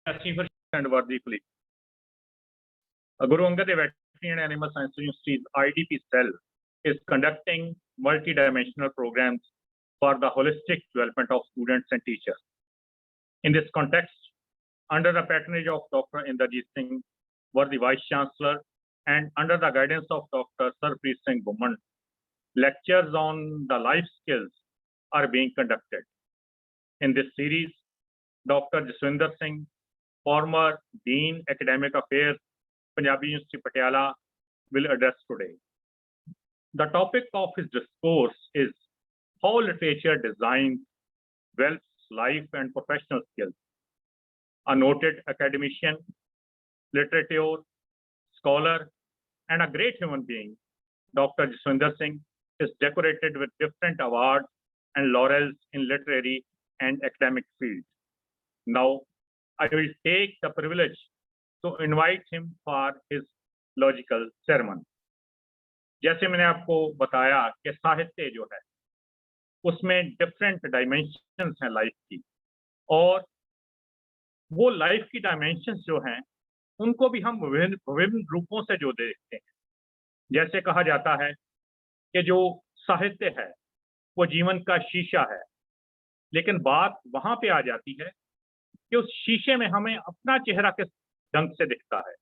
and worthy colleagues. Guru Angad Dev Veterinary and Animal Science University's IDP cell is conducting multi-dimensional programs for the holistic development of students and teachers. In this context, under the patronage of Dr. Inderjeet Singh, worthy Vice Chancellor, and under the guidance of Dr. Sarpreet Singh Bhuman, lectures on the life skills are being conducted. In this series, Dr. Jaswinder Singh, former Dean Academic Affairs, Punjabi University Patiala, will address today. The topic of his discourse is how literature designs wealth, life, and professional skills. A noted academician, literature, scholar, and a great human being, Dr. Jaswinder Singh is decorated with different awards and laurels in literary and academic fields. Now, I will take the privilege to invite him for his logical sermon. जैसे मैंने आपको बताया कि साहित्य जो है उसमें different dimensions हैं लाइफ की, और वो लाइफ की डायमेंशंस जो हैं उनको भी हम विभिन्न रूपों से जो देखते हैं। जैसे कहा जाता है कि जो साहित्य है वो जीवन का शीशा है, लेकिन बात वहां पे आ जाती है कि उस शीशे में हमें अपना चेहरा किस ढंग से दिखता है।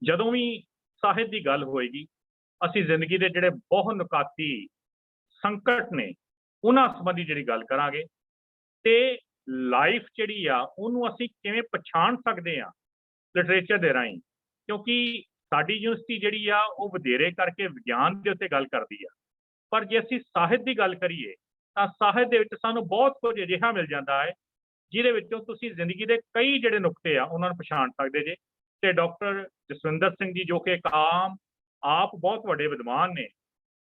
ਜਦੋਂ ਵੀ ਸਾਹਿਤ ਦੀ ਗੱਲ ਹੋਏਗੀ, ਅਸੀਂ ਜ਼ਿੰਦਗੀ ਦੇ ਜਿਹੜੇ ਬਹੁਤ ਨੁਕਾਤੀ ਸੰਕਟ ਨੇ ਉਹਨਾਂ ਸੰਬੰਧੀ ਜਿਹੜੀ ਗੱਲ ਕਰਾਂਗੇ, ਤੇ ਲਾਈਫ ਜਿਹੜੀ ਆ ਉਹਨੂੰ ਅਸੀਂ ਕਿਵੇਂ ਪਛਾਣ ਸਕਦੇ ਆ ਲਿਟਰੇਚਰ ਦੇ ਰਾਹੀਂ, ਕਿਉਂਕਿ ਸਾਡੀ ਯੂਨੀਵਰਸਿਟੀ ਜਿਹੜੀ ਆ ਉਹ ਵਧੇਰੇ ਕਰਕੇ ਵਿਗਿਆਨ ਦੇ ਉੱਤੇ ਗੱਲ ਕਰਦੀ ਆ, ਪਰ ਜੇ ਅਸੀਂ ਸਾਹਿਤ ਦੀ ਗੱਲ ਕਰੀਏ ਤਾਂ ਸਾਹਿਤ ਦੇ ਵਿੱਚ ਸਾਨੂੰ ਬਹੁਤ ਕੁਝ ਅਜਿਹਾ ਮਿਲ ਜਾਂਦਾ ਹੈ ਜਿਹਦੇ ਵਿੱਚੋਂ ਤੁਸੀਂ ਜ਼ਿੰਦਗੀ ਦੇ ਕਈ ਜਿਹੜੇ ਨੁਕਤੇ ਆ ਉਹਨਾਂ ਨੂੰ ਪਛਾਣ ਸਕਦੇ ਜੇ। ਤੇ ਡਾਕਟਰ ਜਸਵਿੰਦਰ ਸਿੰਘ ਜੀ ਜੋ ਕਿ ਇੱਕ ਆਪ ਬਹੁਤ ਵੱਡੇ ਵਿਦਵਾਨ ਨੇ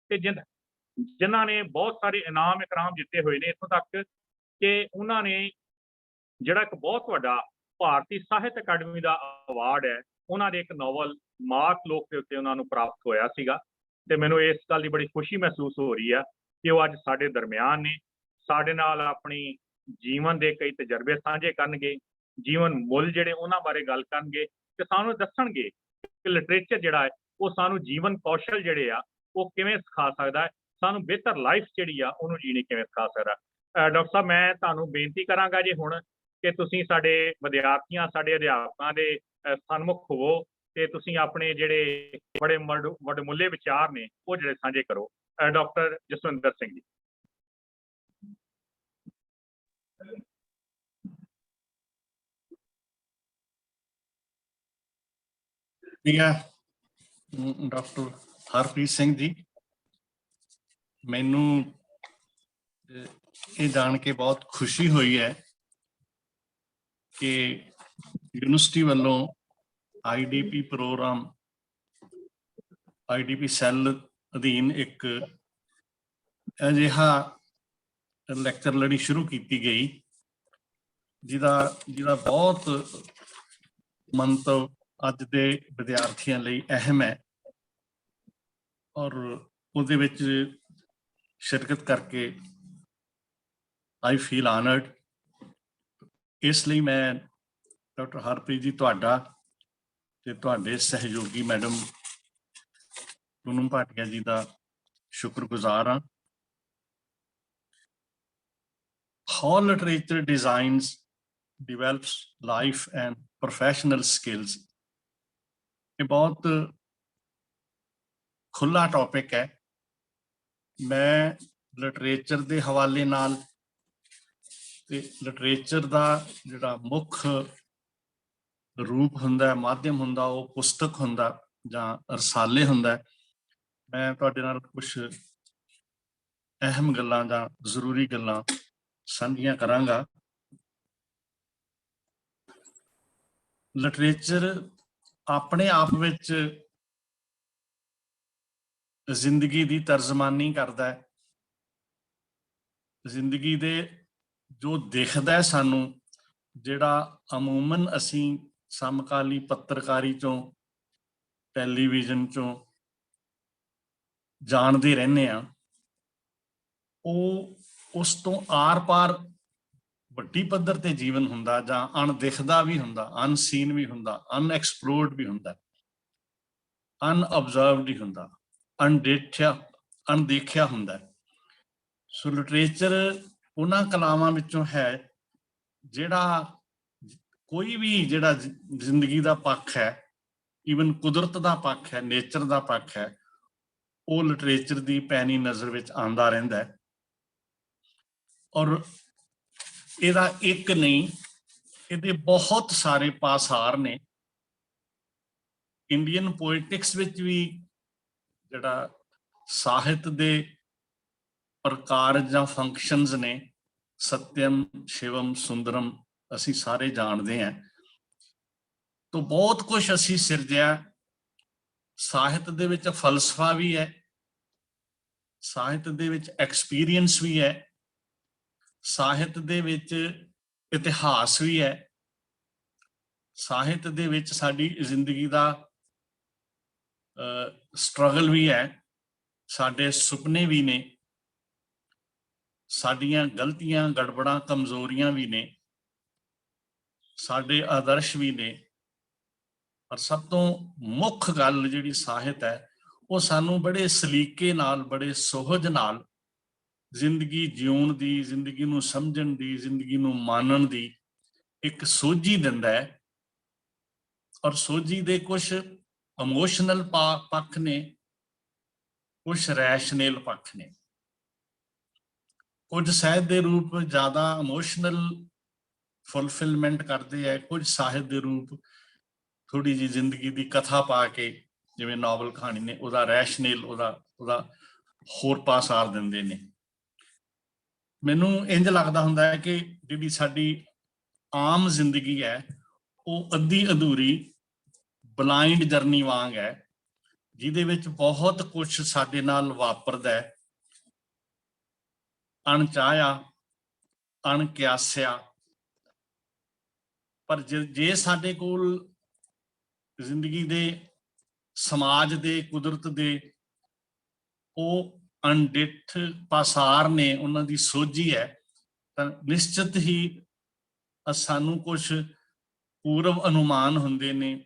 ਤੇ ਜਿਨ੍ਹਾਂ ਨੇ ਬਹੁਤ ਸਾਰੇ ਇਨਾਮ ਇਕਰਾਮ ਜਿੱਤੇ ਹੋਏ ਨੇ, ਇੱਥੋਂ ਤੱਕ ਕਿ ਉਹਨਾਂ ਨੇ ਜਿਹੜਾ ਇੱਕ ਬਹੁਤ ਵੱਡਾ ਭਾਰਤੀ ਸਾਹਿਤ ਅਕਾਡਮੀ ਦਾ ਅਵਾਰਡ ਹੈ, ਉਹਨਾਂ ਦੇ ਇੱਕ ਨਾਵਲ ਮਾਤ ਲੋਕ ਦੇ ਉੱਤੇ ਉਹਨਾਂ ਨੂੰ ਪ੍ਰਾਪਤ ਹੋਇਆ ਸੀਗਾ। ਤੇ ਮੈਨੂੰ ਇਸ ਗੱਲ ਦੀ ਬੜੀ ਖੁਸ਼ੀ ਮਹਿਸੂਸ ਹੋ ਰਹੀ ਆ ਕਿ ਉਹ ਅੱਜ ਸਾਡੇ ਦਰਮਿਆਨ ਨੇ, ਸਾਡੇ ਨਾਲ ਆਪਣੀ ਜੀਵਨ ਦੇ ਕਈ ਤਜਰਬੇ ਸਾਂਝੇ ਕਰਨਗੇ, ਜੀਵਨ ਮੁੱਲ ਜਿਹੜੇ ਉਹਨਾਂ ਬਾਰੇ ਗੱਲ ਕਰਨਗੇ ਤੇ ਸਾਨੂੰ ਦੱਸਣਗੇ ਕਿ ਲਿਟਰੇਚਰ ਜਿਹੜਾ ਹੈ ਉਹ ਸਾਨੂੰ ਜੀਵਨ ਕੌਸ਼ਲ ਜਿਹੜੇ ਆ ਉਹ ਕਿਵੇਂ ਸਿਖਾ ਸਕਦਾ ਹੈ, ਸਾਨੂੰ ਬਿਹਤਰ ਲਾਈਫ ਜਿਹੜੀ ਆ ਉਹਨੂੰ ਜੀਣੀ ਕਿਵੇਂ ਸਿਖਾ ਸਕਦਾ। ਡਾਕਟਰ ਸਾਹਿਬ, ਮੈਂ ਤੁਹਾਨੂੰ ਬੇਨਤੀ ਕਰਾਂਗਾ ਜੇ ਹੁਣ ਕਿ ਤੁਸੀਂ ਸਾਡੇ ਵਿਦਿਆਰਥੀਆਂ, ਸਾਡੇ ਅਧਿਆਪਕਾਂ ਦੇ ਸਨਮੁਖ ਹੋਵੋ ਤੇ ਤੁਸੀਂ ਆਪਣੇ ਜਿਹੜੇ ਬੜੇ ਵਡਮੁੱਲੇ ਵਿਚਾਰ ਨੇ ਉਹ ਜਿਹੜੇ ਸਾਂਝੇ ਕਰੋ। ਡਾਕਟਰ ਜਸਵਿੰਦਰ ਸਿੰਘ ਜੀ। ਡਾਕਟਰ ਹਰਪ੍ਰੀਤ ਸਿੰਘ ਜੀ, ਮੈਨੂੰ ਇਹ ਜਾਣ ਕੇ ਬਹੁਤ ਖੁਸ਼ੀ ਹੋਈ ਹੈ ਕਿ ਯੂਨੀਵਰਸਿਟੀ ਵੱਲੋਂ IDP ਪ੍ਰੋਗਰਾਮ, IDP ਸੈੱਲ ਅਧੀਨ ਇੱਕ ਅਜਿਹਾ ਲੈਕਚਰ ਲੜੀ ਸ਼ੁਰੂ ਕੀਤੀ ਗਈ ਜਿਹਦਾ ਬਹੁਤ ਮੰਤਵ ਅੱਜ ਦੇ ਵਿਦਿਆਰਥੀਆਂ ਲਈ ਅਹਿਮ ਹੈ, ਔਰ ਉਹਦੇ ਵਿੱਚ ਸ਼ਿਰਕਤ ਕਰਕੇ ਆਈ ਫੀਲ ਆਨਰਡ। ਇਸ ਲਈ ਮੈਂ ਡਾਕਟਰ ਹਰਪ੍ਰੀਤ ਜੀ ਤੁਹਾਡਾ ਤੇ ਤੁਹਾਡੇ ਸਹਿਯੋਗੀ ਮੈਡਮ ਪੂਨਮ ਭਾਟੀਆ ਜੀ ਦਾ ਸ਼ੁਕਰਗੁਜ਼ਾਰ ਹਾਂ। How literature designs, develops life and professional skills, ਇਹ ਬਹੁਤ ਖੁੱਲਾ ਟੌਪਿਕ ਹੈ। ਮੈਂ ਲਿਟਰੇਚਰ ਦੇ ਹਵਾਲੇ ਨਾਲ ਤੇ ਲਿਟਰੇਚਰ ਦਾ ਜਿਹੜਾ ਮੁੱਖ ਰੂਪ ਹੁੰਦਾ, ਮਾਧਿਅਮ ਹੁੰਦਾ, ਉਹ ਪੁਸਤਕ ਹੁੰਦਾ ਜਾਂ ਰਸਾਲੇ ਹੁੰਦਾ। ਮੈਂ ਤੁਹਾਡੇ ਨਾਲ ਕੁਛ ਅਹਿਮ ਗੱਲਾਂ ਜਾਂ ਜ਼ਰੂਰੀ ਗੱਲਾਂ ਸਾਂਝੀਆਂ ਕਰਾਂਗਾ। ਲਿਟਰੇਚਰ ਆਪਣੇ ਆਪ ਵਿੱਚ ਜ਼ਿੰਦਗੀ ਦੀ ਤਰਜਮਾਨੀ ਕਰਦਾ ਹੈ। ਜ਼ਿੰਦਗੀ ਦੇ ਜੋ ਦਿਖਦਾ ਸਾਨੂੰ, ਜਿਹੜਾ ਅਮੂਮਨ ਅਸੀਂ ਸਮਕਾਲੀ ਪੱਤਰਕਾਰੀ ਚੋਂ, ਟੈਲੀਵਿਜ਼ਨ ਚੋਂ ਜਾਣਦੇ ਰਹਿੰਦੇ ਹਾਂ, ਉਹ ਉਸ ਤੋਂ ਆਰ ਪਾਰ ਵੱਡੀ ਪੱਧਰ ਤੇ ਜੀਵਨ ਹੁੰਦਾ ਜਾਂ ਅਣਦਿਖਦਾ ਵੀ ਹੁੰਦਾ, ਅਨਸੀਨ ਵੀ ਹੁੰਦਾ, ਅਨਐਕਸਪਲੋਰਡ ਵੀ ਹੁੰਦਾ, ਅਨਅਬਜ਼ਰਵਡ ਹੀ ਹੁੰਦਾ, ਅਣਦੇਖਿਆ ਹੁੰਦਾ। ਸੋ ਲਿਟਰੇਚਰ ਉਹਨਾਂ ਕਲਾਵਾਂ ਵਿੱਚੋਂ ਹੈ ਜਿਹੜਾ ਕੋਈ ਵੀ ਜਿਹੜਾ ਜ਼ਿੰਦਗੀ ਦਾ ਪੱਖ ਹੈ, ਈਵਨ ਕੁਦਰਤ ਦਾ ਪੱਖ ਹੈ, ਨੇਚਰ ਦਾ ਪੱਖ ਹੈ, ਉਹ ਲਿਟਰੇਚਰ ਦੀ ਪੈਣੀ ਨਜ਼ਰ ਵਿੱਚ ਆਉਂਦਾ ਰਹਿੰਦਾ ਹੈ। ਔਰ ਇਹਦਾ ਇੱਕ ਨਹੀਂ, ਇਹਦੇ ਬਹੁਤ ਸਾਰੇ ਪਾਸਾਰ ਨੇ। ਇੰਡੀਅਨ ਪੋਇਟਿਕਸ ਵਿੱਚ ਵੀ ਜਿਹੜਾ ਸਾਹਿਤ ਦੇ ਪ੍ਰਕਾਰ ਜਾਂ ਫੰਕਸ਼ਨਸ ਨੇ, ਸਤਿਅਮ, ਸ਼ਿਵਮ, ਸੁੰਦਰਮ, ਅਸੀਂ ਸਾਰੇ ਜਾਣਦੇ ਹਾਂ। ਤਾਂ ਬਹੁਤ ਕੁਝ ਅਸੀਂ ਸਿਰਜਿਆ। ਸਾਹਿਤ ਦੇ ਵਿੱਚ ਫਲਸਫਾ ਵੀ ਹੈ, ਸਾਹਿਤ ਦੇ ਵਿੱਚ ਐਕਸਪੀਰੀਅੰਸ ਵੀ ਹੈ, ਸਾਹਿਤ ਦੇ ਵਿੱਚ ਇਤਿਹਾਸ ਵੀ ਹੈ, ਸਾਹਿਤ ਦੇ ਵਿੱਚ ਸਾਡੀ ਜ਼ਿੰਦਗੀ ਦਾ ਸਟਰਗਲ ਵੀ ਹੈ, ਸਾਡੇ ਸੁਪਨੇ ਵੀ ਨੇ, ਸਾਡੀਆਂ ਗਲਤੀਆਂ, ਗੜਬੜਾਂ, ਕਮਜ਼ੋਰੀਆਂ ਵੀ ਨੇ, ਸਾਡੇ ਆਦਰਸ਼ ਵੀ ਨੇ। ਪਰ ਸਭ ਤੋਂ ਮੁੱਖ ਗੱਲ ਜਿਹੜੀ ਸਾਹਿਤ ਹੈ, ਉਹ ਸਾਨੂੰ ਬੜੇ ਸਲੀਕੇ ਨਾਲ, ਬੜੇ ਸੁਹਜ ਨਾਲ ਜ਼ਿੰਦਗੀ ਜਿਉਣ ਦੀ, ਜ਼ਿੰਦਗੀ ਨੂੰ ਸਮਝਣ ਦੀ, ਜ਼ਿੰਦਗੀ ਨੂੰ ਮਾਨਣ ਦੀ ਇੱਕ ਸੋਝੀ ਦਿੰਦਾ ਹੈ। ਔਰ ਸੋਝੀ ਦੇ ਕੁਛ ਇਮੋਸ਼ਨਲ ਪੱਖ ਨੇ, ਕੁਛ ਰੈਸ਼ਨਲ ਪੱਖ ਨੇ। ਕੁਝ ਸਾਹਿਤ ਦੇ ਰੂਪ ਜ਼ਿਆਦਾ ਇਮੋਸ਼ਨਲ ਫੁਲਫਿਲਮੈਂਟ ਕਰਦੇ ਹੈ, ਕੁਝ ਸਾਹਿਤ ਦੇ ਰੂਪ ਥੋੜੀ ਜਿਹੀ ਜ਼ਿੰਦਗੀ ਦੀ ਕਥਾ ਪਾ ਕੇ, ਜਿਵੇਂ ਨਾਵਲ ਕਹਾਣੀ ਨੇ, ਉਹਦਾ ਰੈਸ਼ਨਲ, ਉਹਦਾ ਹੋਰ ਪਾਸਾਰ ਦਿੰਦੇ ਨੇ। ਮੈਨੂੰ ਇੰਝ ਲੱਗਦਾ ਹੁੰਦਾ ਹੈ ਕਿ ਜਿਹੜੀ ਸਾਡੀ ਆਮ ਜ਼ਿੰਦਗੀ ਹੈ, ਉਹ ਅੱਧੀ ਅਧੂਰੀ ਬਲਾਈਂਡ ਜਰਨੀ ਵਾਂਗ ਹੈ, ਜਿਹਦੇ ਵਿੱਚ ਬਹੁਤ ਕੁਝ ਸਾਡੇ ਨਾਲ ਵਾਪਰਦਾ ਹੈ, ਅਣਚਾਹਿਆ, ਅਣਕਿਆਸਿਆ। ਪਰ ਜੇ ਸਾਡੇ ਕੋਲ ਜ਼ਿੰਦਗੀ ਦੇ, ਸਮਾਜ ਦੇ, ਕੁਦਰਤ ਦੇ ਉਹ ਅਣਡਿੱਠ ਪਾਸਾਰ ਨੇ, ਉਹਨਾਂ ਦੀ ਸੋਝੀ ਹੈ, ਤਾਂ ਨਿਸ਼ਚਿਤ ਹੀ ਸਾਨੂੰ ਕੁਝ ਪੂਰਵ ਅਨੁਮਾਨ ਹੁੰਦੇ ਨੇ,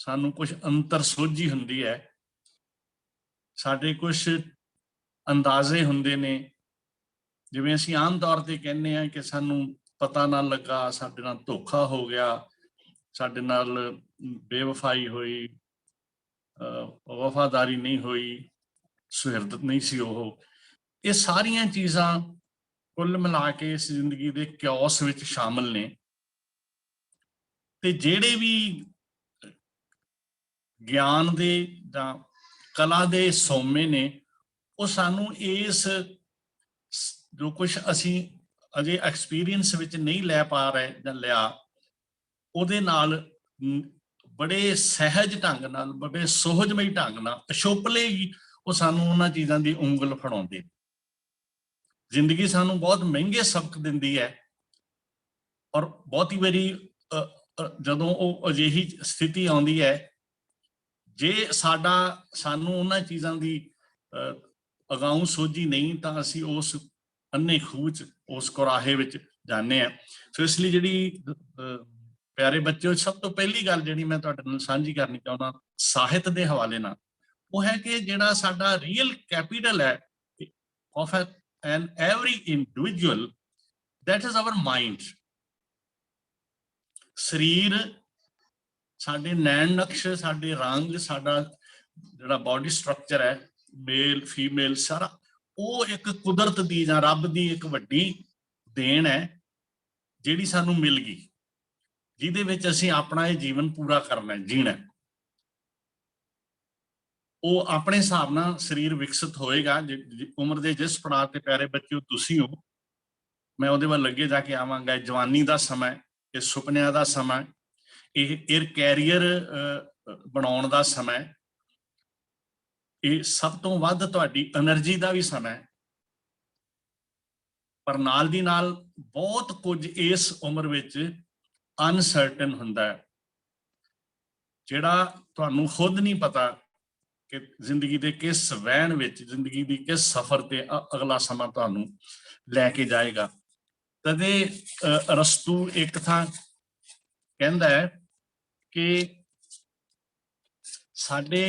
ਸਾਨੂੰ ਕੁਝ ਅੰਤਰ ਸੋਝੀ ਹੁੰਦੀ ਹੈ, ਸਾਡੇ ਕੁਝ ਅੰਦਾਜ਼ੇ ਹੁੰਦੇ ਨੇ। ਜਿਵੇਂ ਅਸੀਂ ਆਮ ਤੌਰ ਤੇ ਕਹਿੰਦੇ ਹਾਂ ਕਿ ਸਾਨੂੰ ਪਤਾ ਨਾ ਲੱਗਾ, ਸਾਡੇ ਨਾਲ ਧੋਖਾ ਹੋ ਗਿਆ, ਸਾਡੇ ਨਾਲ ਬੇਵਫਾਈ ਹੋਈ, ਵਫਾਦਾਰੀ ਨਹੀਂ ਹੋਈ, ਸੁਹਿਰਦ ਨਹੀਂ ਸੀ ਉਹ। ਇਹ ਸਾਰੀਆਂ ਚੀਜ਼ਾਂ ਕੁੱਲ ਮਿਲਾ ਕੇ ਇਸ ਜ਼ਿੰਦਗੀ ਦੇ ਕਿਓਸ ਵਿੱਚ ਸ਼ਾਮਲ ਨੇ। ਤੇ ਜਿਹੜੇ ਵੀ ਗਿਆਨ ਦੇ ਜਾਂ ਕਲਾ ਦੇ ਸੋਮੇ ਨੇ, ਉਹ ਸਾਨੂੰ ਇਸ ਜੋ ਕੁਛ ਅਸੀਂ ਅਜੇ ਐਕਸਪੀਰੀਅੰਸ ਵਿੱਚ ਨਹੀਂ ਲੈ ਪਾ ਰਹੇ ਜਾਂ ਲਿਆ, ਉਹਦੇ ਨਾਲ ਬੜੇ ਸਹਿਜ ਢੰਗ ਨਾਲ, ਬੜੇ ਸੁਹਜਮਈ ਢੰਗ ਨਾਲ, ਅਛੋਪਲੇ ਹੀ ਉਹ ਸਾਨੂੰ ਉਹਨਾਂ ਚੀਜ਼ਾਂ ਦੀ ਉਂਗਲ ਫੜਾਉਂਦੇ। ਜ਼ਿੰਦਗੀ ਸਾਨੂੰ ਬਹੁਤ ਮਹਿੰਗੇ ਸਬਕ ਦਿੰਦੀ ਹੈ। ਔਰ ਬਹੁਤੀ ਵਾਰੀ ਜਦੋਂ ਉਹ ਅਜਿਹੀ ਸਥਿਤੀ ਆਉਂਦੀ ਹੈ, ਜੇ ਸਾਨੂੰ ਉਹਨਾਂ ਚੀਜ਼ਾਂ ਦੀ ਅਗਾਊਂ ਸੋਝੀ ਨਹੀਂ, ਤਾਂ ਅਸੀਂ ਉਸ ਅੰਨੇ ਖੂਹ 'ਚ, ਉਸ ਕੁਰਾਹੇ ਵਿੱਚ ਜਾਂਦੇ ਹਾਂ। ਸੋ ਇਸ ਲਈ ਜਿਹੜੀ ਪਿਆਰੇ ਬੱਚਿਓ, ਸਭ ਤੋਂ ਪਹਿਲੀ ਗੱਲ ਜਿਹੜੀ ਮੈਂ ਤੁਹਾਡੇ ਨਾਲ ਸਾਂਝੀ ਕਰਨੀ ਚਾਹੁੰਦਾ ਸਾਹਿਤ ਦੇ ਹਵਾਲੇ ਨਾਲ, ਉਹ ਹੈ ਕਿ ਜਿਹੜਾ ਸਾਡਾ ਰੀਅਲ ਕੈਪੀਟਲ ਹੈ of N every individual, that is our mind. ਸਰੀਰ, ਸਾਡੇ ਨੈਣ ਨਕਸ਼, ਸਾਡੇ ਰੰਗ, ਸਾਡਾ ਜਿਹੜਾ ਬਾਡੀ ਸਟਰਕਚਰ ਹੈ, ਮੇਲ ਫੀਮੇਲ, ਸਾਰਾ ਉਹ ਇੱਕ ਕੁਦਰਤ ਦੀ ਜਾਂ ਰੱਬ ਦੀ ਇੱਕ ਵੱਡੀ ਦੇਣ ਹੈ, ਜਿਹੜੀ ਸਾਨੂੰ ਮਿਲ ਗਈ, ਜਿਹਦੇ ਵਿੱਚ ਅਸੀਂ ਆਪਣਾ ਇਹ ਜੀਵਨ ਪੂਰਾ ਕਰਨਾ, ਜੀਣਾ। ਉਹ ਆਪਣੇ ਹਿਸਾਬ ਨਾਲ ਸਰੀਰ ਵਿਕਸਿਤ ਹੋਏਗਾ। ਉਮਰ ਦੇ ਜਿਸ ਪੜਾਅ ਤੇ ਪਿਆਰੇ ਬੱਚਿਓ ਤੁਸੀਂ ਹੋ, ਮੈਂ ਉਹਦੇ ਵੱਲ ਅੱਗੇ ਜਾ ਕੇ ਆਵਾਂਗਾ। ਜਵਾਨੀ ਦਾ ਸਮਾਂ, ਇਹ ਸੁਪਨਿਆਂ ਦਾ ਸਮਾਂ, ਇਹ ਕੈਰੀਅਰ ਬਣਾਉਣ ਦਾ ਸਮਾਂ, ਇਹ ਸਭ ਤੋਂ ਵੱਧ ਤੁਹਾਡੀ એનર્ਜੀ ਦਾ ਵੀ ਸਮਾਂ। ਪਰ ਨਾਲ ਦੀ ਨਾਲ ਬਹੁਤ ਕੁਝ ਇਸ ਉਮਰ ਵਿੱਚ ਅਨਸਰਟਨ ਹੁੰਦਾ ਹੈ, ਜਿਹੜਾ ਤੁਹਾਨੂੰ ਖੁਦ ਨਹੀਂ ਪਤਾ ਕਿ ਜ਼ਿੰਦਗੀ ਦੇ ਕਿਸ ਵਹਿਣ ਵਿੱਚ, ਜ਼ਿੰਦਗੀ ਦੀ ਕਿਸ ਸਫ਼ਰ ਤੇ ਅਗਲਾ ਸਮਾਂ ਤੁਹਾਨੂੰ ਲੈ ਕੇ ਜਾਏਗਾ। ਤਦੇ ਅਰਸਤੂ ਇੱਕ ਥਾਂ ਕਹਿੰਦਾ ਹੈ ਕਿ ਸਾਡੇ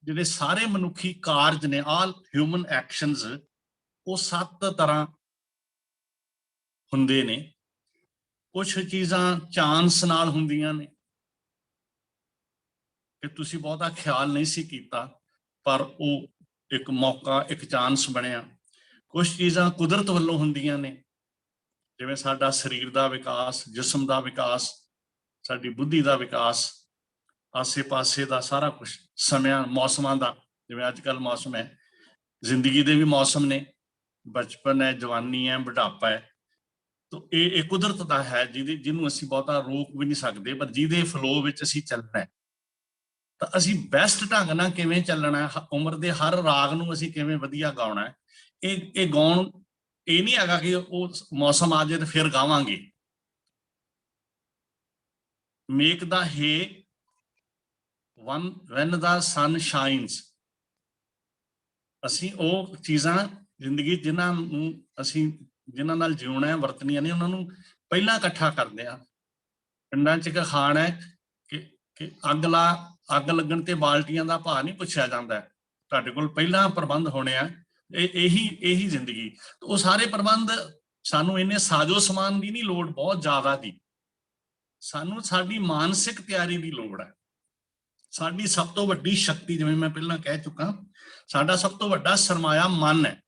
ਜਿਹੜੇ ਸਾਰੇ ਮਨੁੱਖੀ ਕਾਰਜ ਨੇ, ਆਲ ਹਿਊਮਨ ਐਕਸ਼ਨਸ, ਉਹ 7 ਤਰ੍ਹਾਂ ਹੁੰਦੇ ਨੇ। ਕੁਛ ਚੀਜ਼ਾਂ ਚਾਂਸ ਨਾਲ ਹੁੰਦੀਆਂ ਨੇ ਕਿ ਤੁਸੀਂ ਬਹੁਤਾ ਖਿਆਲ ਨਹੀਂ ਸੀ ਕੀਤਾ, ਪਰ ਉਹ ਇੱਕ ਮੌਕਾ, ਇੱਕ ਚਾਂਸ ਬਣਿਆ। ਕੁਛ ਚੀਜ਼ਾਂ ਕੁਦਰਤ ਵੱਲੋਂ ਹੁੰਦੀਆਂ ਨੇ, ਜਿਵੇਂ ਸਾਡਾ ਸਰੀਰ ਦਾ ਵਿਕਾਸ, ਜਿਸਮ ਦਾ ਵਿਕਾਸ, ਸਾਡੀ ਬੁੱਧੀ ਦਾ ਵਿਕਾਸ, ਆਸੇ ਪਾਸੇ ਦਾ ਸਾਰਾ ਕੁਛ, ਸਮਿਆਂ ਮੌਸਮਾਂ ਦਾ, ਜਿਵੇਂ ਅੱਜ ਕੱਲ੍ਹ ਮੌਸਮ ਹੈ, ਜ਼ਿੰਦਗੀ ਦੇ ਵੀ ਮੌਸਮ ਨੇ, ਬਚਪਨ ਹੈ, ਜਵਾਨੀ ਹੈ, ਬੁਢਾਪਾ ਹੈ। ਤੋ ਇਹ ਕੁਦਰਤ ਦਾ ਹੈ, ਜਿਹਨੂੰ ਅਸੀਂ ਬਹੁਤਾ ਰੋਕ ਵੀ ਨਹੀਂ ਸਕਦੇ, ਪਰ ਜਿਹਦੇ ਫਲੋ ਵਿੱਚ ਅਸੀਂ ਚੱਲਣਾ ਹੈ। ਤਾਂ ਅਸੀਂ ਬੈਸਟ ਢੰਗ ਨਾਲ ਕਿਵੇਂ ਚੱਲਣਾ, ਉਮਰ ਦੇ ਹਰ ਰਾਗ ਨੂੰ ਅਸੀਂ ਕਿਵੇਂ ਵਧੀਆ ਗਾਉਣਾ ਹੈ, ਇਹ ਗਾਉਣ ਇਹ ਨਹੀਂ ਹੈਗਾ ਕਿ ਉਹ ਮੌਸਮ ਆ ਜਾਏ ਤੇ ਫਿਰ ਗਾਵਾਂਗੇ। ਮੇਕ ਦਾ ਹੈ when the sun shines, ਅਸੀਂ ਉਹ ਚੀਜ਼ਾਂ ਜ਼ਿੰਦਗੀ ਜਿਨ੍ਹਾਂ ਨਾਲ ਜਿਉਣਾ ਹੈ, ਵਰਤਣੀਆਂ ਨੇ, ਉਹਨਾਂ ਨੂੰ ਪਹਿਲਾਂ ਇਕੱਠਾ ਕਰਦੇ ਆ। ਪਿੰਡਾਂ 'ਚ ਇੱਕ ਅਖਾਣ ਹੈ ਕਿ ਅੱਗ ਲੱਗਣ ਤੇ ਬਾਲਟੀਆਂ ਦਾ ਭਾਅ ਨਹੀਂ ਪੁੱਛਿਆ ਜਾਂਦਾ, ਤੁਹਾਡੇ ਕੋਲ ਪਹਿਲਾਂ ਪ੍ਰਬੰਧ ਹੋਣੇ ਆ। ਇਹੀ ਜ਼ਿੰਦਗੀ, ਉਹ ਸਾਰੇ ਪ੍ਰਬੰਧ, ਸਾਨੂੰ ਇੰਨੇ ਸਾਜੋ ਸਮਾਨ ਦੀ ਨਹੀਂ ਲੋੜ ਬਹੁਤ ਜ਼ਿਆਦਾ ਦੀ, ਸਾਨੂੰ ਸਾਡੀ ਮਾਨਸਿਕ ਤਿਆਰੀ ਦੀ ਲੋੜ ਹੈ। ਸਾਡੀ ਸਭ ਤੋਂ ਵੱਡੀ ਸ਼ਕਤੀ, ਜਿਵੇਂ ਮੈਂ ਪਹਿਲਾਂ ਕਹਿ ਚੁੱਕਾ, ਸਾਡਾ ਸਭ ਤੋਂ ਵੱਡਾ ਸਰਮਾਇਆ ਮਨ ਹੈ।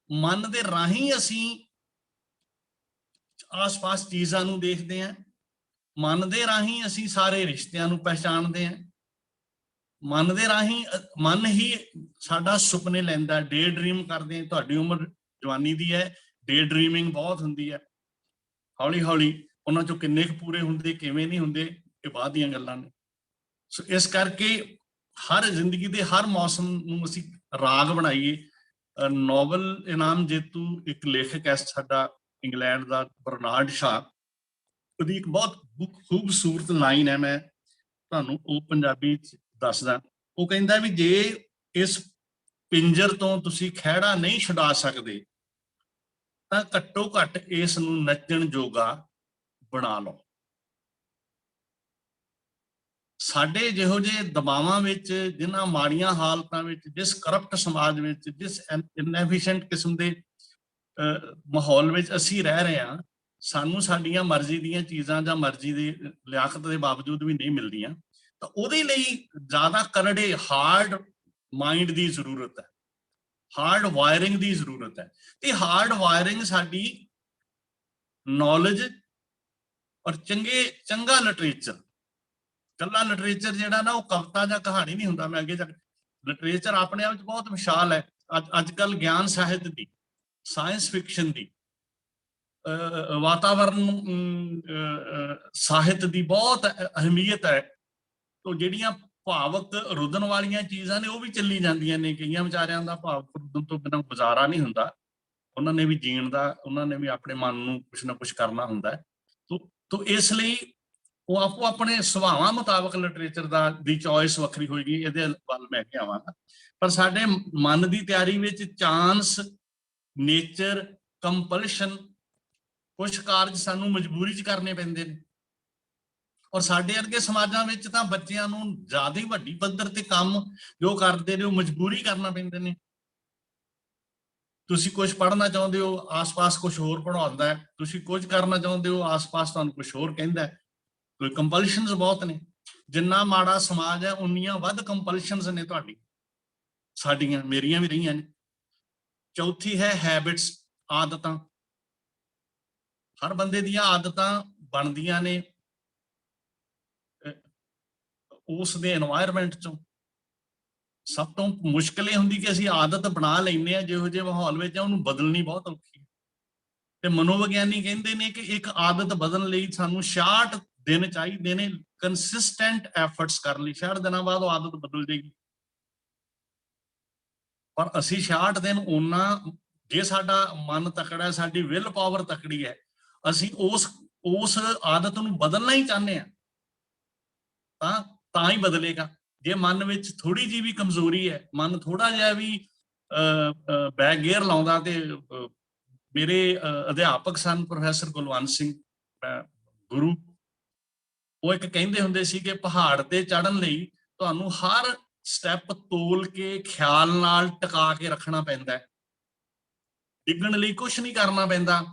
ਮਨ ਦੇ ਰਾਹੀਂ ਅਸੀਂ ਆਸ-ਪਾਸ ਚੀਜ਼ਾਂ ਨੂੰ ਦੇਖਦੇ ਹਾਂ, ਮਨ ਦੇ ਰਾਹੀਂ ਅਸੀਂ ਸਾਰੇ ਰਿਸ਼ਤਿਆਂ ਨੂੰ ਪਹਿਚਾਣਦੇ ਹਾਂ, ਮਨ ਦੇ ਰਾਹੀਂ ਮਨ ਹੀ ਸਾਡਾ ਸੁਪਨੇ ਲੈਂਦਾ, ਡੇ ਡ੍ਰੀਮ ਕਰਦੇ ਹਾਂ। ਤੁਹਾਡੀ ਉਮਰ ਜਵਾਨੀ ਦੀ ਹੈ, ਡੇ ਡ੍ਰੀਮਿੰਗ ਬਹੁਤ ਹੁੰਦੀ ਹੈ। ਹੌਲੀ ਹੌਲੀ ਉਹਨਾਂ ਚੋਂ ਕਿੰਨੇ ਕੁ ਪੂਰੇ ਹੁੰਦੇ, ਕਿਵੇਂ ਨਹੀਂ ਹੁੰਦੇ, ਇਹ ਬਾਅਦ ਦੀਆਂ ਗੱਲਾਂ ਨੇ। ਸੋ ਇਸ ਕਰਕੇ ਹਰ ਜ਼ਿੰਦਗੀ ਦੇ ਹਰ ਮੌਸਮ ਨੂੰ ਅਸੀਂ ਰਾਗ ਬਣਾਈਏ। ਨੋਬਲ ਇਨਾਮ ਜੇਤੂ ਇੱਕ ਲੇਖਕ ਹੈ ਸਾਡਾ ਇੰਗਲੈਂਡ ਦਾ, ਬਰਨਾਰਡ ਸ਼ਾਹ, ਉਹਦੀ ਇੱਕ ਬਹੁਤ ਖੂਬਸੂਰਤ ਲਾਈਨ ਹੈ, ਮੈਂ ਤੁਹਾਨੂੰ ਉਹ ਪੰਜਾਬੀ 'ਚ ਦੱਸਦਾ। ਉਹ ਕਹਿੰਦਾ ਵੀ ਜੇ ਇਸ ਪਿੰਜਰ ਤੋਂ ਤੁਸੀਂ ਖਹਿੜਾ ਨਹੀਂ ਛੁਡਾ ਸਕਦੇ ਤਾਂ ਘੱਟੋ ਘੱਟ ਇਸ ਨੂੰ ਨੱਚਣ ਜੋਗਾ ਬਣਾ ਲਓ। ਸਾਡੇ ਜਿਹੋ ਜਿਹੇ ਦਬਾਵਾਂ ਵਿੱਚ, ਜਿਨ੍ਹਾਂ ਮਾੜੀਆਂ ਹਾਲਤਾਂ ਵਿੱਚ, ਜਿਸ ਕਰਪਟ ਸਮਾਜ ਵਿੱਚ, ਜਿਸ ਇਨਐਫੀਸ਼ੀਐਂਟ ਕਿਸਮ ਦੇ ਮਾਹੌਲ ਵਿੱਚ ਅਸੀਂ ਰਹਿ ਰਹੇ ਹਾਂ, ਸਾਨੂੰ ਸਾਡੀਆਂ ਮਰਜ਼ੀ ਦੀਆਂ ਚੀਜ਼ਾਂ ਜਾਂ ਮਰਜ਼ੀ ਦੀ ਲਿਆਕਤ ਦੇ ਬਾਵਜੂਦ ਵੀ ਨਹੀਂ ਮਿਲਦੀਆਂ। ਤਾਂ ਉਹਦੇ ਲਈ ਜ਼ਿਆਦਾ ਕਰੜੇ ਹਾਰਡ ਮਾਈਂਡ ਦੀ ਜ਼ਰੂਰਤ ਹੈ, ਹਾਰਡ ਵਾਇਰਿੰਗ ਦੀ ਜ਼ਰੂਰਤ ਹੈ। ਤੇ ਹਾਰਡ ਵਾਇਰਿੰਗ ਸਾਡੀ ਨੌਲੇਜ ਔਰ ਚੰਗਾ ਲਿਟਰੇਚਰ, ਕੱਲਾ ਲਿਟਰੇਚਰ ਜਿਹੜਾ ਨਾ, ਉਹ ਕਵਿਤਾ ਜਾਂ ਕਹਾਣੀ ਨਹੀਂ ਹੁੰਦਾ। ਮੈਂ ਅੱਗੇ ਜਾ ਕੇ, ਲਿਟਰੇਚਰ ਆਪਣੇ ਆਪ 'ਚ ਬਹੁਤ ਵਿਸ਼ਾਲ ਹੈ। ਅੱਜ ਕੱਲ੍ਹ ਗਿਆਨ ਸਾਹਿਤ ਦੀ, ਸਾਇੰਸ ਫਿਕਸ਼ਨ ਦੀ, ਵਾਤਾਵਰਨ ਸਾਹਿਤ ਦੀ ਬਹੁਤ ਅਹਿਮੀਅਤ ਹੈ। ਤੋ ਜਿਹੜੀਆਂ ਭਾਵਕ ਰੁੱਦਣ ਵਾਲੀਆਂ ਚੀਜ਼ਾਂ ਨੇ, ਉਹ ਵੀ ਚੱਲੀ ਜਾਂਦੀਆਂ ਨੇ। ਕਈਆਂ ਵਿਚਾਰਿਆਂ ਦਾ ਭਾਵਕ ਰੁੱਦਣ ਤੋਂ ਬਿਨਾਂ ਗੁਜ਼ਾਰਾ ਨਹੀਂ ਹੁੰਦਾ, ਉਹਨਾਂ ਨੇ ਵੀ ਜੀਣ ਦਾ, ਉਹਨਾਂ ਨੇ ਵੀ ਆਪਣੇ ਮਨ ਨੂੰ ਕੁਛ ਨਾ ਕੁਛ ਕਰਨਾ ਹੁੰਦਾ ਹੈ। ਤੋ ਇਸ ਲਈ ਉਹ ਆਪੋ ਆਪਣੇ ਸੁਭਾਵਾਂ ਮੁਤਾਬਕ ਲਿਟਰੇਚਰ ਦੀ ਚੋਇਸ ਵੱਖਰੀ ਹੋਏਗੀ, ਇਹਦੇ ਵੱਲ ਮੈਂ ਕੇ ਆਵਾਂਗਾ। ਪਰ ਸਾਡੇ ਮਨ ਦੀ ਤਿਆਰੀ ਵਿੱਚ ਚਾਂਸ, ਨੇਚਰ, ਕੰਪਲਸ਼ਨ, ਕੁਛ ਕਾਰਜ ਸਾਨੂੰ ਮਜਬੂਰੀ 'ਚ ਕਰਨੇ ਪੈਂਦੇ ਨੇ। ਔਰ ਸਾਡੇ ਵਰਗੇ ਸਮਾਜਾਂ ਵਿੱਚ ਤਾਂ ਬੱਚਿਆਂ ਨੂੰ ਜ਼ਿਆਦਾ ਹੀ ਵੱਡੀ ਪੱਧਰ ਤੇ ਕੰਮ ਜੋ ਕਰਦੇ ਨੇ, ਉਹ ਮਜਬੂਰੀ ਕਰਨਾ ਪੈਂਦੇ ਨੇ। ਤੁਸੀਂ ਕੁਝ ਪੜ੍ਹਨਾ ਚਾਹੁੰਦੇ ਹੋ, ਆਸ-ਪਾਸ ਕੁਝ ਹੋਰ ਪੜ੍ਹਾਉਂਦਾ ਹੈ। ਤੁਸੀਂ ਕੁਝ ਕਰਨਾ ਚਾਹੁੰਦੇ ਹੋ, ਆਸ-ਪਾਸ ਤੁਹਾਨੂੰ ਕੁਝ ਹੋਰ ਕਹਿੰਦਾ ਹੈ। ਕੋਈ ਕੰਪਲਸ਼ਨਸ ਬਹੁਤ ਨੇ। ਜਿੰਨਾ ਮਾੜਾ ਸਮਾਜ ਹੈ, ਉਨੀਆਂ ਵੱਧ ਕੰਪਲਸ਼ਨਸ ਨੇ ਤੁਹਾਡੀ, ਸਾਡੀਆਂ, ਮੇਰੀਆਂ ਵੀ ਰਹੀਆਂ ਨੇ। ਚੌਥੀ ਹੈ ਹੈਬਿਟਸ, ਆਦਤਾਂ। ਹਰ ਬੰਦੇ ਦੀਆਂ ਆਦਤਾਂ ਬਣਦੀਆਂ ਨੇ ਉਸ ਦੇ এনवायरमेंट ਚੋਂ। ਸਭ ਤੋਂ ਮੁਸ਼ਕਿਲ ਇਹ ਹੁੰਦੀ ਕਿ ਅਸੀਂ ਆਦਤ ਬਣਾ ਲੈਂਦੇ ਹਾਂ ਜਿਹੋ ਜਿਹੇ ਮਾਹੌਲ ਵਿੱਚ, ਉਹਨੂੰ ਬਦਲਣੀ ਬਹੁਤ ਔਖੀ ਹੈ। ਤੇ ਮਨੋਵਿਗਿਆਨੀ ਕਹਿੰਦੇ ਨੇ ਕਿ ਇੱਕ ਆਦਤ ਬਦਲਣ ਲਈ ਸਾਨੂੰ 66 ਦਿਨ ਚਾਹੀਦੇ ਨੇ, ਕੰਸਿਸਟੈਂਟ ਐਫਰਟਸ ਕਰਨ ਲਈ। 66 ਦਿਨਾਂ ਬਾਅਦ ਉਹ ਆਦਤ ਬਦਲ ਜਾਏਗੀ। ਪਰ ਅਸੀਂ 66 ਦਿਨ ਉਹਨਾਂ, ਜੇ ਸਾਡਾ ਮਨ ਤਕੜਾ, ਸਾਡੀ ਵਿਲ ਪਾਵਰ ਤਕੜੀ ਹੈ, ਅਸੀਂ ਉਸ ਆਦਤ ਨੂੰ ਬਦਲਣਾ ਹੀ ਚਾਹੁੰਦੇ ਹਾਂ, ਤਾਂ ਹੀ ਬਦਲੇਗਾ। ਜੇ ਮਨ ਵਿੱਚ ਥੋੜੀ ਜਿਹੀ ਵੀ ਕਮਜ਼ੋਰੀ ਹੈ, ਮਨ ਥੋੜਾ ਜਿਹਾ ਵੀ ਬੈਕ ਗੇਅਰ ਲਾਉਂਦਾ ਤੇ ਮੇਰੇ ਅਧਿਆਪਕ ਸਨ ਪ੍ਰੋਫੈਸਰ ਕੁਲਵੰਤ ਸਿੰਘ ਗੁਰੂ, ਉਹ ਇੱਕ ਕਹਿੰਦੇ ਹੁੰਦੇ ਸੀ ਕਿ ਪਹਾੜ ਤੇ ਚੜ੍ਹਨ ਲਈ ਤੁਹਾਨੂੰ ਹਰ ਸਟੈਪ ਤੋਲ ਕੇ ਖਿਆਲ ਨਾਲ ਟਿਕਾ ਕੇ ਰੱਖਣਾ ਪੈਂਦਾ ਹੈ। ਡਿੱਗਣ ਲਈ ਕੁਛ ਨਹੀਂ ਕਰਨਾ ਪੈਂਦਾ,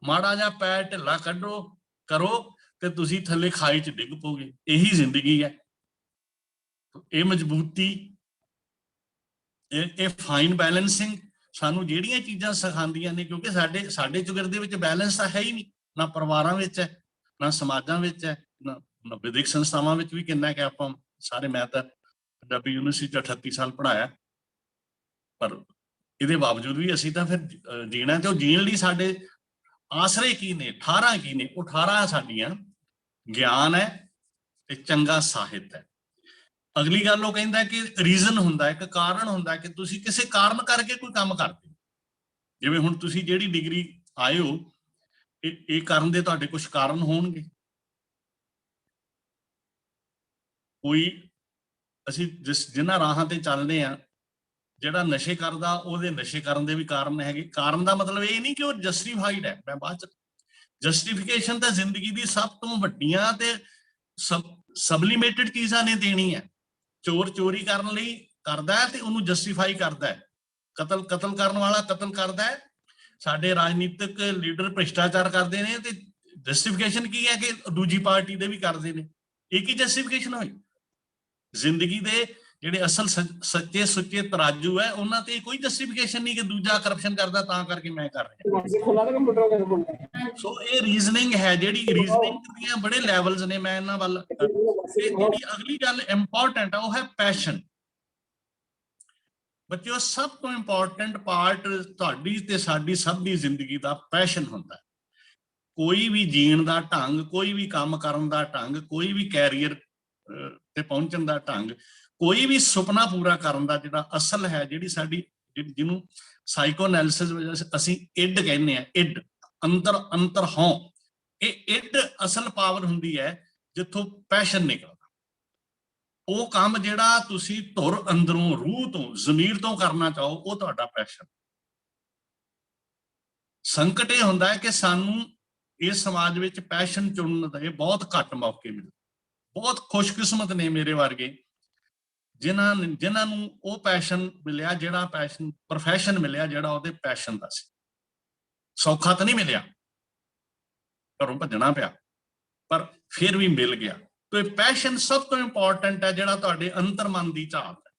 ਮਾੜਾ ਜਿਹਾ ਪੈਰ ਢਿੱਲਾ ਕਰੋ ਤੇ ਤੁਸੀਂ ਥੱਲੇ ਖਾਈ 'ਚ ਡਿੱਗ ਪੋਗੇ। ਇਹੀ ਜ਼ਿੰਦਗੀ ਹੈ। ਇਹ ਮਜ਼ਬੂਤੀ, ਇਹ ਫਾਈਨ ਬੈਲੈਂਸਿੰਗ ਸਾਨੂੰ ਜਿਹੜੀਆਂ ਚੀਜ਼ਾਂ ਸਿਖਾਉਂਦੀਆਂ ਨੇ, ਕਿਉਂਕਿ ਸਾਡੇ ਚੁਗਿਰਦੇ ਵਿੱਚ ਬੈਲੈਂਸ ਤਾਂ ਹੈ ਹੀ ਨਹੀਂ, ਨਾ ਪਰਿਵਾਰਾਂ ਵਿੱਚ ਹੈ, ਨਾ ਸਮਾਜਾਂ ਵਿੱਚ ਹੈ, ਨਾ ਵਿਦਿਅਕ ਸੰਸਥਾਵਾਂ ਵਿੱਚ ਵੀ। ਕਿੰਨਾ ਕਿ ਆਪਾਂ ਸਾਰੇ, ਮੈਂ ਤਾਂ ਪੰਜਾਬੀ ਯੂਨੀਵਰਸਿਟੀ 'ਚ 38 ਸਾਲ ਪੜ੍ਹਾਇਆ, ਪਰ ਇਹਦੇ ਬਾਵਜੂਦ ਵੀ ਅਸੀਂ ਤਾਂ ਫਿਰ ਜੀਣਾ, ਤੇ ਉਹ ਜੀਣ ਲਈ ਸਾਡੇ ਆਸਰੇ ਕੀ ਨੇ, 18 ਕੀ ਨੇ? ਉਹ 18 ਸਾਡੀਆਂ ਗਿਆਨ ਹੈ ਤੇ ਚੰਗਾ ਸਾਹਿਤ ਹੈ। ਅਗਲੀ ਗੱਲ ਉਹ ਕਹਿੰਦਾ ਕਿ ਰੀਜ਼ਨ ਹੁੰਦਾ, ਇੱਕ ਕਾਰਨ ਹੁੰਦਾ ਕਿ ਤੁਸੀਂ ਕਿਸੇ ਕਾਰਨ ਕਰਕੇ ਕੋਈ ਕੰਮ ਕਰਦੇ ਹੋ। ਜਿਵੇਂ ਹੁਣ ਤੁਸੀਂ ਜਿਹੜੀ ਡਿਗਰੀ ਆਏ ਹੋ, ਇਹ ਕਰਨ ਦੇ ਤੁਹਾਡੇ ਕੁਝ ਕਾਰਨ ਹੋਣਗੇ। ਕੋਈ ਅਸੀਂ ਜਿਨ੍ਹਾਂ ਰਾਹਾਂ ਤੇ ਚੱਲਦੇ ਆ, ਜਿਹੜਾ ਨਸ਼ੇ ਕਰਦਾ ਉਹਦੇ ਨਸ਼ੇ ਕਰਨ ਦੇ ਵੀ ਕਾਰਨ ਹੈਗੇ। ਕਾਰਨ ਦਾ ਮਤਲਬ ਇਹ ਨਹੀਂ ਕਿ ਉਹ ਜਸਟੀਫਾਈਡ ਹੈ। ਮੈਂ ਬਾਅਦ ਚ ਜਸਟੀਫਿਕੇਸ਼ਨ ਤਾਂ ਜ਼ਿੰਦਗੀ ਦੀ ਸਭ ਤੋਂ ਵੱਡੀਆਂ ਤੇ ਸਬਲੀਮੇਟਡ ਚੀਜ਼ਾਂ ਨੇ ਦੇਣੀ ਹੈ। ਚੋਰ ਚੋਰੀ ਕਰਨ ਲਈ ਕਰਦਾ ਹੈ ਤੇ ਉਹਨੂੰ ਜਸਟੀਫਾਈ ਕਰਦਾ ਹੈ। ਕਤਲ ਕਰਨ ਵਾਲਾ ਕਤਲ ਕਰਦਾ ਹੈ। ਸਾਡੇ ਰਾਜਨੀਤਿਕ ਲੀਡਰ ਭ੍ਰਿਸ਼ਟਾਚਾਰ ਕਰਦੇ ਨੇ ਤੇ ਜਸਟੀਫਿਕੇਸ਼ਨ ਕੀ ਹੈ ਕਿ ਦੂਜੀ ਪਾਰਟੀ ਦੇ ਵੀ ਕਰਦੇ ਨੇ। ਇਹ ਕੀ ਜਸਟੀਫਿਕੇਸ਼ਨ ਹੋਈ? ਜ਼ਿੰਦਗੀ ਦੇ ਜਿਹੜੇ ਅਸਲ ਸੱਚੇ ਸੁੱਚੇ ਤਰਾਜੂ ਹੈ, ਉਹਨਾਂ ਤੇ ਕੋਈ ਜਸਟੀਫਿਕੇਸ਼ਨ ਨਹੀਂ ਕਿ ਦੂਜਾ ਕਰਪਸ਼ਨ ਕਰਦਾ ਤਾਂ ਕਰਕੇ ਮੈਂ ਕਰ ਰਿਹਾ। ਸੋ ਇਹ ਰੀਜ਼ਨਿੰਗ ਹੈ, ਜਿਹੜੀ ਰੀਜ਼ਨਿੰਗ ਦੀਆਂ ਬੜੇ ਲੈਵਲਸ ਨੇ। ਮੈਂ ਇਹਨਾਂ ਵੱਲ, ਜਿਹੜੀ ਅਗਲੀ ਗੱਲ ਇੰਪੋਰਟੈਂਟ ਆ ਉਹ ਹੈ ਪੈਸ਼ਨ। ਬੱਚਿਓ, ਸਭ ਤੋਂ ਇੰਪੋਰਟੈਂਟ ਪਾਰਟ ਤੁਹਾਡੀ ਤੇ ਸਾਡੀ ਸਭ ਦੀ ਜ਼ਿੰਦਗੀ ਦਾ ਪੈਸ਼ਨ ਹੁੰਦਾ ਹੈ। ਕੋਈ ਵੀ ਜੀਣ ਦਾ ਢੰਗ, ਕੋਈ ਵੀ ਕੰਮ ਕਰਨ ਦਾ ਢੰਗ, ਕੋਈ ਵੀ ਕੈਰੀਅਰ ਤੇ ਪਹੁੰਚਣ ਦਾ ਢੰਗ, ਕੋਈ ਵੀ ਸੁਪਨਾ ਪੂਰਾ ਕਰਨ ਦਾ ਜਿਹੜਾ ਅਸਲ ਹੈ, ਜਿਹੜੀ ਸਾਡੀ, ਜਿਹਨੂੰ ਸਾਈਕੋਐਨਾਲਿਸਿਸ ਵਿੱਚ ਅਸੀਂ ਇੱਡ ਕਹਿੰਦੇ ਆ, ਇੱਡ, ਅੰਤਰ ਹਉ, ਇਹ ਇੱਡ ਅਸਲ ਪਾਵਰ ਹੁੰਦੀ ਹੈ ਜਿੱਥੋਂ ਪੈਸ਼ਨ ਨਿਕਲਦਾ। ਉਹ ਕੰਮ ਜਿਹੜਾ ਤੁਸੀਂ ਧੁਰ ਅੰਦਰੋਂ, ਰੂਹ ਤੋਂ, ਜ਼ਮੀਰ ਤੋਂ ਕਰਨਾ ਚਾਹੋ, ਉਹ ਤੁਹਾਡਾ ਪੈਸ਼ਨ। ਸੰਕਟ ਇਹ ਹੁੰਦਾ ਹੈ ਕਿ ਸਾਨੂੰ ਇਸ ਸਮਾਜ ਵਿੱਚ ਪੈਸ਼ਨ ਚੁਣਨ ਦੇ ਬਹੁਤ ਘੱਟ ਮੌਕੇ ਮਿਲਦੇ। ਬਹੁਤ ਖੁਸ਼ਕਿਸਮਤ ਨੇ ਮੇਰੇ ਵਰਗੇ ਜਿਨ੍ਹਾਂ ਨੂੰ ਉਹ ਪੈਸ਼ਨ ਮਿਲਿਆ, ਜਿਹੜਾ ਪੈਸ਼ਨ, ਪ੍ਰੋਫੈਸ਼ਨ ਮਿਲਿਆ ਜਿਹੜਾ ਉਹਦੇ ਪੈਸ਼ਨ ਦਾ ਸੀ। ਸੌਖਾ ਤਾਂ ਨਹੀਂ ਮਿਲਿਆ, ਘਰੋਂ ਭੱਜਣਾ ਪਿਆ, ਪਰ ਫਿਰ ਵੀ ਮਿਲ ਗਿਆ। ਤੇ ਪੈਸ਼ਨ ਸਭ ਤੋਂ ਇੰਪੋਰਟੈਂਟ ਹੈ, ਜਿਹੜਾ ਤੁਹਾਡੇ ਅੰਤਰ ਮਨ ਦੀ ਝਾਤ ਹੈ,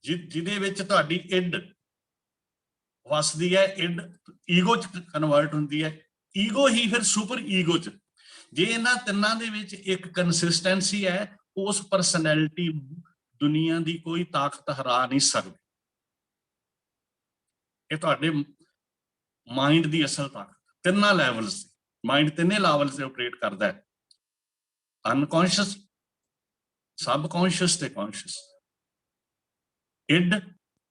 ਜਿਹਦੇ ਵਿੱਚ ਤੁਹਾਡੀ ਇੱਡ ਵਸਦੀ ਹੈ। ਇੱਡ ਈਗੋ ਚ ਕਨਵਰਟ ਹੁੰਦੀ ਹੈ, ਈਗੋ ਹੀ ਫਿਰ ਸੁਪਰ ਈਗੋ ਚ। ਜੇ ਇਹਨਾਂ ਤਿੰਨਾਂ ਦੇ ਵਿੱਚ ਇੱਕ ਕੰਸਿਸਟੈਂਸੀ ਹੈ, ਉਸ ਪਰਸਨੈਲਿਟੀ ਨੂੰ ਦੁਨੀਆ ਦੀ ਕੋਈ ਤਾਕਤ ਹਰਾ ਨਹੀਂ ਸਕਦੀ। ਇਹ ਤੁਹਾਡੇ ਮਾਈਂਡ ਦੀ ਅਸਲ ਤਾਕਤ, ਤਿੰਨਾਂ ਲੈਵਲਸ ਦੀ। ਮਾਈਂਡ ਤਿੰਨੇ ਲੈਵਲਸ ਤੇ ਆਪਰੇਟ ਕਰਦਾ ਹੈ, ਅਨਕੌਂਸ਼ੀਅਸ, ਸਬਕੌਂਸ਼ੀਅਸ ਤੇ ਕੌਂਸ਼ੀਅਸ। ਇੱਡ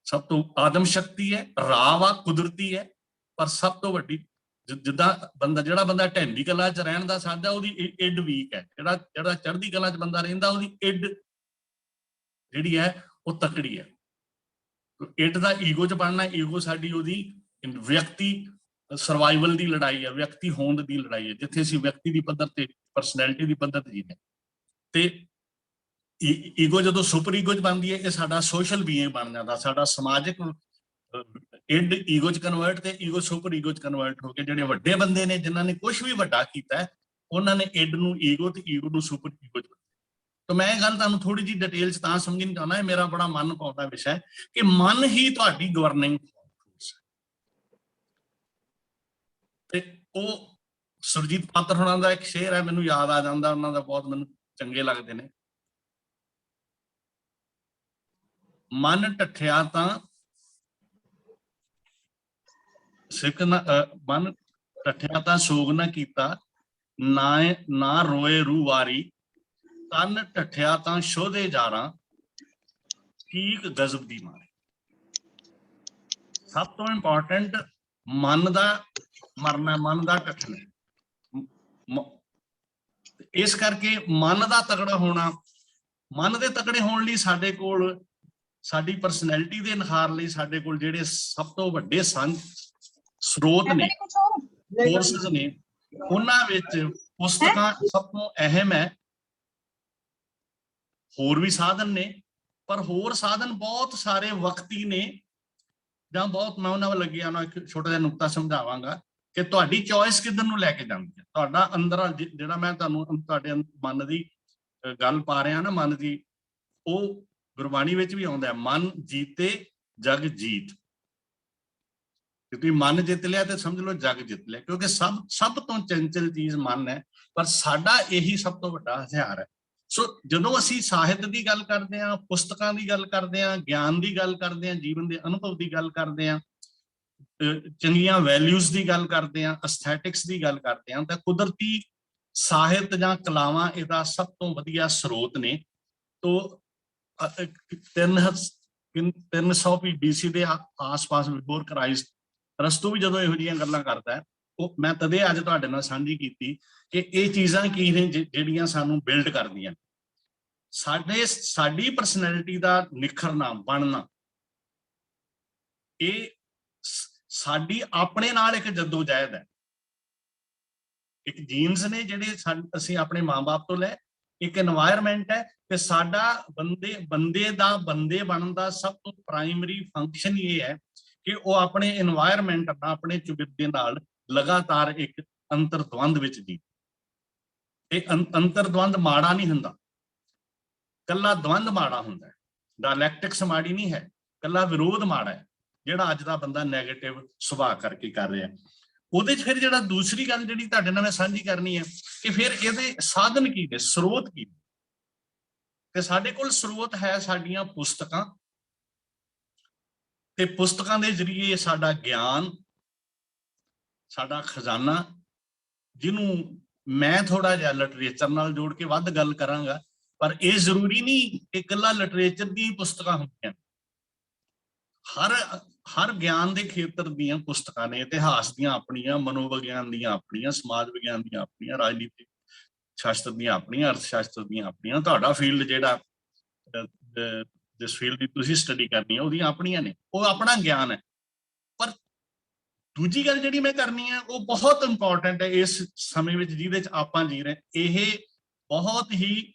ਸਭ ਤੋਂ ਆਦਮ ਸ਼ਕਤੀ ਹੈ, ਰਾਵ ਆ, ਕੁਦਰਤੀ ਹੈ, ਪਰ ਸਭ ਤੋਂ ਵੱਡੀ, ਜਿਹੜਾ ਬੰਦਾ ਢਹਿੰਦੀ ਕਲਾ ਚ ਰਹਿਣ ਦਾ ਸਾਧਾ, ਉਹਦੀ ਇੱਡ ਵੀਕ ਹੈ। ਜਿਹੜਾ ਚੜ੍ਹਦੀ ਕਲਾ ਚ ਬੰਦਾ ਰਹਿੰਦਾ, ਉਹਦੀ ਇੱਡ ਜਿਹੜੀ ਹੈ ਉਹ ਤਕੜੀ ਹੈ। ਇੱਡ ਦਾ ਈਗੋ ਚ ਬਣਨਾ, ਈਗੋ ਸਾਡੀ ਉਹਦੀ ਵਿਅਕਤੀ ਸਰਵਾਈਵਲ ਦੀ ਲੜਾਈ ਹੈ, ਵਿਅਕਤੀ ਹੋਂਦ ਦੀ ਲੜਾਈ ਹੈ, ਜਿੱਥੇ ਅਸੀਂ ਵਿਅਕਤੀ ਦੀ ਪੱਧਰ ਤੇ, ਪਰਸਨੈਲਿਟੀ ਦੀ ਪੱਧਰ ਤੇ ਜੀਨੇ। ਤੇ ਈਗੋ ਜਦੋਂ ਸੁਪਰ ਈਗੋ ਚ ਬਣਦੀ ਹੈ, ਇਹ ਸਾਡਾ ਸੋਸ਼ਲ ਬੀਇੰਗ ਬਣ ਜਾਂਦਾ, ਸਾਡਾ ਸਮਾਜਿਕ। ਇੱਡ ਈਗੋ ਚ ਕਨਵਰਟ ਤੇ ਈਗੋ ਸੁਪਰ ਈਗੋ ਚ ਕਨਵਰਟ ਹੋ ਕੇ ਜਿਹੜੇ ਵੱਡੇ ਬੰਦੇ ਨੇ, ਜਿਨ੍ਹਾਂ ਨੇ ਕੁਝ ਵੀ ਵੱਡਾ ਕੀਤਾ ਹੈ, ਉਹਨਾਂ ਨੇ ਇੱਡ ਨੂੰ ਈਗੋ ਤੇ ਈਗੋ ਨੂੰ ਸੁਪਰ ਈਗੋ ਚ। ਤਾਂ ਮੈਂ ਇਹ ਗੱਲ ਤੁਹਾਨੂੰ ਥੋੜੀ ਜਿਹੀ ਡਿਟੇਲ ਚ ਤਾਂ ਸਮਝਣੀ ਚਾਹੁੰਦਾ, ਮੇਰਾ ਬੜਾ ਮਨ ਪਾਉਂਦਾ ਵਿਸ਼ਾ ਹੈ ਕਿ ਮਨ ਹੀ ਤੁਹਾਡੀ ਗਵਰਨਿੰਗ ਫੋਰਸ ਹੈ। ਤੇ ਉਹ ਸੁਰਜੀਤ ਪਾਤਰ ਹੋਣਾ ਦਾ ਇੱਕ ਸ਼ੇਰ ਹੈ, ਮੈਨੂੰ ਯਾਦ ਆ ਜਾਂਦਾ, ਉਹਨਾਂ ਦਾ ਬਹੁਤ ਮੈਨੂੰ ਚੰਗੇ ਲੱਗਦੇ ਨੇ। ਮਨ ਢੱਠਿਆ ਤਾਂ ਸਿੱਖ ਮਨ ਢੱਠਿਆ ਤਾਂ ਸੋਗ ਨਾ ਕੀਤਾ, ਨਾ ਰੋਏ ਰੂਹ ਵਾਰੀ, ਤਨ ਢੱਠਿਆ ਤਾਂ ਸ਼ੋਧੇ ਜਾਰਾਂ, ਠੀਕ ਗਜ਼ਬ ਦੀ ਮਾਰੀ। ਸਭ ਤੋਂ ਇੰਪੋਰਟੈਂਟ ਮਨ ਦਾ ਮਰਨਾ, ਮਨ ਦਾ ਢੱਠਣਾ। ਇਸ ਕਰਕੇ ਮਨ ਦਾ ਤਕੜਾ ਹੋਣਾ, ਮਨ ਦੇ ਤਕੜੇ ਹੋਣ ਲਈ ਸਾਡੇ ਕੋਲ, ਸਾਡੀ ਪਰਸਨੈਲਿਟੀ ਦੇ ਨਿਖਾਰ ਲਈ ਸਾਡੇ ਕੋਲ ਜਿਹੜੇ ਸਭ ਤੋਂ ਵੱਡੇ ਸਰੋਤ ਨੇ, ਕੋਰਸਿਸ ਨੇ, ਉਹਨਾਂ ਵਿੱਚ ਪੁਸਤਕਾਂ ਸਭ ਤੋਂ ਅਹਿਮ ਹੈ। ਹੋਰ ਵੀ ਸਾਧਨ ਨੇ, ਪਰ ਹੋਰ ਸਾਧਨ ਬਹੁਤ ਸਾਰੇ ਵਕਤੀ ਨੇ, ਜਾਂ ਬਹੁਤ ਮੈਂ ਉਹਨਾਂ ਵੱਲ ਲੱਗਿਆ ਨਾ ਇੱਕ ਛੋਟਾ ਜਿਹਾ ਨੁਕਤਾ ਸਮਝਾਵਾਂਗਾ ਕਿ ਤੁਹਾਡੀ ਚੋਇਸ ਕਿੱਧਰ ਨੂੰ ਲੈ ਕੇ ਜਾਂਦੀ ਹੈ। ਤੁਹਾਡਾ ਅੰਦਰ ਜਿਹੜਾ ਮੈਂ ਤੁਹਾਨੂੰ ਤੁਹਾਡੇ ਮਨ ਦੀ ਗੱਲ ਪਾ ਰਿਹਾ ਨਾ, ਮਨ ਦੀ, ਉਹ ਗੁਰਬਾਣੀ ਵਿੱਚ ਵੀ ਆਉਂਦਾ ਹੈ, ਮਨ ਜੀਤੇ ਜਗ ਜੀਤ। ਤੁਸੀਂ ਮਨ ਜਿੱਤ ਲਿਆ ਤੇ ਸਮਝ ਲਓ ਜਗ ਜਿੱਤ ਲਿਆ, ਕਿਉਂਕਿ ਸਭ ਤੋਂ ਚੰਚਲ ਚੀਜ਼ ਮਨ ਹੈ, ਪਰ ਸਾਡਾ ਇਹੀ ਸਭ ਤੋਂ ਵੱਡਾ ਹਥਿਆਰ ਹੈ। ਸੋ ਜਦੋਂ ਅਸੀਂ ਸਾਹਿਤ ਦੀ ਗੱਲ ਕਰਦੇ ਹਾਂ, ਪੁਸਤਕਾਂ ਦੀ ਗੱਲ ਕਰਦੇ ਹਾਂ, ਗਿਆਨ ਦੀ ਗੱਲ ਕਰਦੇ ਹਾਂ, ਜੀਵਨ ਦੇ ਅਨੁਭਵ ਦੀ ਗੱਲ ਕਰਦੇ ਹਾਂ, ਚੰਗੀਆਂ ਵੈਲਿਊਜ਼ ਦੀ ਗੱਲ ਕਰਦੇ ਹਾਂ, ਐਸਥੈਟਿਕਸ ਦੀ ਗੱਲ ਕਰਦੇ ਹਾਂ, ਤਾਂ ਕੁਦਰਤੀ ਸਾਹਿਤ ਜਾਂ ਕਲਾਵਾਂ ਇਹਦਾ ਸਭ ਤੋਂ ਵਧੀਆ ਸਰੋਤ ਨੇ। ਤੋ 300 BC ਦੇ ਆਸ-ਪਾਸ ਬਿਫੋਰ ਕ੍ਰਾਈਸਟ ਅਰਸਤੂ ਵੀ ਜਦੋਂ ਇਹੋ ਜਿਹੀਆਂ ਗੱਲਾਂ ਕਰਦਾ ਹੈ, ਉਹ ਮੈਂ ਤਦੇ ਅੱਜ ਤੁਹਾਡੇ ਨਾਲ ਸਾਂਝੀ ਕੀਤੀ ਕਿ ਇਹ ਚੀਜ਼ਾਂ ਕੀ ਨੇ ਜਿਹੜੀਆਂ ਸਾਨੂੰ ਬਿਲਡ ਕਰਦੀਆਂ। ਸਾਡੀ ਪਰਸਨੈਲਿਟੀ ਦਾ ਨਿਖਰਨਾ, ਬਣਨਾ, ਇਹ ਸਾਡੀ ਆਪਣੇ ਨਾਲ ਇੱਕ ਜੱਦੋ-ਜਹਿਦ ਹੈ। ਇੱਕ ਜੀਨਸ ਨੇ ਜਿਹੜੇ ਅਸੀਂ ਆਪਣੇ ਮਾਂ-ਬਾਪ ਤੋਂ ਲੈ, ਇੱਕ এনवायरमेंट ਹੈ, ਤੇ ਸਾਡਾ ਬੰਦੇ ਦਾ ਬੰਦੇ ਬਣਨ ਦਾ ਸਭ ਤੋਂ ਪ੍ਰਾਇਮਰੀ ਫੰਕਸ਼ਨ ਇਹ ਹੈ ਕਿ ਉਹ ਆਪਣੇ এনवायरमेंट ਨਾਲ, ਆਪਣੇ ਚੁਗਿਰਦੇ ਨਾਲ ਲਗਾਤਾਰ ਇੱਕ ਅੰਤਰਦਵੰਦ ਵਿੱਚ ਜੀ। ਇਹ ਅੰਤਰਦਵੰਦ ਮਾੜਾ ਨਹੀਂ ਹੁੰਦਾ, ਕੱਲਾ ਦਵੰਦ ਮਾੜਾ ਹੁੰਦਾ ਹੈ। ਡਾਇਲੈਕਟਿਕਸ ਮਾੜੀ ਨਹੀਂ ਹੈ, ਕੱਲਾ ਵਿਰੋਧ ਮਾੜਾ ਹੈ ਜਿਹੜਾ ਅੱਜ ਦਾ ਬੰਦਾ ਨੈਗੇਟਿਵ ਸੁਭਾਅ ਕਰਕੇ ਕਰ ਰਿਹਾ। ਉਹਦੇ 'ਚ ਫਿਰ ਜਿਹੜਾ ਦੂਸਰੀ ਗੱਲ ਜਿਹੜੀ ਤੁਹਾਡੇ ਨਾਲ ਮੈਂ ਸਾਂਝੀ ਕਰਨੀ ਹੈ ਕਿ ਫਿਰ ਇਹਦੇ ਸਾਧਨ ਕੀ ਨੇ, ਸਰੋਤ ਕੀ ਨੇ। ਤੇ ਸਾਡੇ ਕੋਲ ਸਰੋਤ ਹੈ ਸਾਡੀਆਂ ਪੁਸਤਕਾਂ, ਤੇ ਪੁਸਤਕਾਂ ਦੇ ਜ਼ਰੀਏ ਸਾਡਾ ਗਿਆਨ, ਸਾਡਾ ਖਜ਼ਾਨਾ, ਜਿਹਨੂੰ ਮੈਂ ਥੋੜਾ ਜਿਹਾ ਲਿਟਰੇਚਰ ਨਾਲ ਜੋੜ ਕੇ ਵੱਧ ਗੱਲ ਕਰਾਂਗਾ, ਪਰ ਇਹ ਜ਼ਰੂਰੀ ਨਹੀਂ ਕਿ ਇਕੱਲਾ ਲਿਟਰੇਚਰ ਦੀ ਪੁਸਤਕਾਂ ਹੁੰਦੀਆਂ। ਹਰ ਗਿਆਨ ਦੇ ਖੇਤਰ ਦੀਆਂ ਪੁਸਤਕਾਂ ਨੇ, ਇਤਿਹਾਸ ਦੀਆਂ ਆਪਣੀਆਂ, ਮਨੋਵਿਗਿਆਨ ਦੀਆਂ ਆਪਣੀਆਂ, ਸਮਾਜ ਵਿਗਿਆਨ ਦੀਆਂ ਆਪਣੀਆਂ, ਰਾਜਨੀਤਿਕ ਸ਼ਾਸਤਰ ਦੀਆਂ ਆਪਣੀਆਂ, ਅਰਥ ਸ਼ਾਸਤਰ ਦੀਆਂ ਆਪਣੀਆਂ। ਤੁਹਾਡਾ ਫੀਲਡ ਜਿਹੜਾ ਜਿਸ ਫੀਲਡ ਦੀ ਤੁਸੀਂ ਸਟੱਡੀ ਕਰਨੀ ਹੈ ਉਹਦੀਆਂ ਆਪਣੀਆਂ ਨੇ, ਉਹ ਆਪਣਾ ਗਿਆਨ ਹੈ। ਪਰ ਦੂਜੀ ਗੱਲ ਜਿਹੜੀ ਮੈਂ ਕਰਨੀ ਹੈ ਉਹ ਬਹੁਤ ਇੰਪੋਰਟੈਂਟ ਹੈ ਇਸ ਸਮੇਂ ਵਿੱਚ ਜਿਹਦੇ ਚ ਆਪਾਂ ਜੀ ਰਹੇ। ਇਹ ਬਹੁਤ ਹੀ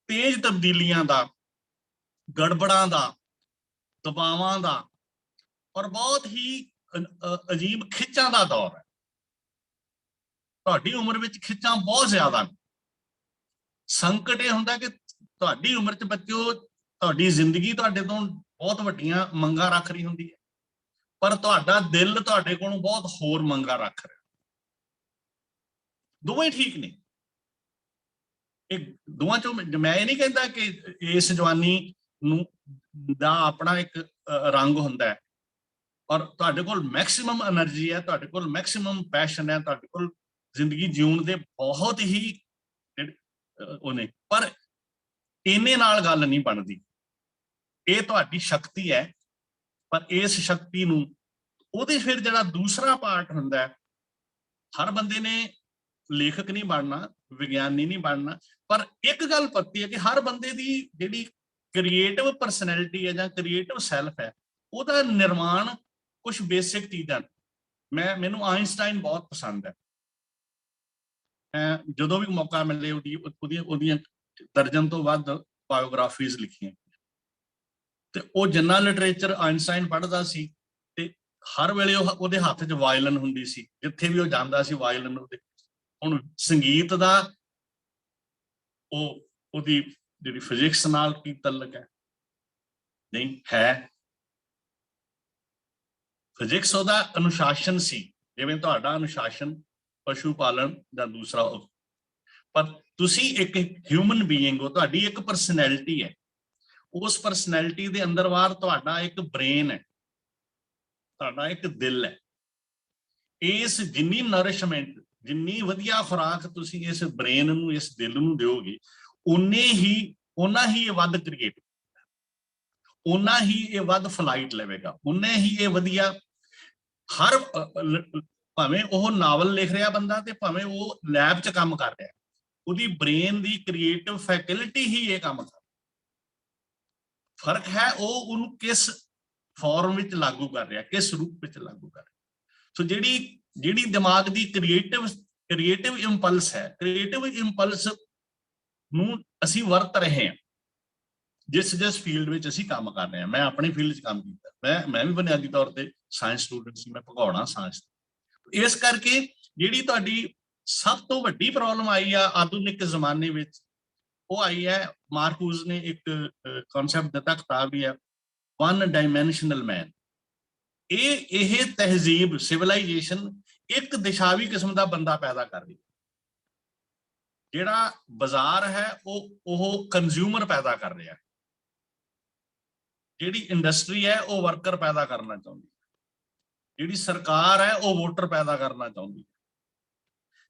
ਤੇਜ਼ ਤਬਦੀਲੀਆਂ ਦਾ, ਗੜਬੜਾਂ ਦਾ, ਦਬਾਵਾਂ ਦਾ, ਔਰ ਬਹੁਤ ਹੀ ਅਜੀਬ ਖਿੱਚਾਂ ਦਾ ਦੌਰ ਹੈ। ਤੁਹਾਡੀ ਉਮਰ ਵਿੱਚ ਖਿੱਚਾਂ ਬਹੁਤ ਜ਼ਿਆਦਾ ਨੇ। ਸੰਕਟ ਇਹ ਹੁੰਦਾ ਕਿ ਤੁਹਾਡੀ ਉਮਰ 'ਚ ਬੱਚਿਓ, ਤੁਹਾਡੀ ਜ਼ਿੰਦਗੀ ਤੁਹਾਡੇ ਤੋਂ ਬਹੁਤ ਵੱਡੀਆਂ ਮੰਗਾਂ ਰੱਖ ਰਹੀ ਹੁੰਦੀ ਹੈ, ਪਰ ਤੁਹਾਡਾ ਦਿਲ ਤੁਹਾਡੇ ਕੋਲੋਂ ਬਹੁਤ ਹੋਰ ਮੰਗਾਂ ਰੱਖ ਰਿਹਾ। ਦੋਵੇਂ ਠੀਕ ਨੇ। ਇਹ ਦੋਵਾਂ ਚੋਂ ਮੈਂ ਇਹ ਨਹੀਂ ਕਹਿੰਦਾ ਕਿ ਇਸ ਜਵਾਨੀ ਨੂੰ ਦਾ ਆਪਣਾ ਇੱਕ ਰੰਗ ਹੁੰਦਾ ਹੈ ਔਰ ਤੁਹਾਡੇ ਕੋਲ ਮੈਕਸਿਮਮ એનર્ਜੀ ਹੈ, ਤੁਹਾਡੇ ਕੋਲ ਮੈਕਸਿਮਮ ਪੈਸ਼ਨ ਹੈ, ਤੁਹਾਡੇ ਕੋਲ ਜ਼ਿੰਦਗੀ ਜਿਉਣ ਦੇ ਬਹੁਤ ਹੀ ਉਹਨੇ, ਪਰ ਇਹਨੇ ਨਾਲ ਗੱਲ ਨਹੀਂ ਬਣਦੀ। ਇਹ ਤੁਹਾਡੀ ਸ਼ਕਤੀ ਹੈ, ਪਰ ਇਸ ਸ਼ਕਤੀ ਨੂੰ, ਉਹਦੇ ਫਿਰ ਜਿਹੜਾ ਦੂਸਰਾ ਪਾਰਟ ਹੁੰਦਾ ਹੈ, ਹਰ ਬੰਦੇ ਨੇ ਲੇਖਕ ਨਹੀਂ ਬਣਨਾ, ਵਿਗਿਆਨੀ ਨਹੀਂ ਬਣਨਾ, ਪਰ ਇੱਕ ਗੱਲ ਪੱਕੀ ਹੈ ਕਿ ਹਰ ਬੰਦੇ ਦੀ ਜਿਹੜੀ ਕ੍ਰੀਏਟਿਵ ਪਰਸਨੈਲਿਟੀ ਹੈ ਜਾਂ ਕ੍ਰੀਏਟਿਵ ਸੈਲਫ ਹੈ, ਉਹਦਾ ਨਿਰਮਾਣ ਕੁਝ ਬੇਸਿਕ ਚੀਜ਼ਾਂ। ਮੈਨੂੰ ਆਇਨਸਟਾਈਨ ਬਹੁਤ ਪਸੰਦ ਹੈ। ਮੈਂ ਜਦੋਂ ਵੀ ਮੌਕਾ ਮਿਲੇ ਉਹਦੀਆਂ ਦਰਜਨ ਤੋਂ ਵੱਧ ਬਾਇਓਗ੍ਰਾਫੀਜ਼ ਲਿਖੀਆਂ, ਤੇ ਉਹ ਜਿੰਨਾ ਲਿਟਰੇਚਰ ਆਇਨਸਟਾਈਨ ਪੜ੍ਹਦਾ ਸੀ, ਤੇ ਹਰ ਵੇਲੇ ਉਹਦੇ ਹੱਥ 'ਚ ਵਾਇਲਨ ਹੁੰਦੀ ਸੀ, ਜਿੱਥੇ ਵੀ ਉਹ ਜਾਂਦਾ ਸੀ ਵਾਇਲਨ ਉਹਦੇ। ਹੁਣ ਸੰਗੀਤ ਦਾ ਉਹਦੀ ਜਿਹੜੀ ਫਿਜ਼ਿਕਸ ਨਾਲ ਕੀ ਤਲਕ ਹੈ? ਨਹੀਂ ਹੈ। ਫਿਜ਼ਿਕਸ ਉਹਦਾ ਅਨੁਸ਼ਾਸਨ ਸੀ, ਜਿਵੇਂ ਤੁਹਾਡਾ ਅਨੁਸ਼ਾਸਨ ਪਸ਼ੂ ਪਾਲਣ ਦਾ ਦੂਸਰਾ। ਪਰ ਤੁਸੀਂ ਇੱਕ ਹਿਊਮਨ ਬੀਇੰਗ ਹੋ, ਤੁਹਾਡੀ ਇੱਕ ਪਰਸਨੈਲਿਟੀ ਹੈ। ਉਸ ਪਰਸਨੈਲਿਟੀ ਦੇ ਅੰਦਰ ਬਾਹਰ ਤੁਹਾਡਾ ਇੱਕ ਬ੍ਰੇਨ ਹੈ, ਤੁਹਾਡਾ ਇੱਕ ਦਿਲ ਹੈ। ਇਸ ਜਿੰਨੀ ਨਰਿਸ਼ਮੈਂਟ, ਜਿੰਨੀ ਵਧੀਆ ਖੁਰਾਕ ਤੁਸੀਂ ਇਸ ਬ੍ਰੇਨ ਨੂੰ, ਇਸ ਦਿਲ ਨੂੰ ਦਿਓਗੇ, ਓਨਾ ਹੀ ਇਹ ਵੱਧ ਕ੍ਰੀਏਟ, ਓਨਾ ਹੀ ਇਹ ਵੱਧ ਫਲਾਈਟ ਲਵੇਗਾ, ਓਨਾ ਹੀ ਇਹ ਵਧੀਆ। ਹਰ ਭਾਵੇਂ ਉਹ ਨਾਵਲ ਲਿਖ ਰਿਹਾ ਬੰਦਾ, ਤੇ ਭਾਵੇਂ ਉਹ ਲੈਬ 'ਚ ਕੰਮ ਕਰ ਰਿਹਾ, ਉਹਦੀ ਬ੍ਰੇਨ ਦੀ ਕ੍ਰੀਏਟਿਵ ਫੈਕਲਟੀ ਹੀ ਇਹ ਕੰਮ ਕਰ। ਫਰਕ ਹੈ ਉਹ ਉਹਨੂੰ ਕਿਸ ਫਾਰਮ ਵਿੱਚ ਲਾਗੂ ਕਰ ਰਿਹਾ, ਕਿਸ ਰੂਪ ਵਿੱਚ ਲਾਗੂ ਕਰ ਰਿਹਾ। ਸੋ ਜਿਹੜੀ ਦਿਮਾਗ ਦੀ ਕ੍ਰੀਏਟਿਵ ਇੰਪਲਸ ਹੈ, ਕ੍ਰੀਏਟਿਵ ਇੰਪਲਸ ਨੂੰ ਅਸੀਂ ਵਰਤ ਰਹੇ ਹਾਂ ਜਿਸ ਫੀਲਡ ਵਿੱਚ ਅਸੀਂ ਕੰਮ ਕਰ ਰਹੇ ਹਾਂ। ਮੈਂ ਆਪਣੀ ਫੀਲਡ 'ਚ ਕੰਮ ਕੀਤਾ, ਮੈਂ ਵੀ ਬੁਨਿਆਦੀ ਤੌਰ ਤੇ ਸਾਇੰਸ ਸਟੂਡੈਂਟ ਸੀ, ਮੈਂ ਭਗੌੜਾ ਸਾਇੰਸ। ਇਸ ਕਰਕੇ ਜਿਹੜੀ ਤੁਹਾਡੀ ਸਭ ਤੋਂ ਵੱਡੀ ਪ੍ਰੋਬਲਮ ਆਈ ਆ ਆਧੁਨਿਕ ਜ਼ਮਾਨੇ ਵਿੱਚ, ਉਹ ਆਈ ਹੈ, ਮਾਰਕੂਜ਼ ਨੇ ਇੱਕ ਕਨਸੈਪਟ ਦਿੱਤਾ, ਕਿਤਾਬ ਵੀ ਹੈ, ਵਨ ਡਾਇਮੈਂਸ਼ਨਲ ਮੈਨ। ਇਹ ਤਹਿਜ਼ੀਬ, ਸਿਵਲਾਈਜੇਸ਼ਨ ਇੱਕ ਦਿਸ਼ਾਵੀ ਕਿਸਮ ਦਾ ਬੰਦਾ ਪੈਦਾ ਕਰ ਰਹੀ। ਜਿਹੜਾ ਬਾਜ਼ਾਰ ਹੈ ਉਹ ਕੰਜ਼ਿਊਮਰ ਪੈਦਾ ਕਰ ਰਿਹਾ, ਜਿਹੜੀ ਇੰਡਸਟਰੀ ਹੈ ਉਹ ਵਰਕਰ ਪੈਦਾ ਕਰਨਾ ਚਾਹੁੰਦੀ, ਜਿਹੜੀ ਸਰਕਾਰ ਹੈ ਉਹ ਵੋਟਰ ਪੈਦਾ ਕਰਨਾ ਚਾਹੁੰਦੀ,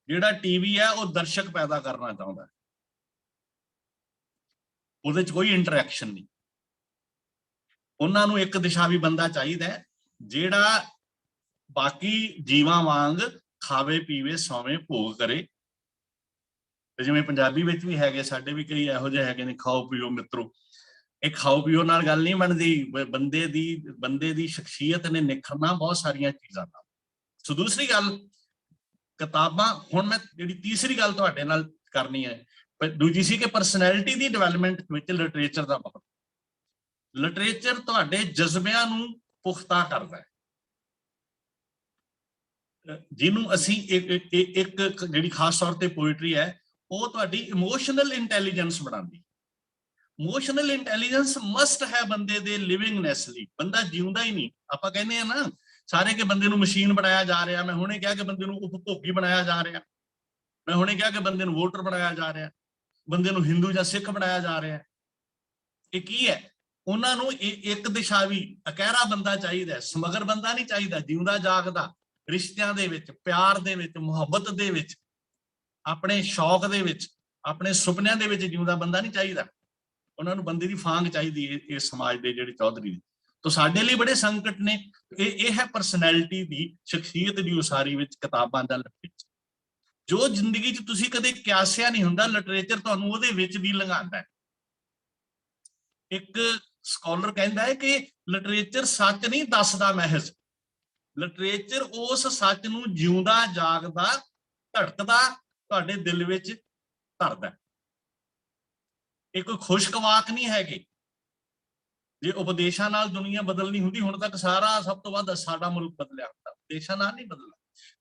ਜਿਹੜਾ ਟੀਵੀ ਹੈ ਉਹ ਦਰਸ਼ਕ ਪੈਦਾ ਕਰਨਾ ਚਾਹੁੰਦਾ। ਉਹਦੇ 'ਚ ਕੋਈ ਇੰਟਰੈਕਸ਼ਨ ਨਹੀਂ। ਉਹਨਾਂ ਨੂੰ ਇੱਕ ਦਿਸ਼ਾਵੀ ਬੰਦਾ ਚਾਹੀਦਾ ਹੈ ਜਿਹੜਾ ਬਾਕੀ ਜੀਵਾਂ ਵਾਂਗ ਖਾਵੇ ਪੀਵੇ ਸੌਵੇਂ ਭੋਗ ਕਰੇ। ਤੇ ਜਿਵੇਂ ਪੰਜਾਬੀ ਵਿੱਚ ਵੀ ਹੈਗੇ, ਸਾਡੇ ਵੀ ਕਈ ਇਹੋ ਜਿਹੇ ਹੈਗੇ ਨੇ, ਖਾਓ ਪੀਓ ਮਿੱਤਰੋ। ਇਹ ਖਾਓ ਪੀਓ ਨਾਲ ਗੱਲ ਨਹੀਂ ਬਣਦੀ, ਬੰਦੇ ਦੀ ਸ਼ਖਸੀਅਤ ਨੇ ਨਿਖਰਨਾ ਬਹੁਤ ਸਾਰੀਆਂ ਚੀਜ਼ਾਂ ਨਾਲ। ਸੋ ਦੂਸਰੀ ਗੱਲ, ਕਿਤਾਬਾਂ, ਹੁਣ ਮੈਂ ਜਿਹੜੀ ਤੀਸਰੀ ਗੱਲ ਤੁਹਾਡੇ ਨਾਲ ਕਰਨੀ ਹੈ, ਦੂਜੀ ਸੀ ਕਿ ਪਰਸਨੈਲਿਟੀ ਦੀ ਡਿਵੈਲਪਮੈਂਟ ਵਿੱਚ ਲਿਟਰੇਚਰ ਦਾ ਬਹੁਤ, ਲਿਟਰੇਚਰ ਤੁਹਾਡੇ ਜਜ਼ਬਿਆਂ ਨੂੰ ਪੁਖਤਾ ਕਰਦਾ ਹੈ, ਜਿਹਨੂੰ ਅਸੀਂ ਇੱਕ ਜਿਹੜੀ ਖਾਸ ਤੌਰ ਤੇ ਪੋਇਟਰੀ ਹੈ, ਉਹ ਤੁਹਾਡੀ ਇਮੋਸ਼ਨਲ ਇੰਟੈਲੀਜੈਂਸ ਬਣਾਉਂਦੀ। ਇਮੋਸ਼ਨਲ ਇੰਟੈਲੀਜੈਂਸ ਮਸਟ ਹੈ ਬੰਦੇ ਦੇ ਲਿਵਿੰਗਨੈਸ ਲਈ। ਬੰਦਾ ਜਿਉਂਦਾ ਹੀ ਨਹੀਂ। ਆਪਾਂ ਕਹਿੰਦੇ ਆ ਨਾ ਸਾਰੇ ਕਿ ਬੰਦੇ ਨੂੰ ਮਸ਼ੀਨ ਬਣਾਇਆ ਜਾ ਰਿਹਾ, ਮੈਂ ਹੁਣੇ ਕਿਹਾ ਕਿ ਬੰਦੇ ਨੂੰ ਉਪਭੋਗੀ ਬਣਾਇਆ ਜਾ ਰਿਹਾ, ਮੈਂ ਹੁਣੇ ਕਿਹਾ ਕਿ ਬੰਦੇ ਨੂੰ ਵੋਟਰ ਬਣਾਇਆ ਜਾ ਰਿਹਾ, ਬੰਦੇ ਨੂੰ ਹਿੰਦੂ ਜਾਂ ਸਿੱਖ ਬਣਾਇਆ ਜਾ ਰਿਹਾ। ਇਹ ਕੀ ਹੈ? ਉਹਨਾਂ ਨੂੰ ਇੱਕ ਦਿਸ਼ਾਵੀ ਅਕਹਿਰਾ ਬੰਦਾ ਚਾਹੀਦਾ, ਸਮਗਰ ਬੰਦਾ ਨਹੀਂ ਚਾਹੀਦਾ, ਜਿਉਂਦਾ ਜਾਗਦਾ, ਰਿਸ਼ਤਿਆਂ ਦੇ ਵਿੱਚ, ਪਿਆਰ ਦੇ ਵਿੱਚ, ਮੁਹੱਬਤ ਦੇ ਵਿੱਚ, ਆਪਣੇ ਸ਼ੌਕ ਦੇ ਵਿੱਚ, ਆਪਣੇ ਸੁਪਨਿਆਂ ਦੇ ਵਿੱਚ ਜਿਉਂਦਾ ਬੰਦਾ ਨਹੀਂ ਚਾਹੀਦਾ। ਉਹਨਾਂ ਨੂੰ ਬੰਦੇ ਦੀ ਫਾਂਗ ਚਾਹੀਦੀ ਹੈ ਇਸ ਸਮਾਜ ਦੇ ਜਿਹੜੇ ਚੌਧਰੀ ਨੇ। ਤਾਂ ਸਾਡੇ ਲਈ ਬੜੇ ਸੰਕਟ ਨੇ। ਇਹ ਹੈ ਪਰਸਨੈਲਿਟੀ ਦੀ, ਸ਼ਖਸੀਅਤ ਦੀ ਉਸਾਰੀ ਵਿੱਚ ਕਿਤਾਬਾਂ ਦਾ ਲਿਟਰੇਚਰ, ਜੋ ਜ਼ਿੰਦਗੀ 'ਚ ਤੁਸੀਂ ਕਦੇ ਕਿਆਸਿਆ ਨਹੀਂ ਹੁੰਦਾ, ਲਿਟਰੇਚਰ ਤੁਹਾਨੂੰ ਉਹਦੇ ਵਿੱਚ ਵੀ ਲੰਘਾਉਂਦਾ ਹੈ। ਇੱਕ ਸਕਾਲਰ ਕਹਿੰਦਾ ਹੈ ਕਿ ਲਿਟਰੇਚਰ ਸੱਚ ਨਹੀਂ ਦੱਸਦਾ ਮਹਿਜ਼, ਲਿਟਰੇਚਰ ਉਸ ਸੱਚ ਨੂੰ ਜਿਉਂਦਾ ਜਾਗਦਾ ਧੜਕਦਾ ਤੁਹਾਡੇ ਦਿਲ ਵਿੱਚ ਧਰਦਾ। ਇਹ ਕੋਈ ਖੁਸ਼ਕ ਵਾਕ ਨਹੀਂ ਹੈਗੇ। ਜੇ ਉਪਦੇਸ਼ਾਂ ਨਾਲ ਦੁਨੀਆ ਬਦਲਣੀ ਹੁੰਦੀ, ਹੁਣ ਤੱਕ ਸਭ ਤੋਂ ਵੱਧ ਸਾਡਾ ਮੁਲਕ ਬਦਲਿਆ ਹੁੰਦਾ। ਉਪਦੇਸ਼ਾਂ ਨਾਲ ਨਹੀਂ ਬਦਲਣਾ।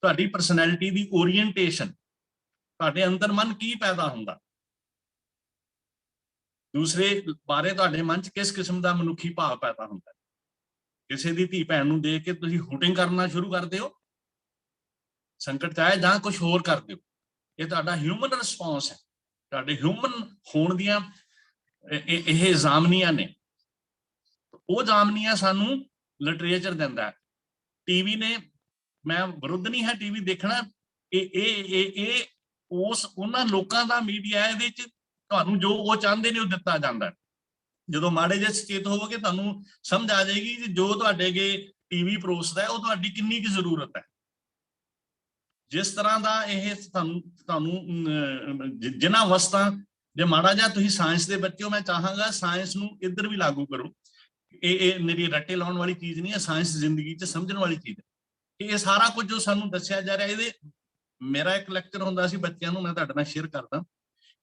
ਤੁਹਾਡੀ ਪਰਸਨੈਲਿਟੀ ਦੀ ਓਰੀਐਂਟੇਸ਼ਨ, ਤੁਹਾਡੇ ਅੰਦਰ ਮਨ ਕੀ ਪੈਦਾ ਹੁੰਦਾ, ਦੂਸਰੇ ਬਾਰੇ ਤੁਹਾਡੇ ਮਨ 'ਚ ਕਿਸ ਕਿਸਮ ਦਾ ਮਨੁੱਖੀ ਭਾਵ ਪੈਦਾ ਹੁੰਦਾ। ਕਿਸੇ ਦੀ ਧੀ ਭੈਣ ਨੂੰ ਦੇਖ ਕੇ ਤੁਸੀਂ ਹੂਟਿੰਗ ਕਰਨਾ ਸ਼ੁਰੂ ਕਰਦੇ ਹੋ, ਸੰਕਟ 'ਚ ਆਏ, ਜਾਂ ਕੁਝ ਹੋਰ ਕਰਦੇ ਹੋ। ਇਹ ਤੁਹਾਡਾ ਹਿਊਮਨ ਰਿਸਪੌਂਸ ਹੈ, ਤੁਹਾਡੇ ਹਿਊਮਨ ਹੋਣ ਦੀਆਂ ਇਹ ਜ਼ਾਮਨੀਆਂ ਨੇ। ਉਹ ਜ਼ਾਮਨੀਆਂ ਸਾਨੂੰ ਲਿਟਰੇਚਰ ਦਿੰਦਾ। ਟੀਵੀ ਨੇ, ਮੈਂ ਵਿਰੁੱਧ ਨਹੀਂ ਹੈ ਟੀਵੀ ਦੇਖਣਾ, ਇਹ ਉਹਨਾਂ ਲੋਕਾਂ ਦਾ ਮੀਡੀਆ, ਇਹਦੇ 'ਚ ਤੁਹਾਨੂੰ ਜੋ ਉਹ ਚਾਹੁੰਦੇ ਨੇ ਉਹ ਦਿੱਤਾ ਜਾਂਦਾ। ਜਦੋਂ ਮਾੜੇ ਜਿਹੇ ਸੁਚੇਤ ਹੋਵੋਗੇ ਤੁਹਾਨੂੰ ਸਮਝ ਆ ਜਾਏਗੀ ਕਿ ਜੋ ਤੁਹਾਡੇ ਅੱਗੇ ਟੀਵੀ ਪਰੋਸਦਾ ਉਹ ਤੁਹਾਡੀ ਕਿੰਨੀ ਕੁ ਜ਼ਰੂਰਤ ਹੈ। ਜਿਸ ਤਰ੍ਹਾਂ ਦਾ ਇਹ ਤੁਹਾਨੂੰ ਜਿਨ੍ਹਾਂ ਵਸਤਾਂ, ਜੇ ਮਾੜਾ ਜਿਹਾ ਤੁਸੀਂ ਸਾਇੰਸ ਦੇ ਬੱਚੇ ਹੋ, ਮੈਂ ਚਾਹਾਂਗਾ ਸਾਇੰਸ ਨੂੰ ਇੱਧਰ ਵੀ ਲਾਗੂ ਕਰੋ। ਇਹ ਮੇਰੀ ਰੱਟੇ ਲਾਉਣ ਵਾਲੀ ਚੀਜ਼ ਨਹੀਂ ਹੈ, ਸਾਇੰਸ ਜ਼ਿੰਦਗੀ 'ਚ ਸਮਝਣ ਵਾਲੀ ਚੀਜ਼ ਹੈ। ਇਹ ਸਾਰਾ ਕੁਝ ਜੋ ਸਾਨੂੰ ਦੱਸਿਆ ਜਾ ਰਿਹਾ, ਇਹਦੇ ਮੇਰਾ ਇੱਕ ਲੈਕਚਰ ਹੁੰਦਾ ਸੀ ਬੱਚਿਆਂ ਨੂੰ, ਮੈਂ ਤੁਹਾਡੇ ਨਾਲ ਸ਼ੇਅਰ ਕਰਦਾ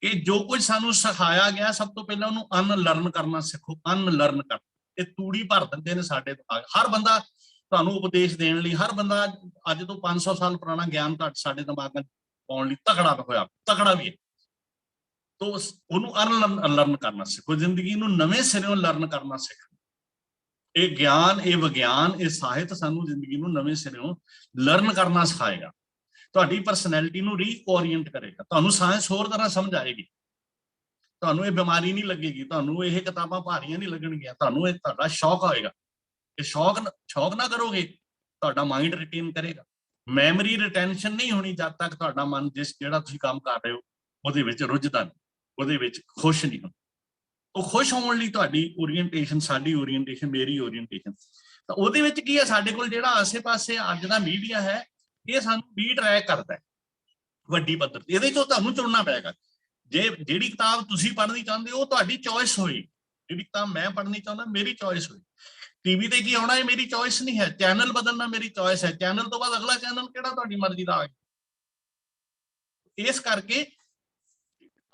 ਕਿ ਜੋ ਕੁਝ ਸਾਨੂੰ ਸਿਖਾਇਆ ਗਿਆ, ਸਭ ਤੋਂ ਪਹਿਲਾਂ ਉਹਨੂੰ ਅਨਲਰਨ ਕਰਨਾ ਸਿੱਖੋ। ਅਨਲਰਨ ਕਰ, ਇਹ ਤੂੜੀ ਭਰ ਦਿੰਦੇ ਨੇ ਸਾਡੇ ਦਿਮਾਗ। ਹਰ ਬੰਦਾ ਤੁਹਾਨੂੰ ਉਪਦੇਸ਼ ਦੇਣ ਲਈ, ਹਰ ਬੰਦਾ ਅੱਜ ਤੋਂ 500 ਸਾਲ ਪੁਰਾਣਾ ਗਿਆਨ ਸਾਡੇ ਦਿਮਾਗਾਂ 'ਚ ਪਾਉਣ ਲਈ ਤਕੜਾ ਵੀ ਹੈ। ਤਾਂ ਉਹਨੂੰ ਅਨਲਰਨ ਕਰਨਾ ਸਿੱਖੋ, ਜ਼ਿੰਦਗੀ ਨੂੰ ਨਵੇਂ ਸਿਰਿਓਂ ਲਰਨ ਕਰਨਾ ਸਿੱਖੋ। ਇਹ ਗਿਆਨ, ਇਹ ਵਿਗਿਆਨ, ਇਹ ਸਾਹਿਤ ਸਾਨੂੰ ਜ਼ਿੰਦਗੀ ਨੂੰ ਨਵੇਂ ਸਿਰਿਓਂ ਲਰਨ ਕਰਨਾ ਸਿਖਾਏਗਾ, ਤੁਹਾਡੀ ਪਰਸਨੈਲਿਟੀ ਨੂੰ ਰੀਓਰੀਐਂਟ ਕਰੇਗਾ, ਤੁਹਾਨੂੰ ਸਾਇੰਸ ਹੋਰ ਤਰ੍ਹਾਂ ਸਮਝ ਆਏਗੀ, ਤੁਹਾਨੂੰ ਇਹ ਬਿਮਾਰੀ ਨਹੀਂ ਲੱਗੇਗੀ, ਤੁਹਾਨੂੰ ਇਹ ਕਿਤਾਬਾਂ ਭਾਰੀਆਂ ਨਹੀਂ ਲੱਗਣਗੀਆਂ, ਤੁਹਾਨੂੰ ਇਹ ਤੁਹਾਡਾ ਸ਼ੌਕ ਹੋਏਗਾ। ਇਹ ਸ਼ੌਕ ਨਾ ਕਰੋਗੇ, ਤੁਹਾਡਾ ਮਾਈਂਡ ਰਿਟੇਨ ਕਰੇਗਾ। ਮੈਮਰੀ ਰਿਟੈਂਸ਼ਨ ਨਹੀਂ ਹੋਣੀ ਜਦ ਤੱਕ ਤੁਹਾਡਾ ਮਨ ਜਿਹੜਾ ਤੁਸੀਂ ਕੰਮ ਕਰ ਰਹੇ ਹੋ ਉਹਦੇ ਵਿੱਚ ਰੁੱਝਦਾ ਨਹੀਂ, ਉਹਦੇ ਵਿੱਚ ਖੁਸ਼ ਨਹੀਂ ਹੁੰਦਾ। ਉਹ ਖੁਸ਼ ਹੋਣ ਲਈ ਤੁਹਾਡੀ ਓਰੀਐਂਟੇਸ਼ਨ, ਸਾਡੀ ਓਰੀਐਂਟੇਸ਼ਨ, ਮੇਰੀ ਓਰੀਐਂਟੇਸ਼ਨ, ਤਾਂ ਉਹਦੇ ਵਿੱਚ ਕੀ ਹੈ, ਸਾਡੇ ਕੋਲ ਜਿਹੜਾ ਆਸੇ-ਪਾਸੇ ਅੱਜ ਦਾ ਮੀਡੀਆ ਹੈ, ਇਹ ਸਾਨੂੰ ਰੀਟਰੈਕ ਕਰਦਾ ਵੱਡੀ ਪੱਧਰ ਤੇ। ਇਹਦੇ ਚੋਂ ਤੁਹਾਨੂੰ ਚੁਣਨਾ ਪਏਗਾ। ਜਿਹੜੀ ਕਿਤਾਬ ਤੁਸੀਂ ਪੜ੍ਹਨੀ ਚਾਹੁੰਦੇ ਹੋ ਉਹ ਤੁਹਾਡੀ ਚੋਇਸ ਹੋਈ, ਜਿਹੜੀ ਕਿਤਾਬ ਮੈਂ ਪੜ੍ਹਨੀ ਚਾਹੁੰਦਾ ਮੇਰੀ ਚੋਇਸ ਹੋਈ। ਟੀਵੀ ਤੇ ਕੀ ਆਉਣਾ ਇਹ ਮੇਰੀ ਚੋਇਸ ਨਹੀਂ ਹੈ, ਚੈਨਲ ਬਦਲਣਾ ਮੇਰੀ ਚੋਇਸ ਹੈ, ਚੈਨਲ ਤੋਂ ਬਾਅਦ ਅਗਲਾ ਚੈਨਲ ਕਿਹੜਾ ਤੁਹਾਡੀ ਮਰਜ਼ੀ ਦਾ ਆ ਗਿਆ। ਇਸ ਕਰਕੇ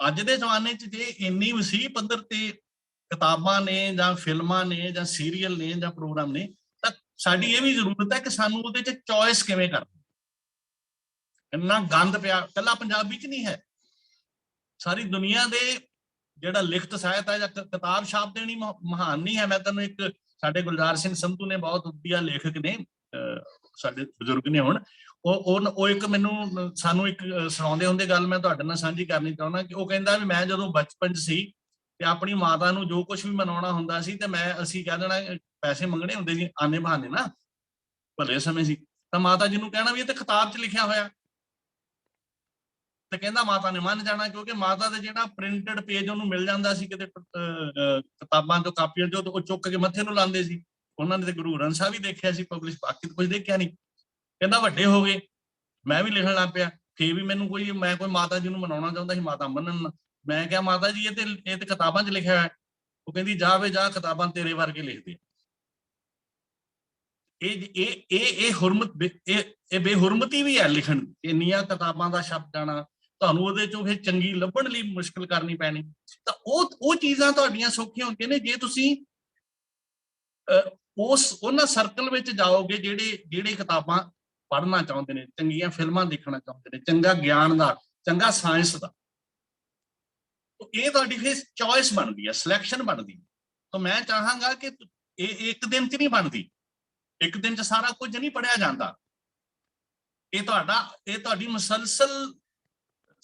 ਅੱਜ ਦੇ ਜ਼ਮਾਨੇ 'ਚ ਜੇ ਇੰਨੀ ਵਸੀਹ ਪੱਧਰ ਤੇ ਕਿਤਾਬਾਂ ਨੇ ਜਾਂ ਫਿਲਮਾਂ ਨੇ ਜਾਂ ਸੀਰੀਅਲ ਨੇ ਜਾਂ ਪ੍ਰੋਗਰਾਮ ਨੇ, ਤਾਂ ਸਾਡੀ ਇਹ ਵੀ ਜ਼ਰੂਰਤ ਹੈ ਕਿ ਸਾਨੂੰ ਉਹਦੇ 'ਚ ਚੋਇਸ ਕਿਵੇਂ ਕਰਨੀ। ਇੰਨਾ ਗੰਦ ਪਿਆ, ਇਕੱਲਾ ਪੰਜਾਬੀ 'ਚ ਨਹੀਂ ਹੈ, ਸਾਰੀ ਦੁਨੀਆ ਦੇ ਜਿਹੜਾ ਲਿਖਤ ਸਾਹਿਤ ਹੈ ਜਾਂ ਕਿਤਾਬ ਛਾਪ ਦੇਣੀ ਮਹਾਨ ਨਹੀਂ ਹੈ। ਮੈਂ ਤੁਹਾਨੂੰ ਇੱਕ ਸਾਡੇ ਗੁਲਜ਼ਾਰ ਸਿੰਘ ਸੰਧੂ ਨੇ ਬਹੁਤ ਵਧੀਆ ਲੇਖਕ ਨੇ, ਸਾਡੇ ਬਜ਼ੁਰਗ ਨੇ ਹੁਣ, ਉਹ ਇੱਕ ਮੈਨੂੰ ਸਾਨੂੰ ਇੱਕ ਸੁਣਾਉਂਦੇ ਹੁੰਦੇ ਗੱਲ, ਮੈਂ ਤੁਹਾਡੇ ਨਾਲ ਸਾਂਝੀ ਕਰਨੀ ਚਾਹੁੰਦਾ ਕਿ ਉਹ ਕਹਿੰਦਾ ਵੀ ਮੈਂ ਜਦੋਂ ਬਚਪਨ 'ਚ ਸੀ ਤੇ ਆਪਣੀ ਮਾਤਾ ਨੂੰ ਜੋ ਕੁਝ ਵੀ ਮਨਾਉਣਾ ਹੁੰਦਾ ਸੀ ਤੇ ਅਸੀਂ ਕਹਿ ਦੇਣਾ, ਪੈਸੇ ਮੰਗਣੇ ਹੁੰਦੇ ਸੀ ਆਨੇ ਬਹਾਨੇ ਨਾ, ਭਲੇ ਸਮੇਂ ਸੀ, ਤਾਂ ਮਾਤਾ ਜੀ ਨੂੰ ਕਹਿਣਾ ਵੀ ਇਹ ਤੇ ਕਿਤਾਬ 'ਚ ਲਿਖਿਆ ਹੋਇਆ, ਤੇ ਕਹਿੰਦਾ ਮਾਤਾ ਨੇ ਮੰਨ ਜਾਣਾ, ਕਿਉਂਕਿ ਮਾਤਾ ਦੇ ਜਿਹੜਾ ਪ੍ਰਿੰਟਡ ਪੇਜ ਉਹਨੂੰ ਮਿਲ ਜਾਂਦਾ ਸੀ ਕਿਤੇ ਕਿਤਾਬਾਂ ਤੋਂ, ਕਾਪੀਆਂ ਚੋਂ, ਉਹ ਚੁੱਕ ਕੇ ਮੱਥੇ ਨੂੰ ਲਾਉਂਦੇ ਸੀ। ਉਹਨਾਂ ਨੇ ਤੇ ਗੁਰੂ ਗ੍ਰੰਥ ਸਾਹਿਬ ਵੀ ਦੇਖਿਆ ਸੀ ਪਬਲਿਸ਼, ਬਾਕੀ ਕੁਝ ਦੇਖਿਆ ਨਹੀਂ। ਕਹਿੰਦਾ ਵੱਡੇ ਹੋ ਗਏ ਮੈਂ ਵੀ ਲਿਖਣ ਲੱਗ ਪਿਆ, ਫੇਰ ਵੀ ਮੈਨੂੰ ਮੈਂ ਕੋਈ ਮਾਤਾ ਜੀ ਨੂੰ ਮਨਾਉਣਾ ਚਾਹੁੰਦਾ ਸੀ, ਮਾਤਾ ਮੰਨਣ। ਮੈਂ ਕਿਹਾ ਮਾਤਾ ਜੀ ਇਹ ਤੇ ਕਿਤਾਬਾਂ 'ਚ ਲਿਖਿਆ ਹੋਇਆ। ਉਹ ਕਹਿੰਦੀ ਜਾ ਵੇ ਜਾ, ਕਿਤਾਬਾਂ ਤੇਰੇ ਵਰਗੇ ਲਿਖਦੇ। ਇਹ ਹੁਰਮਤ, ਇਹ ਬੇਹੁਰਮਤੀ ਵੀ ਹੈ ਲਿਖਣ, ਇੰਨੀਆਂ ਕਿਤਾਬਾਂ ਦਾ ਸ਼ਬਦ ਆਣਾ, ਤੁਹਾਨੂੰ ਉਹਦੇ ਚੋਂ ਫਿਰ ਚੰਗੀ ਲੱਭਣ ਲਈ ਮੁਸ਼ਕਲ ਕਰਨੀ ਪੈਣੀ। ਤਾਂ ਉਹ ਚੀਜ਼ਾਂ ਤੁਹਾਡੀਆਂ ਸੌਖੀਆਂ ਹੁੰਦੀਆਂ ਨੇ ਜੇ ਤੁਸੀਂ ਉਹਨਾਂ ਸਰਕਲ ਵਿੱਚ ਜਾਓਗੇ ਜਿਹੜੇ ਕਿਤਾਬਾਂ ਪੜ੍ਹਨਾ ਚਾਹੁੰਦੇ ਨੇ, ਚੰਗੀਆਂ ਫਿਲਮਾਂ ਦੇਖਣਾ ਚਾਹੁੰਦੇ ਨੇ, ਚੰਗਾ ਗਿਆਨ ਦਾ, ਚੰਗਾ ਸਾਇੰਸ ਦਾ। ਇਹ ਤੁਹਾਡੀ ਫਿਰ ਚੋਇਸ ਬਣਦੀ ਹੈ, ਸਿਲੈਕਸ਼ਨ ਬਣਦੀ ਹੈ। ਤਾਂ ਮੈਂ ਚਾਹਾਂਗਾ ਕਿ ਇਹ ਇੱਕ ਦਿਨ 'ਚ ਨਹੀਂ ਬਣਦੀ, ਇੱਕ ਦਿਨ 'ਚ ਸਾਰਾ ਕੁਝ ਨਹੀਂ ਪੜ੍ਹਿਆ ਜਾਂਦਾ। ਇਹ ਤੁਹਾਡੀ ਮੁਸਲਸਲ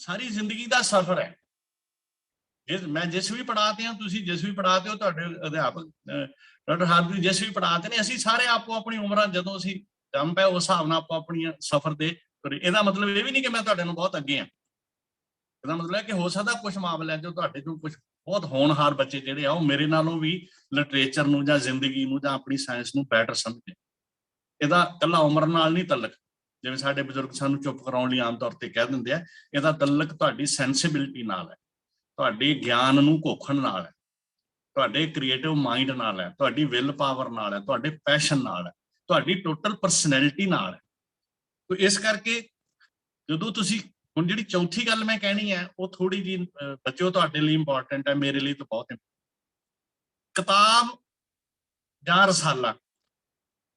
ਸਾਰੀ ਜ਼ਿੰਦਗੀ ਦਾ ਸਫ਼ਰ ਹੈ। ਮੈਂ ਜਿਸ ਵੀ ਪੜ੍ਹਾਤੇ ਹਾਂ, ਤੁਸੀਂ ਜਿਸ ਵੀ ਪੜ੍ਹਾਤੇ ਹੋ, ਤੁਹਾਡੇ ਅਧਿਆਪਕ ਡਾਕਟਰ ਹਰਪ੍ਰੀਤ ਜਿਸ ਵੀ ਪੜ੍ਹਾਤੇ ਨੇ, ਅਸੀਂ ਸਾਰੇ ਆਪੋ ਆਪਣੀ ਉਮਰਾਂ ਜਦੋਂ ਅਸੀਂ ਜੰਮ ਪਏ ਉਸ ਹਿਸਾਬ ਨਾਲ ਆਪੋ ਆਪਣੀਆਂ ਸਫ਼ਰ ਤੇ ਤੁਰੇ। ਇਹਦਾ ਮਤਲਬ ਇਹ ਵੀ ਨਹੀਂ ਕਿ ਮੈਂ ਤੁਹਾਡੇ ਨੂੰ ਬਹੁਤ ਅੱਗੇ ਹਾਂ। ਇਹਦਾ ਮਤਲਬ ਹੈ ਕਿ ਹੋ ਸਕਦਾ ਕੁਝ ਮਾਮਲਿਆਂ 'ਚ ਤੁਹਾਡੇ ਤੋਂ ਕੁਝ ਬਹੁਤ ਹੋਣਹਾਰ ਬੱਚੇ ਜਿਹੜੇ ਆ ਉਹ ਮੇਰੇ ਨਾਲੋਂ ਵੀ ਲਿਟਰੇਚਰ ਨੂੰ ਜਾਂ ਜ਼ਿੰਦਗੀ ਨੂੰ ਜਾਂ ਆਪਣੀ ਸਾਇੰਸ ਨੂੰ ਬੈਟਰ ਸਮਝਦੇ। ਇਹਦਾ ਇਕੱਲਾ ਉਮਰ ਨਾਲ ਨਹੀਂ ਤਲਕ, ਜਿਵੇਂ ਸਾਡੇ ਬਜ਼ੁਰਗ ਸਾਨੂੰ ਚੁੱਪ ਕਰਾਉਣ ਲਈ ਆਮ ਤੌਰ ਤੇ ਕਹਿ ਦਿੰਦੇ ਆ, ਇਹਦਾ ਤਲਕ ਤੁਹਾਡੀ ਸੈਂਸਿਬਿਲਿਟੀ ਨਾਲ ਹੈ, ਤੁਹਾਡੇ ਗਿਆਨ ਨੂੰ ਘੋਖਣ ਨਾਲ ਹੈ, ਤੁਹਾਡੇ ਕ੍ਰੀਏਟਿਵ ਮਾਈਂਡ ਨਾਲ ਹੈ, ਤੁਹਾਡੀ ਵਿਲ ਪਾਵਰ ਨਾਲ ਹੈ, ਤੁਹਾਡੇ ਪੈਸ਼ਨ ਨਾਲ ਹੈ, ਤੁਹਾਡੀ ਟੋਟਲ ਪਰਸਨੈਲਿਟੀ ਨਾਲ ਹੈ। ਤੇ ਇਸ ਕਰਕੇ ਜਦੋਂ ਤੁਸੀਂ ਹੁਣ ਜਿਹੜੀ ਚੌਥੀ ਗੱਲ ਮੈਂ ਕਹਿਣੀ ਹੈ ਉਹ ਥੋੜੀ ਜਿਹੀ ਬੱਚਿਓ ਤੁਹਾਡੇ ਲਈ ਇੰਪੋਰਟੈਂਟ ਹੈ, ਮੇਰੇ ਲਈ ਤਾਂ ਬਹੁਤ ਹੈ। ਕਿਤਾਬ ਜਾਂ ਰਸਾਲਾ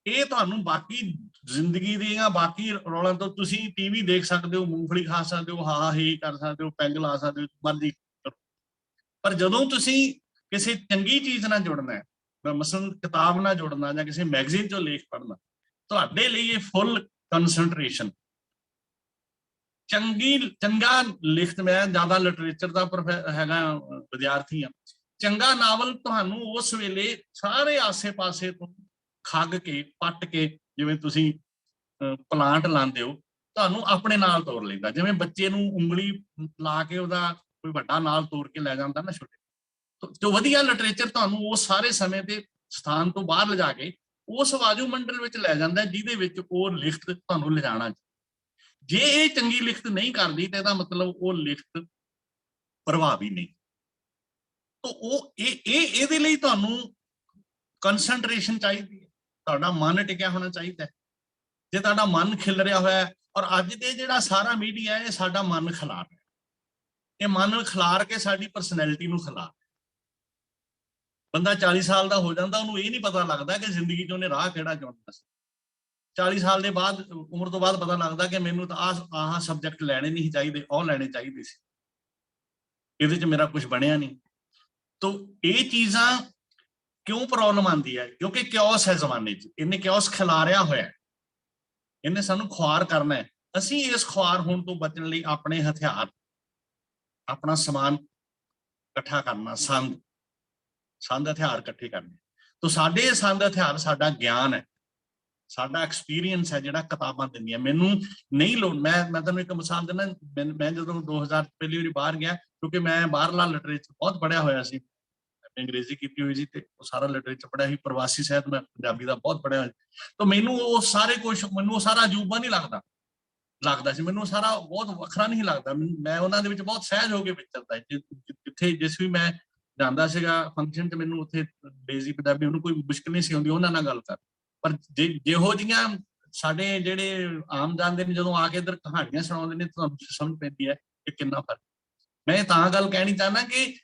ਇਹ ਤੁਹਾਨੂੰ ਬਾਕੀ ਜ਼ਿੰਦਗੀ ਦੀਆਂ ਬਾਕੀ ਰੌਲਾਂ ਤੋਂ, ਤੁਸੀਂ ਟੀਵੀ ਦੇਖ ਸਕਦੇ ਹੋ, ਮੂੰਗਫਲੀ ਖਾ ਸਕਦੇ ਹੋ, ਹਾ ਹੀ ਕਰ ਸਕਦੇ ਹੋ, ਪੈਗ ਲਾ ਸਕਦੇ ਹੋ, ਮਰਜ਼ੀ, ਪਰ ਜਦੋਂ ਤੁਸੀਂ ਕਿਸੇ ਚੰਗੀ ਚੀਜ਼ ਨਾਲ ਜੁੜਨਾ ਹੈ, ਮਸਲਨ ਕਿਤਾਬ ਨਾਲ ਜੁੜਨਾ ਜਾਂ ਕਿਸੇ ਮੈਗਜ਼ੀਨ 'ਚੋਂ ਲੇਖ ਪੜ੍ਹਨਾ, ਤੁਹਾਡੇ ਲਈ ਇਹ ਫੁੱਲ ਕੰਸੈਂਟਰੇਸ਼ਨ। ਚੰਗਾ ਲਿਖਤ, ਮੈਂ ਜ਼ਿਆਦਾ ਲਿਟਰੇਚਰ ਦਾ ਹੈਗਾ ਵਿਦਿਆਰਥੀ ਹਾਂ, ਚੰਗਾ ਨਾਵਲ ਤੁਹਾਨੂੰ ਉਸ ਵੇਲੇ ਸਾਰੇ ਆਸੇ-ਪਾਸੇ ਤੋਂ ਖੱਗ ਕੇ ਪੱਟ ਕੇ, ਜਿਵੇਂ ਤੁਸੀਂ ਪਲਾਂਟ ਲਾਉਂਦੇ ਹੋ, ਤੁਹਾਨੂੰ ਆਪਣੇ ਨਾਲ ਤੋਰ ਲੈਂਦਾ। ਜਿਵੇਂ ਬੱਚੇ ਨੂੰ ਉਂਗਲੀ ਲਾ ਕੇ ਉਹਦਾ ਕੋਈ ਵੱਡਾ ਨਾਲ ਤੋੜ ਕੇ ਲੈ ਜਾਂਦਾ ਨਾ ਛੋਟੇ, ਤੇ ਵਧੀਆ ਲਿਟਰੇਚਰ ਤੁਹਾਨੂੰ ਉਹ ਸਾਰੇ ਸਮੇਂ ਦੇ ਸਥਾਨ ਤੋਂ ਬਾਹਰ ਲਿਜਾ ਕੇ ਉਸ ਵਾਯੂਮੰਡਲ ਵਿੱਚ ਲੈ ਜਾਂਦਾ ਜਿਹਦੇ ਵਿੱਚ ਉਹ ਲਿਖਤ ਤੁਹਾਨੂੰ ਲਿਜਾਣਾ। ਜੇ ਇਹ ਚੰਗੀ ਲਿਖਤ ਨਹੀਂ ਕਰਦੀ ਤਾਂ ਇਹਦਾ ਮਤਲਬ ਉਹ ਲਿਖਤ ਪ੍ਰਭਾਵੀ ਨਹੀਂ। ਤਾਂ ਇਹਦੇ ਲਈ ਤੁਹਾਨੂੰ ਕੰਸੈਂਟਰੇਸ਼ਨ ਚਾਹੀਦੀ ਹੈ, ਤੁਹਾਡਾ ਮਨ ਟਿਕਿਆ ਹੋਣਾ ਚਾਹੀਦਾ ਹੈ। ਜੇ ਤੁਹਾਡਾ ਮਨ ਖਿਲ ਰਿਹਾ ਹੋਇਆ, ਔਰ ਅੱਜ ਦੇ ਜਿਹੜਾ ਸਾਰਾ ਮੀਡੀਆ ਇਹ ਸਾਡਾ ਮਨ ਖਿਲਾਰ ਰਿਹਾ, ਇਹ ਮਨ ਖਿਲਾਰ ਕੇ ਸਾਡੀ ਪਰਸਨੈਲਿਟੀ ਨੂੰ ਖਿਲਾਰ। ਬੰਦਾ 40 ਸਾਲ ਦਾ ਹੋ ਜਾਂਦਾ, ਉਹਨੂੰ ਇਹ ਨਹੀਂ ਪਤਾ ਲੱਗਦਾ ਕਿ ਜ਼ਿੰਦਗੀ 'ਚ ਉਹਨੇ ਰਾਹ ਕਿਹੜਾ ਚੁਣਨਾ ਸੀ। 40 ਸਾਲ ਦੇ ਬਾਅਦ, ਉਮਰ ਤੋਂ ਬਾਅਦ ਪਤਾ ਲੱਗਦਾ ਕਿ ਮੈਨੂੰ ਤਾਂ ਆਹ ਸਬਜੈਕਟ ਲੈਣੇ ਨਹੀਂ ਚਾਹੀਦੇ, ਉਹ ਲੈਣੇ ਚਾਹੀਦੇ ਸੀ, ਇਹਦੇ 'ਚ ਮੇਰਾ ਕੁਝ ਬਣਿਆ ਨਹੀਂ। ਤਾਂ ਇਹ ਚੀਜ਼ਾਂ ਕਿਉਂ ਪ੍ਰੋਬਲਮ ਆਉਂਦੀ ਹੈ? ਕਿਉਂਕਿ ਕਿਓਸ ਹੈ ਜ਼ਮਾਨੇ 'ਚ, ਇਹਨੇ ਕਿਓਸ ਖਿਲਾਰਿਆ ਹੋਇਆ, ਇਹਨੇ ਸਾਨੂੰ ਖੁਆਰ ਕਰਨਾ ਹੈ। ਅਸੀਂ ਇਸ ਖੁਆਰ ਹੋਣ ਤੋਂ ਬਚਣ ਲਈ ਆਪਣੇ ਹਥਿਆਰ, ਆਪਣਾ ਸਮਾਨ ਇਕੱਠਾ ਕਰਨਾ, ਸੰਦ ਹਥਿਆਰ ਇਕੱਠੇ ਕਰਨੇ। ਤਾਂ ਸਾਡੇ ਸੰਦ ਹਥਿਆਰ ਸਾਡਾ ਗਿਆਨ ਹੈ, ਸਾਡਾ ਐਕਸਪੀਰੀਅੰਸ ਹੈ ਜਿਹੜਾ ਕਿਤਾਬਾਂ ਦਿੰਦੀਆਂ। ਮੈਨੂੰ ਨਹੀਂ ਲੋੜ, ਮੈਂ ਤੁਹਾਨੂੰ ਇੱਕ ਮਿਸਾਲ ਦਿੰਦਾ। ਮੈਂ ਜਦੋਂ 2000 ਪਹਿਲੀ ਵਾਰੀ ਬਾਹਰ ਗਿਆ, ਕਿਉਂਕਿ ਮੈਂ ਬਾਹਰਲਾ ਲਿਟਰੇਚਰ ਬਹੁਤ ਪੜ੍ਹਿਆ ਹੋਇਆ ਸੀ, ਅੰਗਰੇਜ਼ੀ ਕੀਤੀ ਹੋਈ ਸੀ ਤੇ ਉਹ ਸਾਰਾ ਲਿਟਰੇਚਰ ਪੜ੍ਹਿਆ ਸੀ, ਪ੍ਰਵਾਸੀ ਸਾਹਿਤ ਮੈਂ ਪੰਜਾਬੀ ਦਾ ਬਹੁਤ ਪੜ੍ਹਿਆ ਹੋਇਆ। ਤਾਂ ਮੈਨੂੰ ਉਹ ਸਾਰੇ ਕੁਛ, ਮੈਨੂੰ ਉਹ ਸਾਰਾ ਅਜੂਬਾ ਨਹੀਂ ਲੱਗਦਾ ਸੀ, ਮੈਨੂੰ ਸਾਰਾ ਬਹੁਤ ਵੱਖਰਾ ਨਹੀਂ ਲੱਗਦਾ। ਮੈਂ ਉਹਨਾਂ ਦੇ ਵਿੱਚ ਬਹੁਤ ਸਹਿਜ ਹੋ ਕੇ ਵਿਚਰਦਾ, ਜਿੱਥੇ ਜਿਸ ਵੀ ਮੈਂ ਜਾਂਦਾ ਸੀਗਾ ਫੰਕਸ਼ਨ 'ਚ, ਮੈਨੂੰ ਉੱਥੇ ਡੇਜ਼ੀ ਪੰਜਾਬੀ ਉਹਨੂੰ ਕੋਈ ਮੁਸ਼ਕਿਲ ਨਹੀਂ ਸੀ ਆਉਂਦੀ ਉਹਨਾਂ ਨਾਲ ਗੱਲ ਕਰ, ਪਰ ਜਿਹੋ ਜਿਹੀਆਂ ਸਾਡੇ ਜਿਹੜੇ ਆਮ ਜਾਂਦੇ ਨੇ ਜਦੋਂ ਆ ਕੇ ਇੱਧਰ ਕਹਾਣੀਆਂ ਸੁਣਾਉਂਦੇ ਨੇ ਤੁਹਾਨੂੰ ਸਮਝ ਪੈਂਦੀ ਹੈ ਕਿ ਕਿੰਨਾ ਫਰਕ। ਮੈਂ ਤਾਂ ਗੱਲ ਕਹਿਣੀ ਚਾਹੁੰਦਾ ਕਿ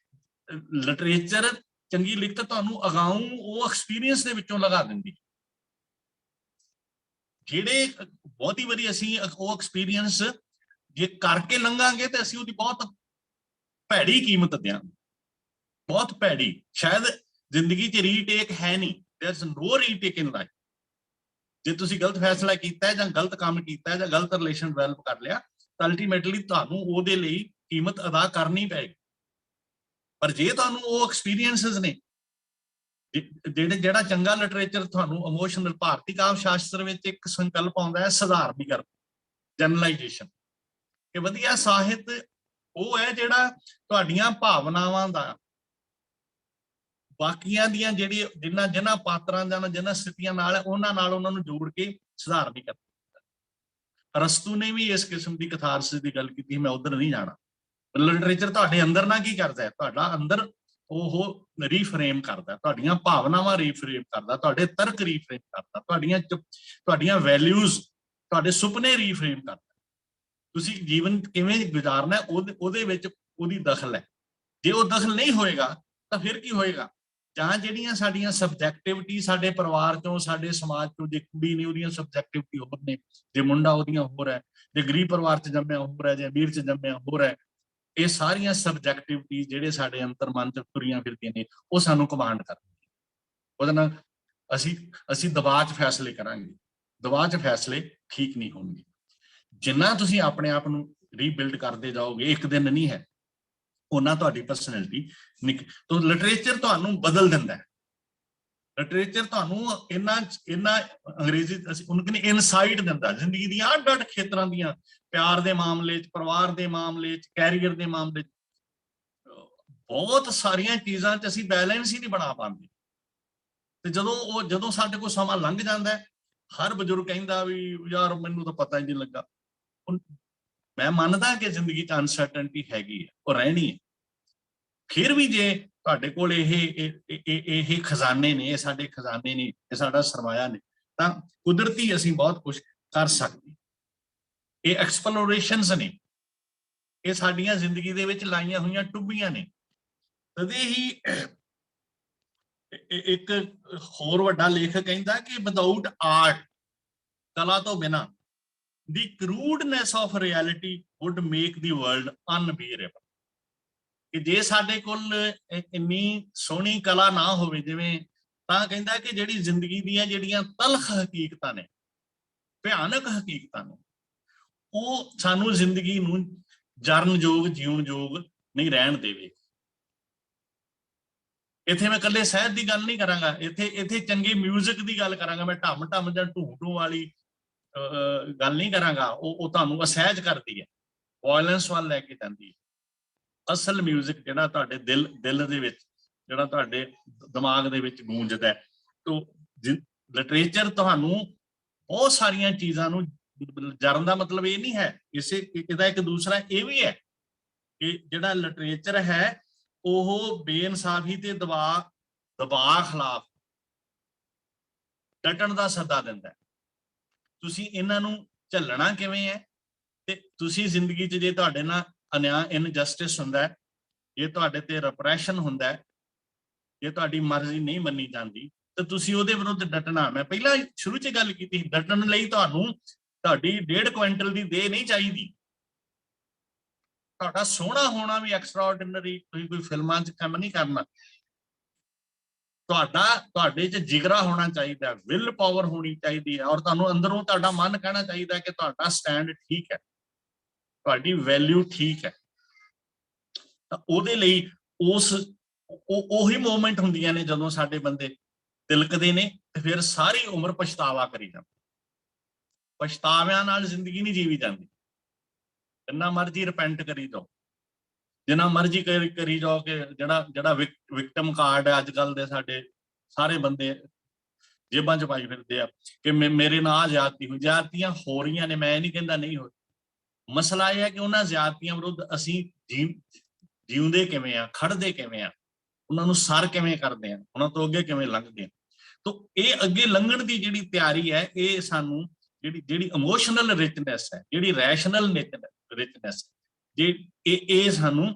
ਲਿਟਰੇਚਰ, ਚੰਗੀ ਲਿਖਤ ਤੁਹਾਨੂੰ ਅਗਾਊਂ ਉਹ ਐਕਸਪੀਰੀਅੰਸ ਦੇ ਵਿੱਚੋਂ ਲਗਾ ਦਿੰਦੀ, ਜਿਹੜੇ ਬਹੁਤੀ ਵਾਰੀ ਅਸੀਂ ਉਹ ਐਕਸਪੀਰੀਅੰਸ ਜੇ ਕਰਕੇ ਲੰਘਾਂਗੇ ਤੇ ਅਸੀਂ ਉਹਦੀ ਬਹੁਤ ਭੈੜੀ ਕੀਮਤ ਦਿਆਂਗੇ, ਬਹੁਤ ਭੈੜੀ। ਸ਼ਾਇਦ ਜ਼ਿੰਦਗੀ 'ਚ ਰੀਟੇਕ ਹੈ ਨਹੀਂ, there is no retake in life. ਜੇ ਤੁਸੀਂ ਗਲਤ ਫੈਸਲਾ ਕੀਤਾ ਹੈ ਜਾਂ ਗਲਤ ਕੰਮ ਕੀਤਾ ਹੈ ਜਾਂ ਗਲਤ ਰਿਲੇਸ਼ਨ ਡਿਵੈਲਪ ਕਰ ਲਿਆ ਤਾਂ ਅਲਟੀਮੇਟਲੀ ਤੁਹਾਨੂੰ ਉਹਦੇ ਲਈ ਕੀਮਤ ਅਦਾ ਕਰਨੀ ਪਏਗੀ। ਪਰ ਜੇ ਤੁਹਾਨੂੰ ਉਹ ਐਕਸਪੀਰੀਐਂਸਸ ਨੇ, ਜਿਹੜਾ ਚੰਗਾ ਲਿਟਰੇਚਰ ਤੁਹਾਨੂੰ ਇਮੋਸ਼ਨਲ, ਭਾਰਤੀ ਕਾਵਿ ਸ਼ਾਸਤਰ ਵਿੱਚ ਇੱਕ ਸੰਕਲਪ ਆਉਂਦਾ ਹੈ ਸਧਾਰਨੀਕਰਨ, ਜਨਰਲਾਈਜੇਸ਼ਨ, ਕਿ ਵਧੀਆ ਸਾਹਿਤ ਉਹ ਹੈ ਜਿਹੜਾ ਤੁਹਾਡੀਆਂ ਭਾਵਨਾਵਾਂ ਦਾ ਬਾਕੀਆਂ ਦੀਆਂ ਜਿਹੜੀ ਜਿਨ੍ਹਾਂ ਪਾਤਰਾਂ ਜਾਂ ਜਿਨ੍ਹਾਂ ਸਥਿਤੀਆਂ ਨਾਲ ਉਹਨਾਂ ਨੂੰ ਜੋੜ ਕੇ ਸਧਾਰਨੀਕਰਨ। ਅਰਸਤੂ ਨੇ ਵੀ ਇਸ ਕਿਸਮ ਦੀ ਕਥਾਰਸਿਸ ਦੀ ਗੱਲ ਕੀਤੀ, ਮੈਂ ਉਧਰ ਨਹੀਂ ਜਾਣਾ। ਲਿਟਰੇਚਰ ਤੁਹਾਡੇ ਅੰਦਰ ਨਾ ਕੀ ਕਰਦਾ ਹੈ, ਤੁਹਾਡਾ ਅੰਦਰ ਉਹ ਰੀਫਰੇਮ ਕਰਦਾ, ਤੁਹਾਡੀਆਂ ਭਾਵਨਾਵਾਂ ਰੀਫਰੇਮ ਕਰਦਾ, ਤੁਹਾਡੇ ਤਰਕ ਰੀਫਰੇਮ ਕਰਦਾ, ਤੁਹਾਡੀਆਂ ਵੈਲਿਊਜ਼, ਤੁਹਾਡੇ ਸੁਪਨੇ ਰੀਫਰੇਮ ਕਰਦਾ। ਤੁਸੀਂ ਜੀਵਨ ਕਿਵੇਂ ਗੁਜ਼ਾਰਨਾ ਉਹਦੇ ਵਿੱਚ ਉਹਦੀ ਦਖਲ ਹੈ। ਜੇ ਉਹ ਦਖਲ ਨਹੀਂ ਹੋਏਗਾ ਤਾਂ ਫਿਰ ਕੀ ਹੋਏਗਾ? ਜਾਂ ਜਿਹੜੀਆਂ ਸਾਡੀਆਂ ਸਬਜੈਕਟਿਵਿਟੀ ਸਾਡੇ ਪਰਿਵਾਰ ਚੋਂ, ਸਾਡੇ ਸਮਾਜ ਚੋਂ, ਜੇ ਕੁੜੀ ਨੇ ਉਹਦੀਆਂ ਸਬਜੈਕਟਿਵਿਟੀ ਹੋਰ ਨੇ, ਜੇ ਮੁੰਡਾ ਉਹਦੀਆਂ ਹੋਰ ਹੈ, ਜੇ ਗਰੀਬ ਪਰਿਵਾਰ 'ਚ ਜੰਮਿਆ ਹੋਰ ਹੈ, ਜੇ ਅਮੀਰ 'ਚ ਜੰਮਿਆ ਹੋਰ ਹੈ, ਇਹ ਸਾਰੀਆਂ ਸਬਜੈਕਟਿਵਿਟੀ ਜਿਹੜੇ ਸਾਡੇ ਅੰਤਰ ਮਨ 'ਚ ਤੁਰੀਆਂ ਫਿਰਦੀਆਂ ਨੇ ਉਹ ਸਾਨੂੰ ਕਮਾਂਡ ਕਰਦੀਆਂ। ਉਹਦੇ ਨਾਲ ਅਸੀਂ ਦਬਾਅ 'ਚ ਫੈਸਲੇ ਕਰਾਂਗੇ, ਦਬਾਅ 'ਚ ਫੈਸਲੇ ਠੀਕ ਨਹੀਂ ਹੋਣਗੇ। ਜਿੰਨਾ ਤੁਸੀਂ ਆਪਣੇ ਆਪ ਨੂੰ ਰੀਬਿਲਡ ਕਰਦੇ ਜਾਓਗੇ, ਇੱਕ ਦਿਨ ਨਹੀਂ ਹੈ, ਉਹਨਾਂ ਤੁਹਾਡੀ ਪਰਸਨੈਲਿਟੀ ਤੋਂ ਲਿਟਰੇਚਰ ਤੁਹਾਨੂੰ ਬਦਲ ਦਿੰਦਾ ਹੈ। ਲਿਟਰੇਚਰ ਤੁਹਾਨੂੰ ਇਹਨਾਂ ਅੰਗਰੇਜ਼ੀ ਅਸੀਂ ਉਹਨੂੰ ਕਹਿੰਦੇ ਇਨਸਾਈਟ ਦਿੰਦਾ, ਜ਼ਿੰਦਗੀ ਦੀਆਂ ਅੱਡ-ਅੱਡ ਖੇਤਰਾਂ ਦੀਆਂ, ਪਿਆਰ ਦੇ ਮਾਮਲੇ 'ਚ, ਪਰਿਵਾਰ ਦੇ ਮਾਮਲੇ 'ਚ, ਕੈਰੀਅਰ ਦੇ ਮਾਮਲੇ 'ਚ, ਬਹੁਤ ਸਾਰੀਆਂ ਚੀਜ਼ਾਂ 'ਚ ਅਸੀਂ ਬੈਲੈਂਸ ਹੀ ਨਹੀਂ ਬਣਾ ਪਾਉਂਦੇ। ਤੇ ਜਦੋਂ ਸਾਡੇ ਕੋਲ ਸਮਾਂ ਲੰਘ ਜਾਂਦਾ, ਹਰ ਬਜ਼ੁਰਗ ਕਹਿੰਦਾ ਵੀ ਯਾਰ ਮੈਨੂੰ ਤਾਂ ਪਤਾ ਹੀ ਨਹੀਂ ਲੱਗਾ। ਮੈਂ ਮੰਨਦਾ ਕਿ ਜ਼ਿੰਦਗੀ 'ਚ ਅਨਸਰਟਨਟੀ ਹੈਗੀ ਹੈ, ਉਹ ਰਹਿਣੀ ਹੈ। ਫਿਰ ਵੀ ਜੇ ਤੁਹਾਡੇ ਕੋਲ ਇਹ ਖਜ਼ਾਨੇ ਨੇ, ਇਹ ਸਾਡੇ ਖਜ਼ਾਨੇ ਨੇ, ਇਹ ਸਾਡਾ ਸਰਮਾਇਆ ਨੇ, ਤਾਂ ਕੁਦਰਤੀ ਅਸੀਂ ਬਹੁਤ ਕੁਝ ਕਰ ਸਕਦੇ। ਇਹ ਐਕਸਪਲੋਰੇਸ਼ਨਸ ਨੇ, ਇਹ ਸਾਡੀਆਂ ਜ਼ਿੰਦਗੀ ਦੇ ਵਿੱਚ ਲਾਈਆਂ ਹੋਈਆਂ ਟੁੱਬੀਆਂ ਨੇ। ਤਦੇ ਹੀ ਇੱਕ ਹੋਰ ਵੱਡਾ ਲੇਖਕ ਕਹਿੰਦਾ ਕਿ ਵਿਦਆਊਟ ਆਰਟ, ਕਲਾ ਤੋਂ ਬਿਨਾਂ, ਦੀ ਕਰੂਡਨੈਸ of reality wood make the world ਅਨਬੀਅਰੇਬਲ। ਕਿ ਜੇ ਸਾਡੇ ਕੋਲ ਇੰਨੀ ਸੋਹਣੀ ਕਲਾ ਨਾ ਹੋਵੇ ਜਿਵੇਂ, ਤਾਂ ਕਹਿੰਦਾ ਕਿ ਜਿਹੜੀ ਜ਼ਿੰਦਗੀ ਦੀਆਂ ਜਿਹੜੀਆਂ ਤਲਖ ਹਕੀਕਤਾਂ ਨੇ, ਭਿਆਨਕ ਹਕੀਕਤਾਂ ਨੇ, ਉਹ ਸਾਨੂੰ ਜ਼ਿੰਦਗੀ ਨੂੰ ਜਰਨਯੋਗ, ਜਿਉਣਯੋਗ ਨਹੀਂ ਰਹਿਣ ਦੇਵੇ। ਇੱਥੇ ਮੈਂ ਇਕੱਲੇ ਸਾਹਿਤ ਦੀ ਗੱਲ ਨਹੀਂ ਕਰਾਂਗਾ, ਇੱਥੇ ਚੰਗੇ ਮਿਊਜ਼ਿਕ ਦੀ ਗੱਲ ਕਰਾਂਗਾ। ਮੈਂ ਢਮ ਜਾਂ ਢੂੰ ਵਾਲੀ ਗੱਲ ਨਹੀਂ ਕਰਾਂਗਾ, ਉਹ ਤੁਹਾਨੂੰ ਅਸਹਿਜ ਕਰਦੀ ਹੈ, ਵਾਇਲੈਂਸ ਵੱਲ ਲੈ ਕੇ ਜਾਂਦੀ ਹੈ। ਅਸਲ ਮਿਊਜ਼ਿਕ ਜਿਹੜਾ ਤੁਹਾਡੇ ਦਿਲ ਦੇ ਵਿੱਚ, ਜਿਹੜਾ ਤੁਹਾਡੇ ਦਿਮਾਗ ਦੇ ਵਿੱਚ ਗੂੰਜਦਾ ਹੈ। ਤੋ ਲਿਟਰੇਚਰ ਤੁਹਾਨੂੰ ਬਹੁਤ ਸਾਰੀਆਂ ਚੀਜ਼ਾਂ ਨੂੰ ਜਰਨ ਦਾ ਮਤਲਬ ਇਹ ਨਹੀਂ ਹੈ, ਇਹਦਾ ਇੱਕ ਦੂਸਰਾ ਇਹ ਵੀ ਹੈ ਕਿ ਜਿਹੜਾ ਲਿਟਰੇਚਰ ਹੈ ਉਹ ਬੇਇਨਸਾਫੀ ਤੇ ਦਬਾਅ ਖਿਲਾਫ ਡਟਣ ਦਾ ਸੱਦਾ ਦਿੰਦਾ ਹੈ। ਤੁਸੀਂ ਇਹਨਾਂ ਨੂੰ ਝੱਲਣਾ ਕਿਵੇਂ ਹੈ? ਤੇ ਤੁਸੀਂ ਜ਼ਿੰਦਗੀ 'ਚ ਜੇ ਤੁਹਾਡੇ ਨਾਲ ਅਨਿਆਂ, ਇਨਜਸਟਿਸ ਹੁੰਦਾ, ਜੇ ਤੁਹਾਡੇ ਤੇ ਰਿਪਰੈਸ਼ਨ ਹੁੰਦਾ, ਜੇ ਤੁਹਾਡੀ ਮਰਜ਼ੀ ਨਹੀਂ ਮੰਨੀ ਜਾਂਦੀ, ਤਾਂ ਤੁਸੀਂ ਉਹਦੇ ਵਿਰੁੱਧ ਡਟਣਾ। ਮੈਂ ਪਹਿਲਾਂ ਸ਼ੁਰੂ 'ਚ ਗੱਲ ਕੀਤੀ, ਡਟਣ ਲਈ ਤੁਹਾਨੂੰ ਤੁਹਾਡੀ 1.5 ਕੁਇੰਟਲ ਦੀ ਦੇਹ ਨਹੀਂ ਚਾਹੀਦੀ। ਤੁਹਾਡਾ ਸੋਹਣਾ ਹੋਣਾ ਵੀ ਐਕਸਟਰਾਆਰਡੀਨਰੀ, ਤੁਸੀਂ ਕੋਈ ਫਿਲਮਾਂ 'ਚ ਕੰਮ ਨਹੀਂ ਕਰਨਾ। ਤੁਹਾਡੇ 'ਚ ਜਿਗਰਾ ਹੋਣਾ ਚਾਹੀਦਾ, ਵਿਲ ਪਾਵਰ ਹੋਣੀ ਚਾਹੀਦੀ ਹੈ, ਔਰ ਤੁਹਾਨੂੰ ਅੰਦਰੋਂ ਤੁਹਾਡਾ ਮਨ ਕਹਿਣਾ ਚਾਹੀਦਾ ਕਿ ਤੁਹਾਡਾ ਸਟੈਂਡ ਠੀਕ ਹੈ, ਤੁਹਾਡੀ ਵੈਲਿਊ ਠੀਕ ਹੈ। ਤਾਂ ਉਹਦੇ ਲਈ ਉਹੀ ਮੂਵਮੈਂਟ ਹੁੰਦੀਆਂ ਨੇ ਜਦੋਂ ਸਾਡੇ ਬੰਦੇ ਤਿਲਕਦੇ ਨੇ, ਤੇ ਫਿਰ ਸਾਰੀ ਉਮਰ ਪਛਤਾਵਾ ਕਰੀ ਜਾਂਦੇ। ਪਛਤਾਵਿਆਂ ਨਾਲ ਜ਼ਿੰਦਗੀ ਨਹੀਂ ਜੀਵੀ ਜਾਂਦੀ। ਜਿੰਨਾ ਮਰਜ਼ੀ ਰਿਪੈਂਟ ਕਰੀ ਜਾਓ, ਜਿੰਨਾ ਮਰਜ਼ੀ ਕਰੀ ਜਾਓ, ਕਿ ਜਿਹੜਾ ਵਿਕਟਮ ਕਾਰਡ ਹੈ ਅੱਜ ਕੱਲ ਦੇ ਸਾਡੇ ਸਾਰੇ ਬੰਦੇ ਜੇਬਾਂ 'ਚ ਪਾਈ ਫਿਰਦੇ ਆ ਕਿ ਮੇਰੇ ਨਾਲ ਜ਼ਿਆਦਤੀ ਹੋਈ। ਜ਼ਿਆਦਤੀਆਂ ਹੋ ਰਹੀਆਂ ਨੇ, ਮੈਂ ਇਹ ਨਹੀਂ ਕਹਿੰਦਾ ਨਹੀਂ ਹੋ। ਮਸਲਾ ਇਹ ਹੈ ਕਿ ਉਹਨਾਂ ਜ਼ਿਆਦਤੀਆਂ ਵਿਰੁੱਧ ਅਸੀਂ ਜਿਉਂਦੇ ਕਿਵੇਂ ਆ, ਖੜਦੇ ਕਿਵੇਂ ਆ। ਉਹਨਾਂ ਨੂੰ ਸਰ ਕਿਵੇਂ ਕਰਦੇ ਆ, ਉਹਨਾਂ ਤੋਂ ਅੱਗੇ ਕਿਵੇਂ ਲੰਘਦੇ ਆ। ਤਾਂ ਇਹ ਅੱਗੇ ਲੰਘਣ ਦੀ ਜਿਹੜੀ ਤਿਆਰੀ ਹੈ, ਇਹ ਸਾਨੂੰ ਜਿਹੜੀ ਇਮੋਸ਼ਨਲ ਰਿਚਨੈਸ ਹੈ, ਜਿਹੜੀ ਰੈਸ਼ਨਲ ਰਿਚਨੈਸ, ਇਹ ਸਾਨੂੰ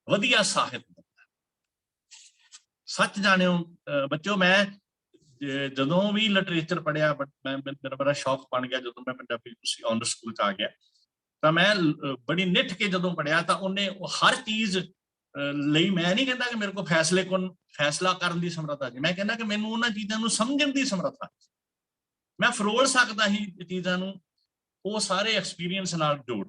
ਵਧੀਆ ਸਾਹਿਤ ਦਿੰਦਾ। ਸੱਚ ਜਾਣਿਓ ਬੱਚਿਓ, ਮੈਂ ਜਦੋਂ ਵੀ ਲਿਟਰੇਚਰ ਪੜ੍ਹਿਆ, ਮੇਰਾ ਬੜਾ ਸ਼ੌਕ ਬਣ ਗਿਆ ਜਦੋਂ ਮੈਂ ਪੰਜਾਬੀ ਯੂਨੀਵਰਸਿਟੀ ਆਨਰ ਸਕੂਲ 'ਚ ਆ ਗਿਆ, ਤਾਂ ਮੈਂ ਬੜੀ ਨਿੱਠ ਕੇ ਜਦੋਂ ਪੜ੍ਹਿਆ ਤਾਂ ਉਹਨੇ ਹਰ ਚੀਜ਼ ਲਈ, ਮੈਂ ਨਹੀਂ ਕਹਿੰਦਾ ਕਿ ਮੇਰੇ ਕੋਲ ਫੈਸਲਾ ਕਰਨ ਦੀ ਸਮਰੱਥਾ ਸੀ, ਮੈਂ ਕਹਿੰਦਾ ਕਿ ਮੈਨੂੰ ਉਹਨਾਂ ਚੀਜ਼ਾਂ ਨੂੰ ਸਮਝਣ ਦੀ ਸਮਰੱਥਾ, ਮੈਂ ਫਰੋਲ ਸਕਦਾ ਸੀ ਚੀਜ਼ਾਂ ਨੂੰ, ਉਹ ਸਾਰੇ ਐਕਸਪੀਰੀਅੰਸ ਨਾਲ ਜੋੜ।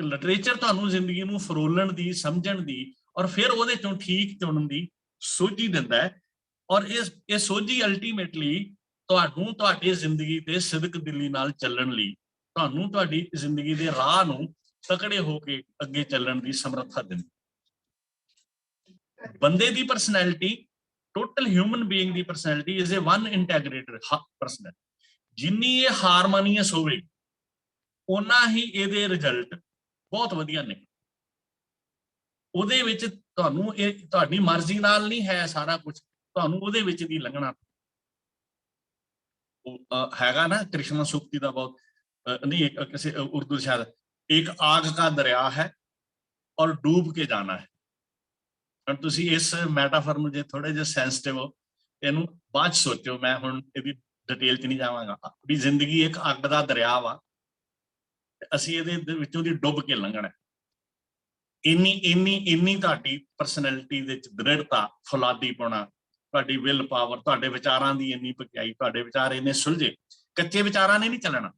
ਲਿਟਰੇਚਰ ਤੁਹਾਨੂੰ ਜ਼ਿੰਦਗੀ ਨੂੰ ਫਰੋਲਣ ਦੀ, ਸਮਝਣ ਦੀ, ਔਰ ਫਿਰ ਉਹਦੇ ਚੋਂ ਠੀਕ ਚੁਣਨ ਦੀ ਸੋਝੀ ਦਿੰਦਾ ਹੈ। ਔਰ ਇਹ ਸੋਝੀ ਅਲਟੀਮੇਟਲੀ ਤੁਹਾਨੂੰ ਤੁਹਾਡੀ ਜ਼ਿੰਦਗੀ ਤੇ ਸਿਦਕ ਦਿਲੀ ਨਾਲ ਚੱਲਣ ਲਈ, ਤੁਹਾਨੂੰ ਤੁਹਾਡੀ ਜ਼ਿੰਦਗੀ ਦੇ ਰਾਹ ਨੂੰ ਤਕੜੇ ਹੋ ਕੇ ਅੱਗੇ ਚੱਲਣ ਦੀ ਸਮਰੱਥਾ ਦਿੰਦੀ। ਬੰਦੇ ਦੀ ਪਰਸਨੈਲਿਟੀ, ਟੋਟਲ ਹਿਊਮਨ ਬੀਇੰਗ ਦੀ personality is a one integrated personality. ਜਿੰਨੀ ਇਹ ਹਾਰਮੋਨੀਅਸ ਹੋਵੇ, ਓਨਾ ਹੀ ਇਹਦੇ ਰਿਜ਼ਲਟ ਬਹੁਤ ਵਧੀਆ ਨੇ। ਉਹਦੇ ਵਿੱਚ ਤੁਹਾਨੂੰ ਇਹ ਤੁਹਾਡੀ ਮਰਜ਼ੀ ਨਾਲ ਨਹੀਂ ਹੈ ਸਾਰਾ ਕੁਝ, ਤੁਹਾਨੂੰ ਉਹਦੇ ਵਿੱਚ ਦੀ ਲੰਘਣਾ ਹੈਗਾ ਨਾ। ਕ੍ਰਿਸ਼ਨਾ ਸੁਕਤੀ ਦਾ ਬਹੁਤ नहीं, किसी उर्दू शायद, एक आग का दरिया है और डूब के जाना है। ਹੁਣ ਤੁਸੀਂ ਇਸ ਮੈਟਾਫਰ ਨੂੰ ਜੇ ਥੋੜੇ ਜਿਹਾ ਸੈਂਸਿਟਿਵ ਹੋ, ਇਹਨੂੰ ਬਾਅਦ ਸੋਚੋ, ਮੈਂ ਹੁਣ ਇਹਦੀ ਡਿਟੇਲ 'ਚ ਨਹੀਂ ਜਾਵਾਂਗਾ। ਵੀ ਜ਼ਿੰਦਗੀ ਇੱਕ ਅੱਗ ਦਾ ਦਰਿਆ ਵਾ, ਅਸੀਂ ਇਹਦੇ ਵਿੱਚੋਂ ਦੀ ਡੁੱਬ ਕੇ ਲੰਘਣਾ। ਇੰਨੀ ਤੁਹਾਡੀ ਪਰਸਨੈਲਿਟੀ ਵਿੱਚ ਦ੍ਰਿੜਤਾ, ਫੌਲਾਦੀ ਪਾਉਣਾ, ਤੁਹਾਡੀ ਵਿਲ ਪਾਵਰ, ਤੁਹਾਡੇ ਵਿਚਾਰਾਂ ਦੀ ਇੰਨੀ ਪਕਿਆਈ, ਤੁਹਾਡੇ ਵਿਚਾਰ ਇੰਨੇ ਸੁਲਝੇ, ਕੱਚੇ ਵਿਚਾਰਾਂ ਨੇ ਨਹੀਂ ਚੱਲਣਾ।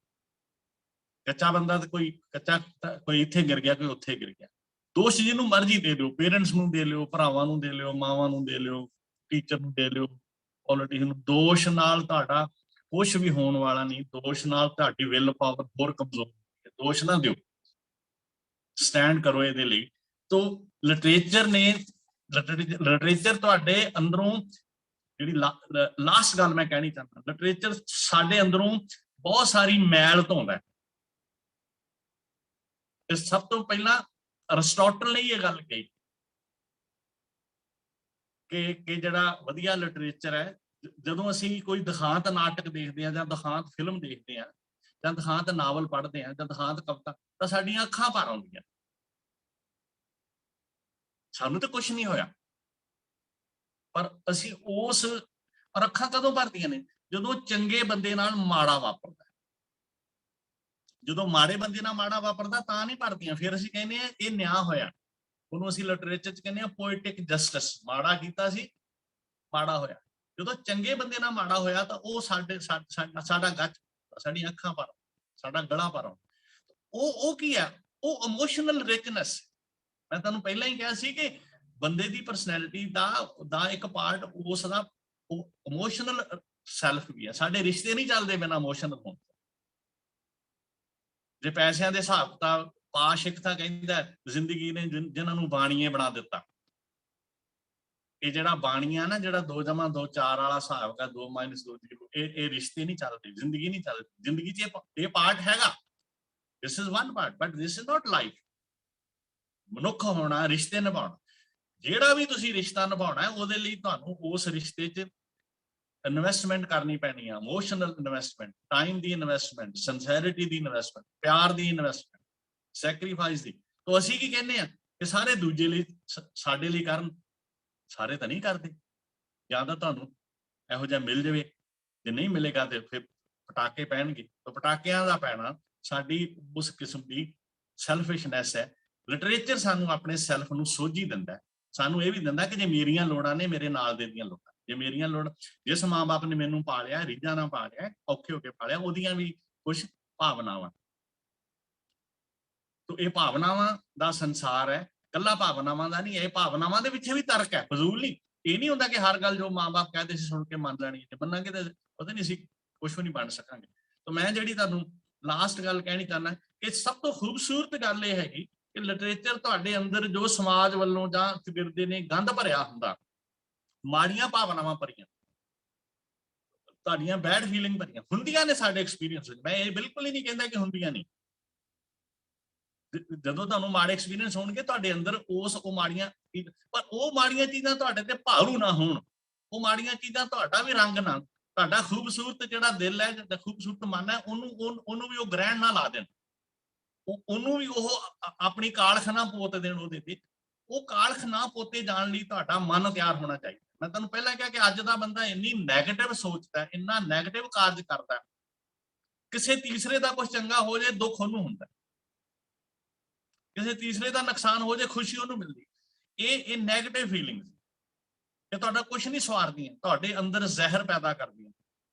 ਕੱਚਾ ਬੰਦਾ ਤਾਂ ਕੋਈ ਇੱਥੇ ਗਿਰ ਗਿਆ, ਕੋਈ ਉੱਥੇ ਗਿਰ ਗਿਆ। ਦੋਸ਼ ਜਿਹਨੂੰ ਮਰਜ਼ੀ ਦੇ ਲਿਓ, ਪੇਰੈਂਟਸ ਨੂੰ ਦੇ ਲਿਓ, ਭਰਾਵਾਂ ਨੂੰ ਦੇ ਲਿਓ, ਮਾਵਾਂ ਨੂੰ ਦੇ ਲਿਓ, ਟੀਚਰ ਨੂੰ ਦੇ ਲਿਓ, ਪੋਲੀਟੀਸ਼ੀਅਨ ਨੂੰ। ਦੋਸ਼ ਨਾਲ ਤੁਹਾਡਾ ਕੁਛ ਵੀ ਹੋਣ ਵਾਲਾ ਨਹੀਂ। ਦੋਸ਼ ਨਾਲ ਤੁਹਾਡੀ ਵਿਲ ਪਾਵਰ ਹੋਰ ਕਮਜ਼ੋਰ ਹੈ। ਦੋਸ਼ ਨਾ ਦਿਓ, ਸਟੈਂਡ ਕਰੋ ਇਹਦੇ ਲਈ। ਤੋ ਲਿਟਰੇਚਰ ਤੁਹਾਡੇ ਅੰਦਰੋਂ, ਜਿਹੜੀ ਲਾਸਟ ਗੱਲ ਮੈਂ ਕਹਿਣੀ ਚਾਹੁੰਦਾ, ਲਿਟਰੇਚਰ ਸਾਡੇ ਅੰਦਰੋਂ ਬਹੁਤ ਸਾਰੀ ਮੈਲ ਧੋਂਦਾ ਹੈ। ਤੇ ਸਭ ਤੋਂ ਪਹਿਲਾਂ ਅਰਿਸਟੋਟਲ ਨੇ ਇਹ ਗੱਲ ਕਹੀ ਕਿ ਜਿਹੜਾ ਵਧੀਆ ਲਿਟਰੇਚਰ ਹੈ, ਜਦੋਂ ਅਸੀਂ ਕੋਈ ਦਿਖਾਂਤ ਨਾਟਕ ਦੇਖਦੇ ਹਾਂ, ਜਾਂ ਦਿਖਾਂਤ ਫਿਲਮ ਦੇਖਦੇ ਹਾਂ, ਜਾਂ ਦਿਖਾਂਤ ਨਾਵਲ ਪੜ੍ਹਦੇ ਹਾਂ, ਜਾਂ ਦਿਖਾਂਤ ਕਵਿਤਾ, ਤਾਂ ਸਾਡੀਆਂ ਅੱਖਾਂ ਭਰ ਆਉਂਦੀਆਂ। ਸਾਨੂੰ ਤਾਂ ਕੁਛ ਨਹੀਂ ਹੋਇਆ, ਪਰ ਅਸੀਂ ਉਸ ਅੱਖਾਂ ਕਦੋਂ ਭਰਦੀਆਂ ਨੇ? ਜਦੋਂ ਚੰਗੇ ਬੰਦੇ ਨਾਲ ਮਾੜਾ ਵਾਪਰਦਾ। ਜਦੋਂ ਮਾੜੇ ਬੰਦੇ ਨਾਲ ਮਾੜਾ ਵਾਪਰਦਾ ਤਾਂ ਨਹੀਂ ਭਰਦੀਆਂ। ਫਿਰ ਅਸੀਂ ਕਹਿੰਦੇ ਆ ਇਹ ਨਿਆਂ ਹੋਇਆ। ਉਹਨੂੰ ਅਸੀਂ ਲਿਟਰੇਚਰ 'ਚ ਕਹਿੰਦੇ ਆ ਪੋਇਟਿਕ ਜਸਟਿਸ। ਮਾੜਾ ਕੀਤਾ ਸੀ, ਮਾੜਾ ਹੋਇਆ। ਜਦੋਂ ਚੰਗੇ ਬੰਦੇ ਨਾਲ ਮਾੜਾ ਹੋਇਆ ਤਾਂ ਉਹ ਸਾਡਾ ਗੱਚ, ਸਾਡੀਆਂ ਅੱਖਾਂ ਭਰ, ਸਾਡਾ ਗਲਾ ਭਰ। ਉਹ ਕੀ ਹੈ? ਉਹ ਇਮੋਸ਼ਨਲ ਰਿਚਨੈਸ। ਮੈਂ ਤੁਹਾਨੂੰ ਪਹਿਲਾਂ ਹੀ ਕਿਹਾ ਸੀ ਕਿ ਬੰਦੇ ਦੀ ਪਰਸਨੈਲਿਟੀ ਦਾ ਇੱਕ ਪਾਰਟ ਉਸ ਦਾ ਇਮੋਸ਼ਨਲ ਸੈਲਫ ਵੀ ਹੈ। ਸਾਡੇ ਰਿਸ਼ਤੇ ਨਹੀਂ ਚੱਲਦੇ ਬਿਨਾਂ ਇਮੋਸ਼ਨਲ ਹੋਣ। ਜੇ ਪੈਸਿਆਂ ਦੇ ਹਿਸਾਬ ਕਿਤਾਬ, ਪਾਸ਼ਿਕ ਤਾਂ ਕਹਿੰਦਾ ਜ਼ਿੰਦਗੀ ਨੇ ਜਿਨ੍ਹਾਂ ਨੂੰ ਬਾਣੀਏ ਬਣਾ ਦਿੱਤਾ। ਇਹ ਜਿਹੜਾ ਬਾਣੀਆ ਨਾ, ਜਿਹੜਾ 2 ਜਮਾ 2 4 ਵਾਲਾ ਹਿਸਾਬ ਹੈ, 2 - 2 0, ਇਹ ਰਿਸ਼ਤੇ ਨਹੀਂ ਚੱਲਦੇ, ਜ਼ਿੰਦਗੀ ਨਹੀਂ ਚੱਲਦੀ। ਜ਼ਿੰਦਗੀ 'ਚ ਇਹ ਪਾਰਟ ਹੈਗਾ, this is one part, but this is not life. ਮਨੁੱਖ ਹੋਣਾ, ਰਿਸ਼ਤੇ ਨਿਭਾਉਣਾ। ਜਿਹੜਾ ਵੀ ਤੁਸੀਂ ਰਿਸ਼ਤਾ ਨਿਭਾਉਣਾ ਹੈ, ਉਹਦੇ ਲਈ ਤੁਹਾਨੂੰ ਉਸ ਰਿਸ਼ਤੇ 'ਚ ਇਨਵੈਸਟਮੈਂਟ ਕਰਨੀ ਪੈਣੀ ਆ। ਇਮੋਸ਼ਨਲ ਇਨਵੈਸਟਮੈਂਟ, ਟਾਈਮ ਦੀ ਇਨਵੈਸਟਮੈਂਟ, ਸਿੰਸੈਰਿਟੀ ਦੀ ਇਨਵੈਸਟਮੈਂਟ, ਪਿਆਰ ਦੀ ਇਨਵੈਸਟਮੈਂਟ, ਸੈਕਰੀਫਾਈਸ ਦੀ। ਤਾਂ ਅਸੀਂ ਕੀ ਕਹਿੰਦੇ ਆ ਕਿ ਸਾਰੇ ਦੂਜੇ ਲਈ, ਸਾਡੇ ਲਈ ਕਰਨ। ਸਾਰੇ ਤਾਂ ਨਹੀਂ ਕਰਦੇ। ਜਾਂ ਤਾਂ ਤੁਹਾਨੂੰ ਇਹੋ ਜਿਹਾ ਮਿਲ ਜਾਵੇ, ਜੇ ਨਹੀਂ ਮਿਲੇਗਾ ਤੇ ਫਿਰ ਪਟਾਕੇ ਪੈਣਗੇ। ਤਾਂ ਪਟਾਕਿਆਂ ਦਾ ਪੈਣਾ ਸਾਡੀ ਉਸ ਕਿਸਮ ਦੀ ਸੈਲਫਿਸ਼ਨੈਸ ਹੈ। ਲਿਟਰੇਚਰ ਸਾਨੂੰ ਆਪਣੇ ਸੈਲਫ ਨੂੰ ਸੋਝੀ ਦਿੰਦਾ। ਸਾਨੂੰ ਇਹ ਵੀ ਦਿੰਦਾ ਕਿ ਜੇ ਮੇਰੀਆਂ ਲੋੜਾਂ ਨੇ, ਮੇਰੇ ਨਾਲ ਦੇ ਦੀਆਂ ਲੋੜਾਂ, ਜੇ ਮੇਰੀਆਂ ਲੋੜਾਂ, ਜਿਸ ਮਾਂ ਬਾਪ ਨੇ ਮੈਨੂੰ ਪਾਲਿਆ, ਰੀਝਾਂ ਨਾਲ ਪਾਲਿਆ, ਔਖੇ ਹੋ ਕੇ ਪਾਲਿਆ, ਉਹਦੀਆਂ ਵੀ ਕੁਛ ਭਾਵਨਾਵਾਂ। ਤੋ ਇਹ ਭਾਵਨਾਵਾਂ ਦਾ ਸੰਸਾਰ ਹੈ, ਕੱਲਾ ਭਾਵਨਾਵਾਂ ਦਾ ਨਹੀਂ। ਇਹ ਭਾਵਨਾਵਾਂ ਦੇ ਪਿੱਛੇ ਵੀ ਤਰਕ ਹੈ, ਫਜ਼ੂਲ ਨਹੀਂ। ਇਹ ਨਹੀਂ ਹੁੰਦਾ ਕਿ ਹਰ ਗੱਲ ਜੋ ਮਾਂ ਬਾਪ ਕਹਿੰਦੇ ਸੀ ਸੁਣ ਕੇ ਮੰਨ ਲੈਣੀ। ਜੇ ਮੰਨਾਂਗੇ ਤਾਂ ਪਤਾ ਨਹੀਂ ਅਸੀਂ ਕੁਛ ਵੀ ਨਹੀਂ ਬਣ ਸਕਾਂਗੇ। ਤਾਂ ਮੈਂ ਜਿਹੜੀ ਤੁਹਾਨੂੰ ਲਾਸਟ ਗੱਲ ਕਹਿਣੀ ਚਾਹੁੰਦਾ ਕਿ ਸਭ ਤੋਂ ਖੂਬਸੂਰਤ ਗੱਲ ਇਹ ਹੈਗੀ ਕਿ ਲਿਟਰੇਚਰ ਤੁਹਾਡੇ ਅੰਦਰ ਜੋ ਸਮਾਜ ਵੱਲੋਂ ਜਾਂ ਚੁਗਿਰਦੇ ਨੇ ਗੰਦ ਭਰਿਆ ਹੁੰਦਾ, ਮਾੜੀਆਂ ਭਾਵਨਾਵਾਂ ਭਰੀਆਂ, ਤੁਹਾਡੀਆਂ ਬੈਡ ਫੀਲਿੰਗ ਭਰੀਆਂ ਹੁੰਦੀਆਂ ਨੇ ਸਾਡੇ ਐਕਸਪੀਰੀਅੰਸ ਵਿੱਚ। ਮੈਂ ਇਹ ਬਿਲਕੁਲ ਹੀ ਨਹੀਂ ਕਹਿੰਦਾ ਕਿ ਹੁੰਦੀਆਂ ਨਹੀਂ। ਜਦੋਂ ਤੁਹਾਨੂੰ ਮਾੜੇ ਐਕਸਪੀਰੀਅੰਸ ਹੋਣਗੇ ਤੁਹਾਡੇ ਅੰਦਰ ਉਹ ਮਾੜੀਆਂ ਪਰ ਉਹ ਮਾੜੀਆਂ ਚੀਜ਼ਾਂ ਤੁਹਾਡੇ ਤੇ ਭਾਰੂ ਨਾ ਹੋਣ, ਉਹ ਮਾੜੀਆਂ ਚੀਜ਼ਾਂ ਤੁਹਾਡਾ ਵੀ ਰੰਗ ਨਾ, ਤੁਹਾਡਾ ਖੂਬਸੂਰਤ ਜਿਹੜਾ ਦਿਲ ਹੈ, ਜਿਹੜਾ ਖੂਬਸੂਰਤ ਮਨ ਹੈ, ਉਹਨੂੰ ਵੀ ਉਹ ਗ੍ਰਹਿਣ ਨਾ ਲਾ ਦੇਣ, ਉਹਨੂੰ ਵੀ ਉਹ ਆਪਣੀ ਕਾਲਖ ਨਾ ਪੋਤ ਦੇਣ ਉਹਦੇ ਤੇ। ਉਹ ਕਾਲਖ ਨਾ ਪੋਤੇ ਜਾਣ ਲਈ ਤੁਹਾਡਾ ਮਨ ਤਿਆਰ ਹੋਣਾ ਚਾਹੀਦਾ। ਮੈਂ ਤੁਹਾਨੂੰ ਪਹਿਲਾਂ ਕਿਹਾ ਕਿ ਅੱਜ ਦਾ ਬੰਦਾ ਇੰਨੀ ਨੈਗੇਟਿਵ ਸੋਚਦਾ, ਇੰਨਾ ਨੈਗੇਟਿਵ ਕਾਰਜ ਕਰਦਾ, ਕਿਸੇ ਤੀਸਰੇ ਦਾ ਕੁਝ ਚੰਗਾ ਹੋ ਜਾਏ ਦੁੱਖ ਉਹਨੂੰ ਹੁੰਦਾ, ਕਿਸੇ ਤੀਸਰੇ ਦਾ ਨੁਕਸਾਨ ਹੋ ਜਾਏ ਖੁਸ਼ੀ ਉਹਨੂੰ ਮਿਲਦੀ। ਇਹ ਨੈਗੇਟਿਵ ਫੀਲਿੰਗਸ ਇਹ ਤੁਹਾਡਾ ਕੁਝ ਨਹੀਂ ਸਵਾਰਦੀਆਂ, ਤੁਹਾਡੇ ਅੰਦਰ ਜ਼ਹਿਰ ਪੈਦਾ ਕਰਦੀਆਂ,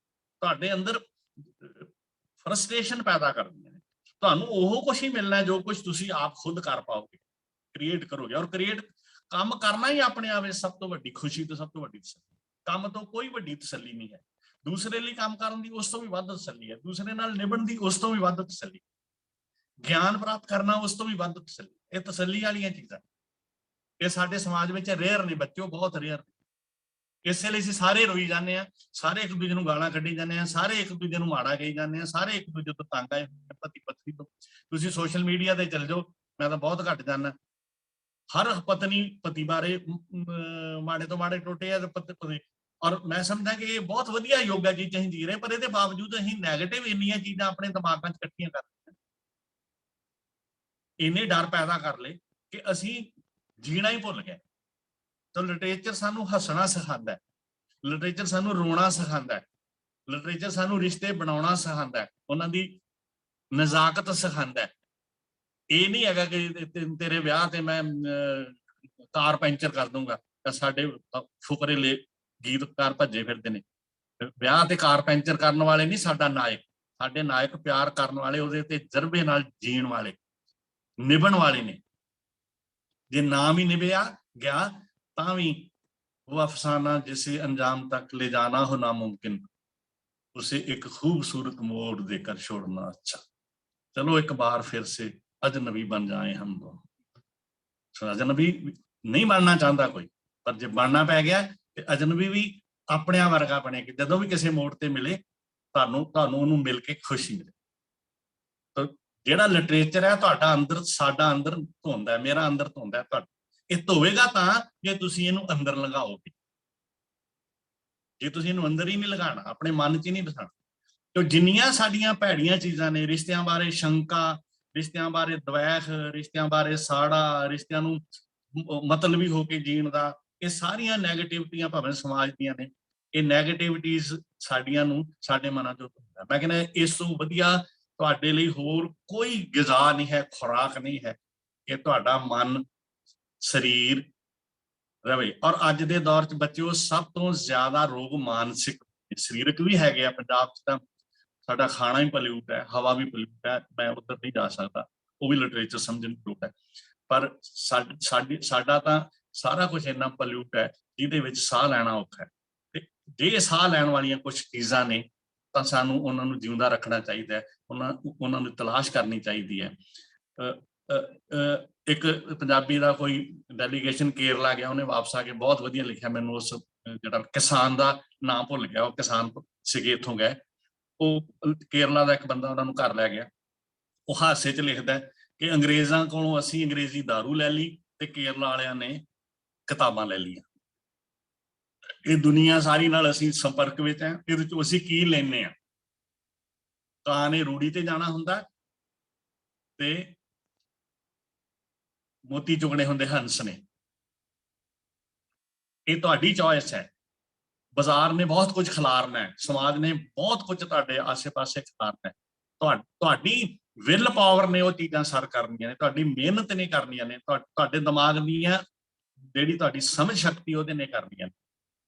ਤੁਹਾਡੇ ਅੰਦਰ ਫਰਸਟ੍ਰੇਸ਼ਨ ਪੈਦਾ ਕਰਦੀਆਂ ਨੇ। ਤੁਹਾਨੂੰ ਉਹ ਕੁਝ ਹੀ ਮਿਲਣਾ ਜੋ ਕੁਝ ਤੁਸੀਂ ਆਪ ਖੁਦ ਕਰ ਪਾਓਗੇ, ਕ੍ਰੀਏਟ ਕਰੋਗੇ। ਔਰ ਕ੍ਰੀਏਟ ਕੰਮ ਕਰਨਾ ਹੀ ਆਪਣੇ ਆਪ ਵਿੱਚ ਸਭ ਤੋਂ ਵੱਡੀ ਖੁਸ਼ੀ ਤੇ ਸਭ ਤੋਂ ਵੱਡੀ ਤਸੱਲੀ। ਕੰਮ ਤੋਂ ਕੋਈ ਵੱਡੀ ਤਸੱਲੀ ਨਹੀਂ ਹੈ। ਦੂਸਰੇ ਲਈ ਕੰਮ ਕਰਨ ਦੀ ਉਸ ਤੋਂ ਵੀ ਵੱਧ ਤਸੱਲੀ ਹੈ, ਦੂਸਰੇ ਨਾਲ ਨਿਭਣ ਦੀ ਉਸ ਤੋਂ ਵੀ ਵੱਧ ਤਸੱਲੀ, ਗਿਆਨ ਪ੍ਰਾਪਤ ਕਰਨਾ ਉਸ ਤੋਂ ਵੀ ਵੱਧ ਤਸੱਲੀ। ਇਹ ਤਸੱਲੀ ਵਾਲੀਆਂ ਚੀਜ਼ਾਂ ਇਹ ਸਾਡੇ ਸਮਾਜ ਵਿੱਚ ਰੇਅਰ ਨੇ ਬੱਚਿਓ, ਬਹੁਤ ਰੇਅਰ ਨੇ। ਇਸੇ ਲਈ ਅਸੀਂ ਸਾਰੇ ਰੋਈ ਜਾਂਦੇ ਹਾਂ, ਸਾਰੇ ਇੱਕ ਦੂਜੇ ਨੂੰ ਗਾਲਾਂ ਕੱਢੀ ਜਾਂਦੇ ਹਾਂ, ਸਾਰੇ ਇੱਕ ਦੂਜੇ ਨੂੰ ਮਾੜਾ ਕਹੀ ਜਾਂਦੇ ਹਾਂ, ਸਾਰੇ ਇੱਕ ਦੂਜੇ ਤੋਂ ਤੰਗ ਆਏ ਪਤੀ ਪਤਨੀ ਤੋਂ। ਤੁਸੀਂ ਸੋਸ਼ਲ ਮੀਡੀਆ ਤੇ ਚਲ ਜਾਓ, ਮੈਂ ਤਾਂ ਬਹੁਤ ਘੱਟ ਜਾਂਦਾ, ਹਰ ਪਤਨੀ ਪਤੀ ਬਾਰੇ ਮਾੜੇ ਤੋਂ ਮਾੜੇ ਟੋਟੇ ਆ ਪਤੀ। ਔਰ ਮੈਂ ਸਮਝਦਾ ਕਿ ਇਹ ਬਹੁਤ ਵਧੀਆ ਯੋਗਾ ਜੀ ਅਸੀਂ ਜੀ ਰਹੇ, ਪਰ ਇਹਦੇ ਬਾਵਜੂਦ ਅਸੀਂ ਨੈਗੇਟਿਵ ਇੰਨੀਆਂ ਚੀਜ਼ਾਂ ਆਪਣੇ ਦਿਮਾਗਾਂ 'ਚ ਇਕੱਠੀਆਂ ਕਰ ਲਈਆਂ, ਇੰਨੇ ਡਰ ਪੈਦਾ ਕਰ ਲਏ ਕਿ ਅਸੀਂ ਜੀਣਾ ਹੀ ਭੁੱਲ ਗਏ। ਤਾਂ ਲਿਟਰੇਚਰ ਸਾਨੂੰ ਹੱਸਣਾ ਸਿਖਾਉਂਦਾ ਹੈ, ਲਿਟਰੇਚਰ ਸਾਨੂੰ ਰੋਣਾ ਸਿਖਾਉਂਦਾ ਹੈ, ਲਿਟਰੇਚਰ ਸਾਨੂੰ ਰਿਸ਼ਤੇ ਬਣਾਉਣਾ ਸਿਖਾਉਂਦਾ ਹੈ, ਉਹਨਾਂ ਦੀ ਨਜ਼ਾਕਤ ਸਿਖਾਉਂਦਾ ਹੈ। ਇਹ ਨਹੀਂ ਹੈਗਾ ਕਿ ਤੇਰੇ ਵਿਆਹ ਤੇ ਮੈਂ ਕਾਰ ਪੈਂਚਰ ਕਰ ਦੂੰਗਾ। ਸਾਡੇ ਫੁਕਰੇ ਲੈ ਗੀਤਕਾਰ ਭੱਜੇ ਫਿਰਦੇ ਨੇ, ਵਿਆਹ ਤੇ ਕਾਰ ਪੈਂਚਰ ਕਰਨ ਵਾਲੇ ਨਹੀਂ ਸਾਡਾ ਨਾਇਕ। ਸਾਡੇ ਨਾਇਕ ਪਿਆਰ ਕਰਨ ਵਾਲੇ, ਉਹਦੇ ਤੇ ਜਜ਼ਬੇ ਨਾਲ ਜੀਣ ਵਾਲੇ, ਨਿਭਣ ਵਾਲੇ ਨੇ। ਜੇ ਨਾਮ ਹੀ ਨਿਭਿਆ ਗਿਆ ਤਾਂ ਵੀ ਉਹ ਅਫਸਾਨਾ ਜਿਸੇ ਅੰਜਾਮ ਤੱਕ ਲੈ ਜਾना हो नामुमकिन, उसे एक खूबसूरत मोड़ देकर छोड़ना अच्छा। चलो एक बार फिर से अजनबी बन जाए हम दोनों। अजनबी नहीं बनना चाहता कोई, पर जे बनना पै गया तो अजनबी भी अपने वर्गा बने कि जदों भी किसी मोड़ ते मिले ਤੁਹਾਨੂੰ ਉਹਨੂੰ ਮਿਲ ਕੇ ਖੁਸ਼ੀ ਮਿਲੇ। ਤਾਂ ਜਿਹੜਾ ਲਿਟਰੇਚਰ ਹੈ ਤੁਹਾਡਾ ਅੰਦਰ, ਸਾਡਾ ਅੰਦਰ ਧੋਂਦਾ ਹੈ, ਮੇਰਾ ਅੰਦਰ ਧੋਂਦਾ ਹੈ। ਇਹ ਧੋਵੇਗਾ ਤਾਂ ਜੇ ਤੁਸੀਂ ਇਹਨੂੰ ਅੰਦਰ ਲਗਾਓਗੇ। ਜੇ ਤੁਸੀਂ ਇਹਨੂੰ ਅੰਦਰ ਹੀ ਨਹੀਂ ਲਗਾਉਣਾ, ਆਪਣੇ ਮਨ 'ਚ ਹੀ ਨਹੀਂ ਬਸਾਉਣਾ, ਤੇ ਜਿੰਨੀਆਂ ਸਾਡੀਆਂ ਭੈੜੀਆਂ ਚੀਜ਼ਾਂ ਨੇ, ਰਿਸ਼ਤਿਆਂ ਬਾਰੇ ਸ਼ੰਕਾ, ਰਿਸ਼ਤਿਆਂ ਬਾਰੇ ਦਵੈਖ, ਰਿਸ਼ਤਿਆਂ ਬਾਰੇ ਸਾੜਾ, ਰਿਸ਼ਤਿਆਂ ਨੂੰ ਮਤਲਬੀ ਹੋ ਕੇ ਜੀਣ ਦਾ, ਇਹ ਸਾਰੀਆਂ ਨੈਗੇਟਿਵਿਟੀਆਂ ਭਾਵੇਂ ਸਮਾਜ ਦੀਆਂ ਨੇ, ਇਹ ਨੈਗੇਟਿਵਿਟੀਜ਼ ਸਾਡੀਆਂ ਨੂੰ ਸਾਡੇ ਮਨਾਂ 'ਚੋਂ ਧੋਂਦਾ। ਮੈਂ ਕਹਿੰਦਾ ਇਸ ਤੋਂ ਵਧੀਆ ਤੁਹਾਡੇ ਲਈ ਹੋਰ ਕੋਈ ਗਿਜ਼ਾ ਨਹੀਂ ਹੈ, ਖੁਰਾਕ ਨਹੀਂ ਹੈ ਕਿ ਤੁਹਾਡਾ ਮਨ ਸਰੀਰ ਰਵੇ। ਔਰ ਅੱਜ ਦੇ ਦੌਰ 'ਚ ਬੱਚਿਓ ਸਭ ਤੋਂ ਜ਼ਿਆਦਾ ਰੋਗ ਮਾਨਸਿਕ, ਸਰੀਰਕ ਵੀ ਹੈਗੇ ਆ। ਪੰਜਾਬ 'ਚ ਤਾਂ ਸਾਡਾ ਖਾਣਾ ਹੀ ਪੋਲਿਊਟ ਹੈ, ਹਵਾ ਵੀ ਪੋਲਿਊਟ ਹੈ, ਮੈਂ ਉੱਧਰ ਨਹੀਂ ਜਾ ਸਕਦਾ, ਉਹ ਵੀ ਲਿਟਰੇਚਰ ਸਮਝਣ ਦੀ ਜ਼ਰੂਰਤ ਹੈ। ਪਰ ਸਾਡਾ ਤਾਂ ਸਾਰਾ ਕੁਝ ਇੰਨਾ ਪੋਲਿਊਟ ਹੈ ਜਿਹਦੇ ਵਿੱਚ ਸਾਹ ਲੈਣਾ ਔਖਾ ਹੈ। ਤੇ ਜੇ ਸਾਹ ਲੈਣ ਵਾਲੀਆਂ ਕੁਝ ਚੀਜ਼ਾਂ ਨੇ ਤਾਂ ਸਾਨੂੰ ਉਹਨਾਂ ਨੂੰ ਜਿਉਂਦਾ ਰੱਖਣਾ ਚਾਹੀਦਾ ਹੈ, ਉਹਨਾਂ ਨੂੰ ਤਲਾਸ਼ ਕਰਨੀ ਚਾਹੀਦੀ ਹੈ। ਇੱਕ ਪੰਜਾਬੀ ਦਾ ਕੋਈ ਡੈਲੀਗੇਸ਼ਨ ਕੇਰਲਾ ਗਿਆ, ਉਹਨੇ ਵਾਪਸ ਆ ਕੇ ਬਹੁਤ ਵਧੀਆ ਲਿਖਿਆ। ਮੈਨੂੰ ਉਸ ਜਿਹੜਾ ਕਿਸਾਨ ਦਾ ਨਾਮ ਭੁੱਲ ਗਿਆ, ਉਹ ਕਿਸਾਨ ਸੀਗੇ, ਇੱਥੋਂ ਗਏ, ਉਹ ਕੇਰਲਾ ਦਾ ਇੱਕ ਬੰਦਾ ਉਹਨਾਂ ਨੂੰ ਘਰ ਲੈ ਗਿਆ। ਉਹ ਹਾਸੇ 'ਚ ਲਿਖਦਾ ਕਿ ਅੰਗਰੇਜ਼ਾਂ ਕੋਲੋਂ ਅਸੀਂ ਅੰਗਰੇਜ਼ੀ ਦਾਰੂ ਲੈ ਲਈ ਤੇ ਕੇਰਲਾ ਵਾਲਿਆਂ ਨੇ ਕਿਤਾਬਾਂ ਲੈ ਲਈਆਂ। ਇਹ ਦੁਨੀਆ ਸਾਰੀ ਨਾਲ ਅਸੀਂ ਸੰਪਰਕ ਵਿੱਚ ਹੈ, ਇਹਦੇ 'ਚੋਂ ਅਸੀਂ ਕੀ ਲੈਂਦੇ ਹਾਂ? ਕਾਂ ਨੇ ਰੂੜੀ ਤੇ ਜਾਣਾ ਹੁੰਦਾ ਤੇ ਮੋਤੀ ਚੁਗਣੇ ਹੁੰਦੇ ਹੰਸ ਨੇ। ਇਹ ਤੁਹਾਡੀ ਚੋਇਸ ਹੈ। ਬਾਜ਼ਾਰ ਨੇ ਬਹੁਤ ਕੁਝ ਖਿਲਾਰਨਾ ਹੈ, ਸਮਾਜ ਨੇ ਬਹੁਤ ਕੁਝ ਤੁਹਾਡੇ ਆਸੇ-ਪਾਸੇ ਖਿਲਾਰਨਾ ਹੈ। ਤੁਹਾਡੀ ਵਿਲ ਪਾਵਰ ਨੇ ਉਹ ਚੀਜ਼ਾਂ ਸਰ ਕਰਨੀਆਂ ਨੇ, ਤੁਹਾਡੀ ਮਿਹਨਤ ਨੇ ਕਰਨੀਆਂ ਨੇ, ਤੁਹਾਡੇ ਦਿਮਾਗ ਦੀਆਂ ਜਿਹੜੀ ਤੁਹਾਡੀ ਸਮਝ ਸ਼ਕਤੀ ਉਹਦੇ ਨੇ ਕਰਨੀਆਂ ਨੇ।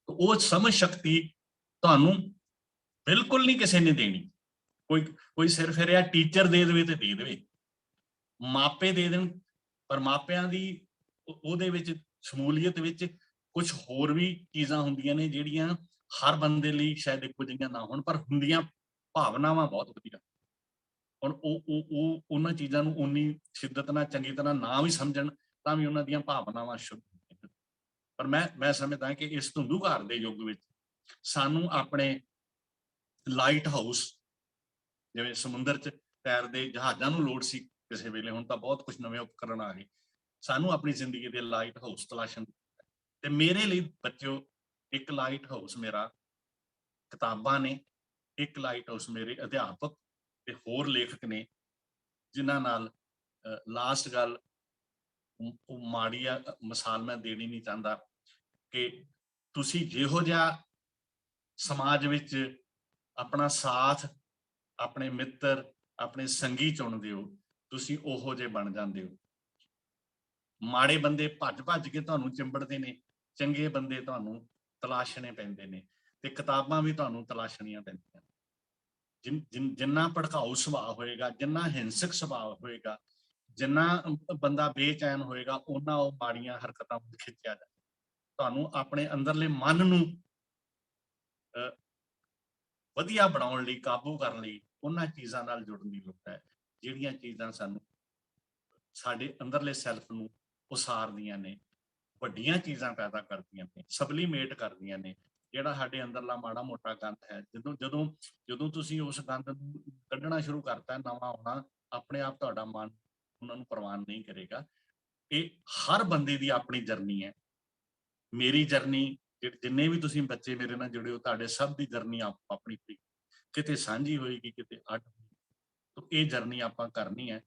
ਉਹ ਸਮਝ ਸ਼ਕਤੀ ਤੁਹਾਨੂੰ ਬਿਲਕੁਲ ਨਹੀਂ ਕਿਸੇ ਨੇ ਦੇਣੀ। ਕੋਈ ਸਿਰ ਫਿਰਿਆ ਟੀਚਰ ਦੇ ਦੇਵੇ ਤੇ ਦੇ ਦੇਵੇ, ਮਾਪੇ ਦੇ ਦੇਣ, ਪਰ ਮਾਪਿਆਂ ਦੀ ਉਹਦੇ ਵਿੱਚ ਸ਼ਮੂਲੀਅਤ ਵਿੱਚ ਕੁਝ ਹੋਰ ਵੀ ਚੀਜ਼ਾਂ ਹੁੰਦੀਆਂ ਨੇ ਜਿਹੜੀਆਂ ਹਰ ਬੰਦੇ ਲਈ ਸ਼ਾਇਦ ਇੱਕੋ ਜਿਹੀਆਂ ਨਾ ਹੋਣ, ਪਰ ਹੁੰਦੀਆਂ ਭਾਵਨਾਵਾਂ ਬਹੁਤ ਵਧੀਆ। ਹੁਣ ਉਹ ਉਹਨਾਂ ਚੀਜ਼ਾਂ ਨੂੰ ਉਨੀ ਸ਼ਿੱਦਤ ਨਾਲ ਚੰਗੀ ਤਰ੍ਹਾਂ ਨਾ ਵੀ ਸਮਝਣ ਤਾਂ ਵੀ ਉਹਨਾਂ ਦੀਆਂ ਭਾਵਨਾਵਾਂ ਸ਼ੁੱਧ। ਪਰ ਮੈਂ ਸਮਝਦਾ ਕਿ ਇਸ ਧੁੰਦੂਘਾਰ ਦੇ ਯੁੱਗ ਵਿੱਚ ਸਾਨੂੰ ਆਪਣੇ ਲਾਈਟ ਹਾਊਸ, ਜਿਵੇਂ ਸਮੁੰਦਰ 'ਚ ਤੈਰਦੇ ਜਹਾਜ਼ਾਂ ਨੂੰ ਲੋੜ ਸੀ, ਕਿਸੇ ਵੇਲੇ, ਹੁਣ ਤਾਂ ਬਹੁਤ ਕੁਝ ਨਵੇਂ ਉਪਕਰਨ ਆ ਗਏ। ਸਾਨੂੰ ਆਪਣੀ ਜ਼ਿੰਦਗੀ ਦੇ ਲਾਈਟ ਹਾਊਸ ਤਲਾਸ਼ਣ ਤੇ ਮੇਰੇ ਲਈ ਬੱਚਿਓ ਇੱਕ ਲਾਈਟ ਹਾਊਸ ਮੇਰਾ ਕਿਤਾਬਾਂ ਨੇ, ਇੱਕ ਲਾਈਟ ਹਾਊਸ ਮੇਰੇ ਅਧਿਆਪਕ ਤੇ ਹੋਰ ਲੇਖਕ ਨੇ, ਜਿਨ੍ਹਾਂ ਨਾਲ ਲਾਸਟ ਗੱਲ ਉਹ ਮਾੜੀ ਆ ਮਿਸਾਲ ਮੈਂ ਦੇਣੀ ਨਹੀਂ ਚਾਹੁੰਦਾ ਕਿ ਤੁਸੀਂ ਜਿਹੋ ਜਿਹਾ ਸਮਾਜ ਵਿੱਚ ਆਪਣਾ ਸਾਥ, ਆਪਣੇ ਮਿੱਤਰ, ਆਪਣੇ ਸੰਗੀ ਚੁਣਦੇ ਹੋ, ਤੁਸੀਂ ਉਹੋ ਜਿਹੇ ਬਣ ਜਾਂਦੇ ਹੋ। ਮਾੜੇ ਬੰਦੇ ਭੱਜ ਭੱਜ ਕੇ ਤੁਹਾਨੂੰ ਚਿੰਬੜਦੇ ਨੇ, ਚੰਗੇ ਬੰਦੇ ਤੁਹਾਨੂੰ ਤਲਾਸ਼ਣੇ ਪੈਂਦੇ ਨੇ, ਤੇ ਕਿਤਾਬਾਂ ਵੀ ਤੁਹਾਨੂੰ ਤਲਾਸ਼ਣੀਆਂ ਪੈਂਦੀਆਂ। ਜਿੰਨਾ ਭੜਕਾਊ ਸੁਭਾਅ ਹੋਏਗਾ, ਜਿੰਨਾ ਹਿੰਸਕ ਸੁਭਾਅ ਹੋਏਗਾ, ਜਿੰਨਾ ਬੰਦਾ ਬੇਚੈਨ ਹੋਏਗਾ, ਉਹਨਾਂ ਉਹ ਮਾੜੀਆਂ ਹਰਕਤਾਂ ਵੱਲ ਖਿੱਚਿਆ ਜਾਂਦਾ। ਤੁਹਾਨੂੰ ਆਪਣੇ ਅੰਦਰਲੇ ਮਨ ਨੂੰ ਵਧੀਆ ਬਣਾਉਣ ਲਈ, ਕਾਬੂ ਕਰਨ ਲਈ ਉਹਨਾਂ ਚੀਜ਼ਾਂ ਨਾਲ ਜੁੜਨ ਦੀ ਲੋੜ ਹੈ, ਜਿਹੜੀਆਂ ਚੀਜ਼ਾਂ ਸਾਨੂੰ ਸਾਡੇ ਅੰਦਰਲੇ ਸੈਲਫ ਨੂੰ ਉਸਾਰਦੀਆਂ ਨੇ, ਵੱਡੀਆਂ ਚੀਜ਼ਾਂ ਪੈਦਾ ਕਰਦੀਆਂ ਨੇ, ਸਬਲੀਮੇਟ ਕਰਦੀਆਂ ਨੇ। ਜਿਹੜਾ ਸਾਡੇ ਅੰਦਰਲਾ ਮਾੜਾ ਮੋਟਾ ਗੰਦ ਹੈ, ਜਦੋਂ ਤੁਸੀਂ ਉਸ ਗੰਦ ਨੂੰ ਕੱਢਣਾ ਸ਼ੁਰੂ ਕਰਤਾ, ਨਵਾਂ ਆਉਣਾ, ਆਪਣੇ ਆਪ ਤੁਹਾਡਾ ਮਨ ਉਹਨਾਂ ਨੂੰ ਪ੍ਰਵਾਨ ਨਹੀਂ ਕਰੇਗਾ। ਇਹ ਹਰ ਬੰਦੇ ਦੀ ਆਪਣੀ ਜਰਨੀ ਹੈ। ਮੇਰੀ ਜਰਨੀ, ਜਿੰਨੇ ਵੀ ਤੁਸੀਂ ਬੱਚੇ ਮੇਰੇ ਨਾਲ ਜੁੜੇ ਹੋ, ਤੁਹਾਡੇ ਸਭ ਦੀ ਜਰਨੀ ਆਪਣੀ ਕਿਤੇ ਸਾਂਝੀ ਹੋਏਗੀ, ਕਿਤੇ ਅੱਡ। ਇਹ ਜਰਨੀ ਆਪਾਂ ਕਰਨੀ ਹੈ,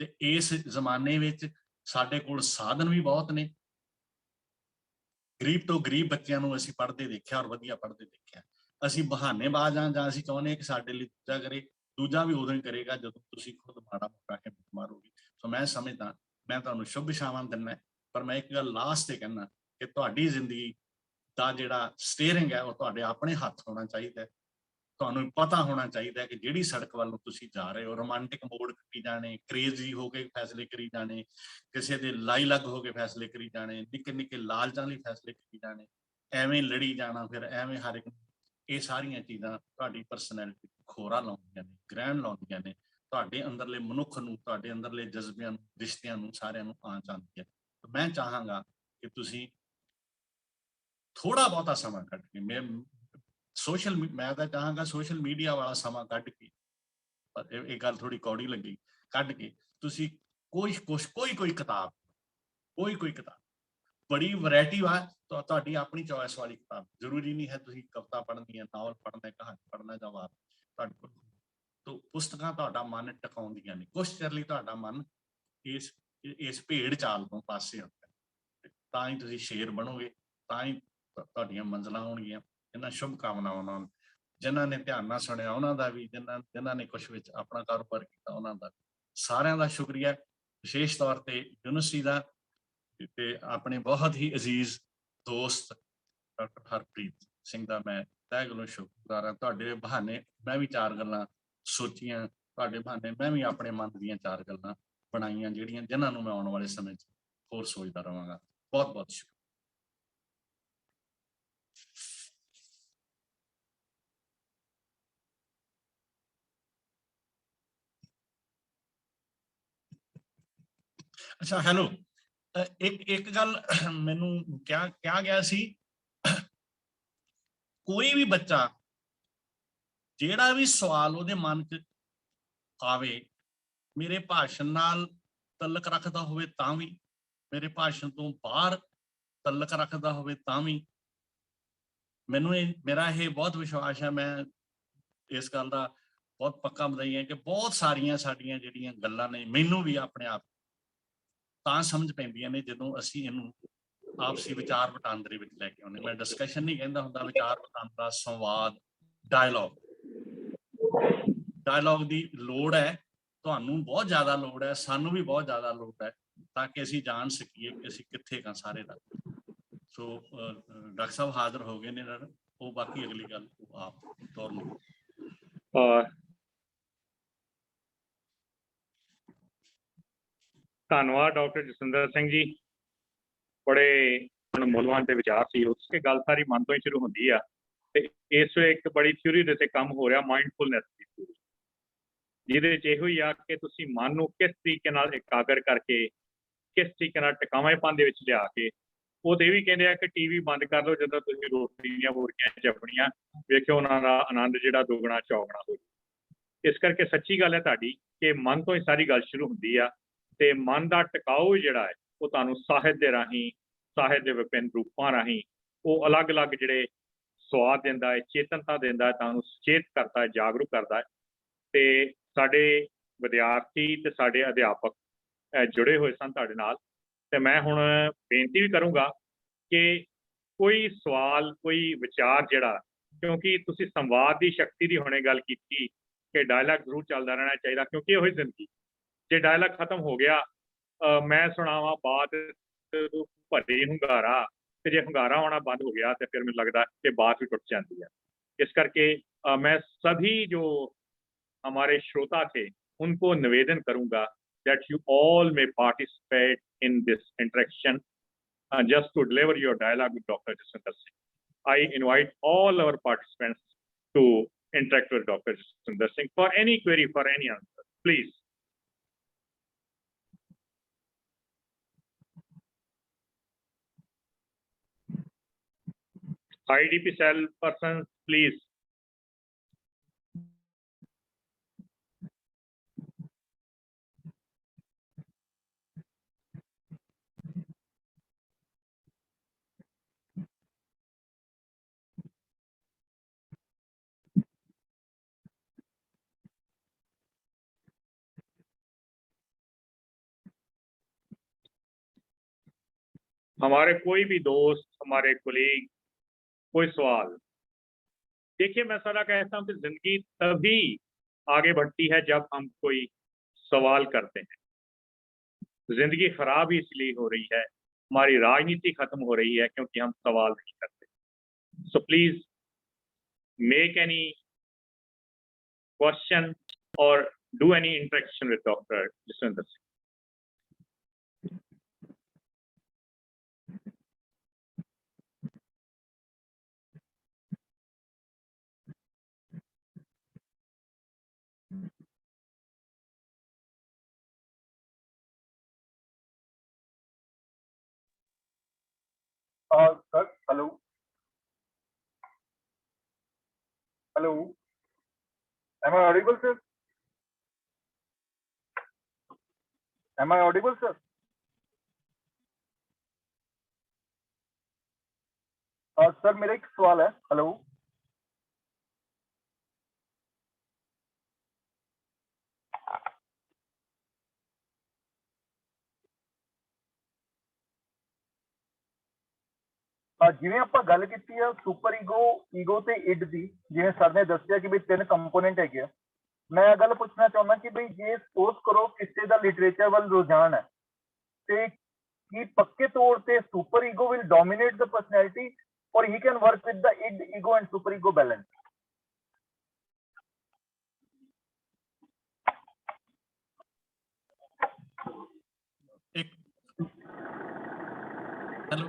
ਤੇ ਇਸ ਜ਼ਮਾਨੇ ਵਿੱਚ ਸਾਡੇ ਕੋਲ ਸਾਧਨ ਵੀ ਬਹੁਤ ਨੇ। ਗਰੀਬ ਤੋਂ ਗਰੀਬ ਬੱਚਿਆਂ ਨੂੰ ਅਸੀਂ ਪੜ੍ਹਦੇ ਦੇਖਿਆ, ਔਰ ਵਧੀਆ ਪੜ੍ਹਦੇ ਦੇਖਿਆ। ਅਸੀਂ ਬਹਾਨੇਬਾਜ਼ ਹਾਂ, ਜਾਂ ਅਸੀਂ ਚਾਹੁੰਦੇ ਹਾਂ ਕਿ ਸਾਡੇ ਲਈ ਦੂਜਾ ਕਰੇ। ਦੂਜਾ ਵੀ ਉਦੋਂ ਹੀ ਕਰੇਗਾ ਜਦੋਂ ਤੁਸੀਂ ਖੁਦ ਮਾੜਾ ਮੋਟਾ ਹਿੰਮਤ ਮਾਰੋਗੇ। ਸੋ ਮੈਂ ਸਮਝਦਾ, ਮੈਂ ਤੁਹਾਨੂੰ ਸ਼ੁਭ ਇਛਾਵਾਂ ਦਿੰਦਾ, ਪਰ ਮੈਂ ਇੱਕ ਗੱਲ ਲਾਸਟ ਤੇ ਕਹਿਣਾ ਕਿ ਤੁਹਾਡੀ ਜ਼ਿੰਦਗੀ ਦਾ ਜਿਹੜਾ ਸਟੀਅਰਿੰਗ ਹੈ, ਉਹ ਤੁਹਾਡੇ ਆਪਣੇ ਹੱਥ ਹੋਣਾ ਚਾਹੀਦਾ। ਤੁਹਾਨੂੰ ਪਤਾ ਹੋਣਾ ਚਾਹੀਦਾ ਕਿ ਜਿਹੜੀ ਸੜਕ ਵੱਲ ਨੂੰ ਤੁਸੀਂ ਜਾ ਰਹੇ ਹੋ, ਰੋਮਾਂਟਿਕ ਮੋੜ ਕਰੀ ਜਾਣੇ, ਕ੍ਰੇਜ਼ੀ ਹੋ ਕੇ ਫੈਸਲੇ ਕਰੀ ਜਾਣੇ, ਕਿਸੇ ਦੇ ਲਾਈ ਲੱਗ ਹੋ ਕੇ ਫੈਸਲੇ ਕਰੀ ਜਾਣੇ, ਨਿੱਕੇ ਨਿੱਕੇ ਲਾਲਚਾਂ ਲਈ ਫੈਸਲੇ ਕਰੀ ਜਾਣੇ, ਐਵੇਂ ਲੜੀ ਜਾਣਾ, ਫਿਰ ਐਵੇਂ ਹਰ ਇੱਕ। ਇਹ ਸਾਰੀਆਂ ਚੀਜ਼ਾਂ ਤੁਹਾਡੀ ਪਰਸਨੈਲਿਟੀ ਖੋਰਾ ਲਾਉਂਦੀਆਂ ਨੇ, ਗ੍ਰਹਿਣ ਲਾਉਂਦੀਆਂ ਨੇ, ਤੁਹਾਡੇ ਅੰਦਰਲੇ ਮਨੁੱਖ ਨੂੰ, ਤੁਹਾਡੇ ਅੰਦਰਲੇ ਜਜ਼ਬਿਆਂ ਨੂੰ, ਰਿਸ਼ਤਿਆਂ ਨੂੰ, ਸਾਰਿਆਂ ਨੂੰ ਆਂਚ ਆਉਂਦੀ ਹੈ। ਮੈਂ ਚਾਹਾਂਗਾ ਕਿ ਤੁਸੀਂ ਥੋੜਾ ਬਹੁਤਾ ਸਮਾਂ ਕੱਢ ਕੇ, ਮੈਂ ਤਾਂ ਚਾਹਾਂਗਾ ਸੋਸ਼ਲ ਮੀਡੀਆ ਵਾਲਾ ਸਮਾਂ ਕੱਢ ਕੇ, ਪਰ ਇਹ ਗੱਲ ਥੋੜੀ ਕੌੜੀ ਲੱਗੀ, ਕੱਢ ਕੇ ਤੁਸੀਂ ਕੋਈ ਕਿਤਾਬ, ਕੋਈ ਕਿਤਾਬ, ਬੜੀ ਵੈਰਾਈਟੀ ਵਾ, ਤੁਹਾਡੀ ਆਪਣੀ ਚੋਇਸ ਵਾਲੀ ਕਿਤਾਬ। ਜ਼ਰੂਰੀ ਨਹੀਂ ਹੈ ਤੁਸੀਂ ਕਵਿਤਾ ਪੜ੍ਹਨੀ ਹੈ, ਨਾਵਲ ਪੜ੍ਹਨਾ, ਕਹਾਣੀ ਪੜ੍ਹਨਾ ਜਾਂ ਵਾਰ। ਤੁਹਾਡੇ ਕੋਲ ਤੋਂ ਪੁਸਤਕਾਂ ਤੁਹਾਡਾ ਮਨ ਟਿਕਾਉਂਦੀਆਂ ਨੇ। ਕੁਛ ਚਿਰ ਲਈ ਤੁਹਾਡਾ ਮਨ ਇਸ ਭੇਡ ਚਾਲ ਤੋਂ ਪਾਸੇ ਹੁੰਦਾ, ਤਾਂ ਹੀ ਤੁਸੀਂ ਸ਼ੇਰ ਬਣੋਗੇ, ਤਾਂ ਹੀ ਤੁਹਾਡੀਆਂ ਮੰਜ਼ਿਲਾਂ ਹੋਣਗੀਆਂ। ਇਹਨਾਂ ਸ਼ੁਭ ਕਾਮਨਾਵਾਂ ਨਾਲ, ਜਿਨ੍ਹਾਂ ਨੇ ਧਿਆਨ ਨਾਲ ਸੁਣਿਆ ਉਹਨਾਂ ਦਾ ਵੀ, ਜਿਨ੍ਹਾਂ ਨੇ ਕੁਛ ਵਿੱਚ ਆਪਣਾ ਕਾਰੋਬਾਰ ਕੀਤਾ ਉਹਨਾਂ ਦਾ, ਸਾਰਿਆਂ ਦਾ ਸ਼ੁਕਰੀਆ। ਵਿਸ਼ੇਸ਼ ਤੌਰ ਤੇ ਯੂਨੀਵਰਸਿਟੀ ਦਾ ਤੇ ਆਪਣੇ ਬਹੁਤ ਹੀ ਅਜ਼ੀਜ਼ ਦੋਸਤ ਡਾਕਟਰ ਹਰਪ੍ਰੀਤ ਸਿੰਘ ਦਾ ਮੈਂ ਤਹਿ ਦਿਲੋਂ ਸ਼ੁਕਰਗੁਜ਼ਾਰ ਹਾਂ। ਤੁਹਾਡੇ ਬਹਾਨੇ ਮੈਂ ਵੀ ਚਾਰ ਗੱਲਾਂ ਸੋਚੀਆਂ, ਤੁਹਾਡੇ ਬਹਾਨੇ ਮੈਂ ਵੀ ਆਪਣੇ ਮਨ ਦੀਆਂ ਚਾਰ ਗੱਲਾਂ ਬਣਾਈਆਂ, ਜਿਨ੍ਹਾਂ ਨੂੰ ਮੈਂ ਆਉਣ ਵਾਲੇ ਸਮੇਂ 'ਚ ਹੋਰ ਸੋਚਦਾ ਰਹਾਂਗਾ। ਬਹੁਤ ਬਹੁਤ ਸ਼ੁਕਰੀਆ। ਅੱਛਾ, ਹੈਲੋ, ਇੱਕ ਗੱਲ ਮੈਨੂੰ ਕਿਹਾ ਗਿਆ ਸੀ, ਕੋਈ ਵੀ ਬੱਚਾ ਜਿਹੜਾ ਵੀ ਸਵਾਲ ਉਹਦੇ ਮਨ 'ਚ ਆਵੇ, ਮੇਰੇ ਭਾਸ਼ਣ ਨਾਲ ਤਲਕ ਰੱਖਦਾ ਹੋਵੇ ਤਾਂ ਵੀ, ਮੇਰੇ ਭਾਸ਼ਣ ਤੋਂ ਬਾਹਰ ਤਲਕ ਰੱਖਦਾ ਹੋਵੇ ਤਾਂ ਵੀ, ਮੇਰਾ ਇਹ ਬਹੁਤ ਵਿਸ਼ਵਾਸ ਹੈ, ਮੈਂ ਇਸ ਗੱਲ ਦਾ ਬਹੁਤ ਪੱਕਾ ਮਦਈ ਹੈ ਕਿ ਬਹੁਤ ਸਾਰੀਆਂ ਸਾਡੀਆਂ ਜਿਹੜੀਆਂ ਗੱਲਾਂ ਨੇ, ਮੈਨੂੰ ਵੀ ਆਪਣੇ ਆਪ ਤਾਂ ਸਮਝ ਪੈਂਦੀਆਂ ਨੇ ਜਦੋਂ ਅਸੀਂ ਇਹਨੂੰ ਆਪਸੀ ਵਿਚਾਰ ਵਟਾਂਦਰੇ ਵਿੱਚ ਲੈ ਕੇ ਆਉਂਦੇ। ਮੈਂ ਡਿਸਕਸ਼ਨ ਨਹੀਂ ਕਹਿੰਦਾ ਹੁੰਦਾ, ਵਿਚਾਰ ਵਟਾਂਦਰਾ, ਸੰਵਾਦ, ਡਾਇਲੌਗ ਦੀ ਲੋੜ ਹੈ। ਤੁਹਾਨੂੰ ਬਹੁਤ ਜ਼ਿਆਦਾ ਲੋੜ ਹੈ, ਸਾਨੂੰ ਵੀ ਬਹੁਤ ਜ਼ਿਆਦਾ ਲੋੜ ਹੈ, ਤਾਂ ਕਿ ਅਸੀਂ ਜਾਣ ਸਕੀਏ ਕਿ ਅਸੀਂ ਕਿੱਥੇ ਕਾਂ ਸਾਰੇ ਦਾ। ਸੋ ਡਾਕਟਰ ਸਾਹਿਬ ਹਾਜ਼ਰ ਹੋ ਗਏ ਨੇ, ਉਹ ਬਾਕੀ ਅਗਲੀ ਗੱਲ ਉਹ ਆਪ ਤੌਰ ਲਈ। ਧੰਨਵਾਦ ਡਾਕਟਰ ਜਸਵਿੰਦਰ ਸਿੰਘ ਜੀ, ਬੜੇ ਮੁੱਲਵਾਨ ਦੇ ਵਿਚਾਰ ਸੀ। ਉਸ ਕੇ ਗੱਲ ਸਾਰੀ ਮਨ ਤੋਂ ਹੀ ਸ਼ੁਰੂ ਹੁੰਦੀ ਆ, ਤੇ ਇਸ ਵੇਲੇ ਇੱਕ ਬੜੀ ਥਿਊਰੀ ਦੇ ਉੱਤੇ ਕੰਮ ਹੋ ਰਿਹਾ, ਮਾਈਂਡਫੁਲਨੈਸ ਦੀ ਥਿਊਰੀ, ਜਿਹਦੇ ਵਿੱਚ ਇਹੋ ਹੀ ਆ ਕਿ ਤੁਸੀਂ ਮਨ ਨੂੰ ਕਿਸ ਤਰੀਕੇ ਨਾਲ ਇਕਾਗਰ ਕਰਕੇ, ਕਿਸ ਤਰੀਕੇ ਨਾਲ ਟਿਕਾਵੇਪਨ ਦੇ ਵਿੱਚ ਲਿਆ ਕੇ। ਉਹ ਤੇ ਇਹ ਵੀ ਕਹਿੰਦੇ ਆ ਕਿ ਟੀਵੀ ਬੰਦ ਕਰ ਲਓ ਜਦੋਂ ਤੁਸੀਂ ਰੋਟੀ ਦੀਆਂ ਬੁਰਕੀਆਂ ਚੱਪਣੀਆਂ ਵੇਖਿਓ, ਉਹਨਾਂ ਦਾ ਆਨੰਦ ਜਿਹੜਾ ਦੁੱਗਣਾ ਚੌਗਣਾ ਹੋ। ਇਸ ਕਰਕੇ ਸੱਚੀ ਗੱਲ ਹੈ ਤੁਹਾਡੀ ਕਿ ਮਨ ਤੋਂ ਹੀ ਸਾਰੀ ਗੱਲ ਸ਼ੁਰੂ ਹੁੰਦੀ ਆ ਤੇ ਮਨ ਦਾ ਟਿਕਾਊ ਜਿਹੜਾ ਹੈ ਉਹ ਤੁਹਾਨੂੰ ਸਾਹਿਤ ਦੇ ਰਾਹੀਂ, ਸਾਹਿਤ ਦੇ ਵਿਭਿੰਨ ਰੂਪਾਂ ਰਾਹੀਂ ਉਹ ਅਲੱਗ-ਅਲੱਗ ਜਿਹੜੇ ਸਵਾਦ ਦਿੰਦਾ ਹੈ, ਚੇਤਨਤਾ ਦਿੰਦਾ ਹੈ, ਤੁਹਾਨੂੰ ਸੁਚੇਤ ਕਰਦਾ ਹੈ, ਜਾਗਰੂਕ ਕਰਦਾ ਹੈ। ਤੇ ਸਾਡੇ ਵਿਦਿਆਰਥੀ ਤੇ ਸਾਡੇ ਅਧਿਆਪਕ ਜੁੜੇ ਹੋਏ ਸਨ ਤੁਹਾਡੇ ਨਾਲ, ਤੇ ਮੈਂ ਹੁਣ ਬੇਨਤੀ ਵੀ ਕਰੂੰਗਾ ਕਿ ਕੋਈ ਸਵਾਲ, ਕੋਈ ਵਿਚਾਰ ਜਿਹੜਾ, ਕਿਉਂਕਿ ਤੁਸੀਂ ਸੰਵਾਦ ਦੀ ਸ਼ਕਤੀ ਦੀ ਹੁਣੇ ਗੱਲ ਕੀਤੀ ਕਿ ਡਾਇਲਾਗ ਜ਼ਰੂਰ ਚੱਲਦਾ ਰਹਿਣਾ ਚਾਹੀਦਾ, ਕਿਉਂਕਿ ਉਹੀ ਜ਼ਿੰਦਗੀ। ਜੇ ਡਾਇਲਾਗ ਖਤਮ ਹੋ ਗਿਆ, ਮੈਂ ਸੁਣਾਵਾਂ ਬਾਤ ਭਰੇ ਹੁੰਗਾਰਾ, ਤੇ ਜੇ ਹੁੰਗਾਰਾ ਹੋਣਾ ਬੰਦ ਹੋ गया तो फिर मुझे लगता है कि बात भी टुट जाती है। इस करके मैं सभी जो हमारे श्रोता थे उनको निवेदन करूंगा that you all may participate in this interaction just to deliver your dialogue with Dr. Jaswinder Singh. I invite all our participants to interact with Dr. Jaswinder Singh for any query, for any answer, please. IDP cell persons, please. हमारे कोई भी दोस्त, हमारे colleague, कोई सवाल। देखिए, मैं सदा कहता हूं कि जिंदगी तभी आगे बढ़ती है जब हम कोई सवाल करते हैं। जिंदगी खराब ही इसलिए हो रही है, हमारी राजनीति खत्म हो रही है क्योंकि हम सवाल नहीं करते। So please make any question or do any interaction with doctor Jaswinder Singh. Sir, hello. Hello. Am I audible, sir? Am I audible, sir? Sir मेरा एक सवाल है। हेलो। ਜਿਵੇਂ ਆਪਾਂ ਗੱਲ ਕੀਤੀ ਆ ਸੁਪਰ ਈਗੋ ਤੇ ਇਡ ਦੀ, ਜਿਵੇਂ ਸਰ ਨੇ ਦੱਸਿਆ ਕਿ ਵੀ 3 ਕੰਪੋਨੈਂਟ ਹੈਗੇ ਆ। ਮੈਂ ਇਹ ਗੱਲ ਪੁੱਛਣਾ ਚਾਹੁੰਦਾ ਕਿ ਬਈ ਜੇ ਸਪੋਜ਼ ਕਰੋ ਕਿਸੇ ਦਾ ਲਿਟਰੇਚਰ ਵੱਲ ਰੁਝਾਨ ਹੈ ਤੇ ਕੀ ਪੱਕੇ ਤੌਰ ਤੇ super ego will dominate the personality or he can work with the id ego and super ego balance? Hello,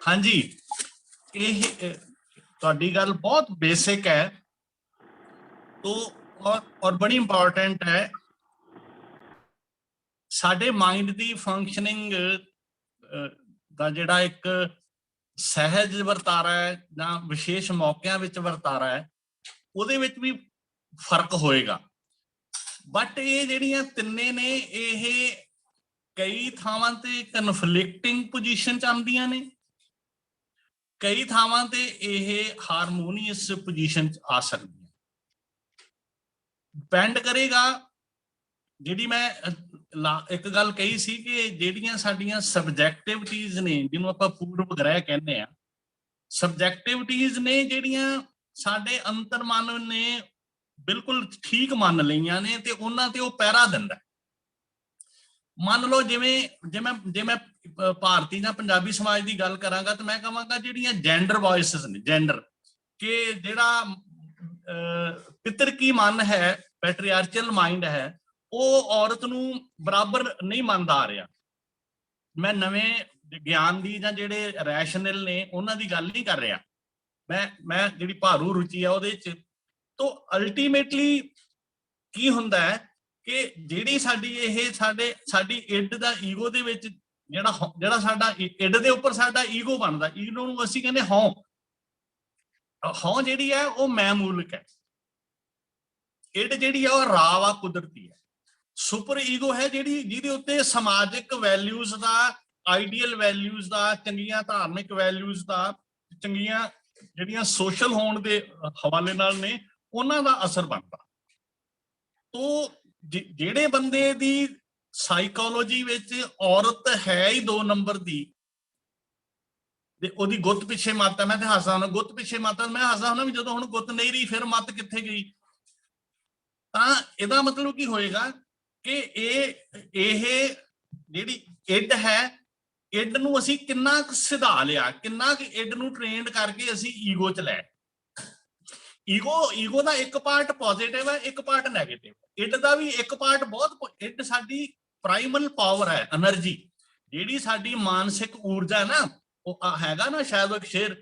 हाँ जी, ये ਤੁਹਾਡੀ ਗੱਲ बहुत बेसिक है तो और बड़ी इंपॉर्टेंट है। ਸਾਡੇ ਮਾਈਂਡ ਦੀ ਫੰਕਸ਼ਨਿੰਗ ਦਾ ਜਿਹੜਾ ਇੱਕ ਸਹਿਜ ਵਰਤਾਰਾ ਹੈ ਜਾਂ ਵਿਸ਼ੇਸ਼ ਮੌਕਿਆਂ ਵਿੱਚ ਵਰਤਾਰਾ ਹੈ, ਉਹਦੇ ਵਿੱਚ ਵੀ ਫਰਕ ਹੋਏਗਾ। ਬਟ ਇਹ ਜਿਹੜੀਆਂ ਤਿੰਨੇ ਨੇ ਇਹ ਕਈ ਥਾਵਾਂ ਤੇ ਕਨਫਲਿਕਟਿੰਗ ਪੋਜੀਸ਼ਨ ਚ ਆਉਂਦੀਆਂ ਨੇ, ਕਈ ਥਾਵਾਂ ਤੇ ਇਹ ਹਾਰਮੋਨੀਅਸ ਪੋਜੀਸ਼ਨ ਚ ਆ ਸਕਦੀਆਂ। ਡਿਪੈਂਡ ਕਰੇਗਾ, ਜਿਹੜੀ ਮੈਂ ਇੱਕ ਗੱਲ ਕਹੀ ਸੀ ਕਿ ਜਿਹੜੀਆਂ ਸਾਡੀਆਂ ਸਬਜੈਕਟਿਵਿਟੀਜ਼ ਨੇ, ਜਿਹਨੂੰ ਆਪਾਂ ਪੂਰਵ ਗ੍ਰਹਿ ਕਹਿੰਦੇ ਆ, ਸਬਜੈਕਟਿਵਿਟੀਜ਼ ਨੇ ਜਿਹੜੀਆਂ ਸਾਡੇ ਅੰਤਰ ਮਨ ਨੇ ਬਿਲਕੁਲ ਠੀਕ ਮੰਨ ਲਈਆਂ ਨੇ ਤੇ ਉਹਨਾਂ ਤੇ ਉਹ ਪਹਿਰਾ ਦਿੰਦਾ। ਮੰਨ ਲਓ ਜੇ ਮੈਂ ਭਾਰਤੀ ਜਾਂ ਪੰਜਾਬੀ ਸਮਾਜ ਦੀ ਗੱਲ ਕਰਾਂਗਾ ਤਾਂ ਮੈਂ ਕਹਾਂਗਾ ਜਿਹੜੀਆਂ ਜੈਂਡਰ ਵੌਇਸਸ ਨੇ, ਜੈਂਡਰ ਕਿ ਜਿਹੜਾ ਪਿਤਰਕੀ ਮਨ ਹੈ, ਪੈਟਰੀਆਰਚਲ ਮਾਈਂਡ ਹੈ, ਉਹ ਔਰਤ ਨੂੰ ਬਰਾਬਰ ਨਹੀਂ ਮੰਨਦਾ ਆ ਰਿਹਾ। ਮੈਂ ਨਵੇਂ ਗਿਆਨ ਦੀ ਜਾਂ ਜਿਹੜੇ ਰੈਸ਼ਨਲ ਨੇ ਉਹਨਾਂ ਦੀ ਗੱਲ ਨਹੀਂ ਕਰ ਰਿਹਾ, ਮੈਂ ਜਿਹੜੀ ਭਾਰੂ ਰੁਚੀ ਆ ਉਹਦੇ ਚ। ਤੋ ਅਲਟੀਮੇਟਲੀ ਕੀ ਹੁੰਦਾ ਹੈ ਕਿ ਜਿਹੜੀ ਸਾਡੀ ਇਡ ਦਾ ਈਗੋ ਦੇ ਵਿੱਚ ਜਿਹੜਾ ਸਾਡਾ ਇਡ ਦੇ ਉੱਪਰ ਸਾਡਾ ਈਗੋ ਬਣਦਾ, ਈਗੋ ਨੂੰ ਅਸੀਂ ਕਹਿੰਦੇ ਹਉ ਜਿਹੜੀ ਹੈ ਉਹ ਮੈਂ ਮੂਲਕ ਹੈ। ਇਡ ਜਿਹੜੀ ਆ ਉਹ ਰਾਵ ਆ, ਕੁਦਰਤੀ ਹੈ। ਸੁਪਰ ਈਗੋ ਹੈ ਜਿਹੜੀ ਜਿਹਦੇ ਉੱਤੇ ਸਮਾਜਿਕ ਵੈਲਿਊਜ਼ ਦਾ, ਆਈਡੀਅਲ ਵੈਲਿਊਜ਼ ਦਾ, ਚੰਗੀਆਂ ਧਾਰਮਿਕ ਵੈਲਿਊਜ਼ ਦਾ, ਚੰਗੀਆਂ ਜਿਹੜੀਆਂ ਸੋਸ਼ਲ ਹੋਣ ਦੇ ਹਵਾਲੇ ਨਾਲ ਨੇ ਉਹਨਾਂ ਦਾ ਅਸਰ ਬਣਦਾ। ਤੋ ਜਿਹੜੇ ਬੰਦੇ ਦੀ ਸਾਈਕੋਲੋਜੀ ਵਿੱਚ ਔਰਤ ਹੈ ਹੀ 2 ਨੰਬਰ ਦੀ ਤੇ ਉਹਦੀ ਗੁੱਤ ਪਿੱਛੇ ਮੱਤ ਹੈ, ਮੈਂ ਤੇ ਹੱਸਦਾ ਹੁੰਦਾ ਗੁੱਤ ਪਿੱਛੇ ਮੱਤ, ਮੈਂ ਹੱਸਦਾ ਹੁੰਦਾ ਵੀ ਜਦੋਂ ਹੁਣ ਗੁੱਤ ਨਹੀਂ ਰਹੀ ਫਿਰ ਮੱਤ ਕਿੱਥੇ ਗਈ। ਤਾਂ ਇਹਦਾ ਮਤਲਬ ਕੀ ਹੋਏਗਾ ਕਿ ਇਹ ਜਿਹੜੀ ਇੱਡ ਹੈ, ਇੱਡ ਨੂੰ ਅਸੀਂ ਕਿੰਨਾ ਕੁ ਸਿਧਾ ਲਿਆ, ਕਿੰਨਾ ਕੁ ਇੱਡ ਨੂੰ ਟ੍ਰੇਨਡ ਕਰਕੇ ਅਸੀਂ ਈਗੋ ਚ ਲੈ। ਈਗੋ ਦਾ ਇੱਕ ਪਾਰਟ ਪੋਜ਼ਿਟਿਵ ਹੈ, ਇੱਕ ਪਾਰਟ ਨੈਗੇਟਿਵ। ਇੱਡ ਦਾ ਵੀ ਇੱਕ ਪਾਰਟ ਬਹੁਤ, ਇੱਡ ਸਾਡੀ ਪ੍ਰਾਈਮਲ ਪਾਵਰ ਹੈ, એનર્ਜੀ ਜਿਹੜੀ ਸਾਡੀ ਮਾਨਸਿਕ ਊਰਜਾ ਹੈ ਨਾ, ਉਹ ਹੈਗਾ ਨਾ ਸ਼ਾਇਦ ਇੱਕ ਸ਼ੇਰ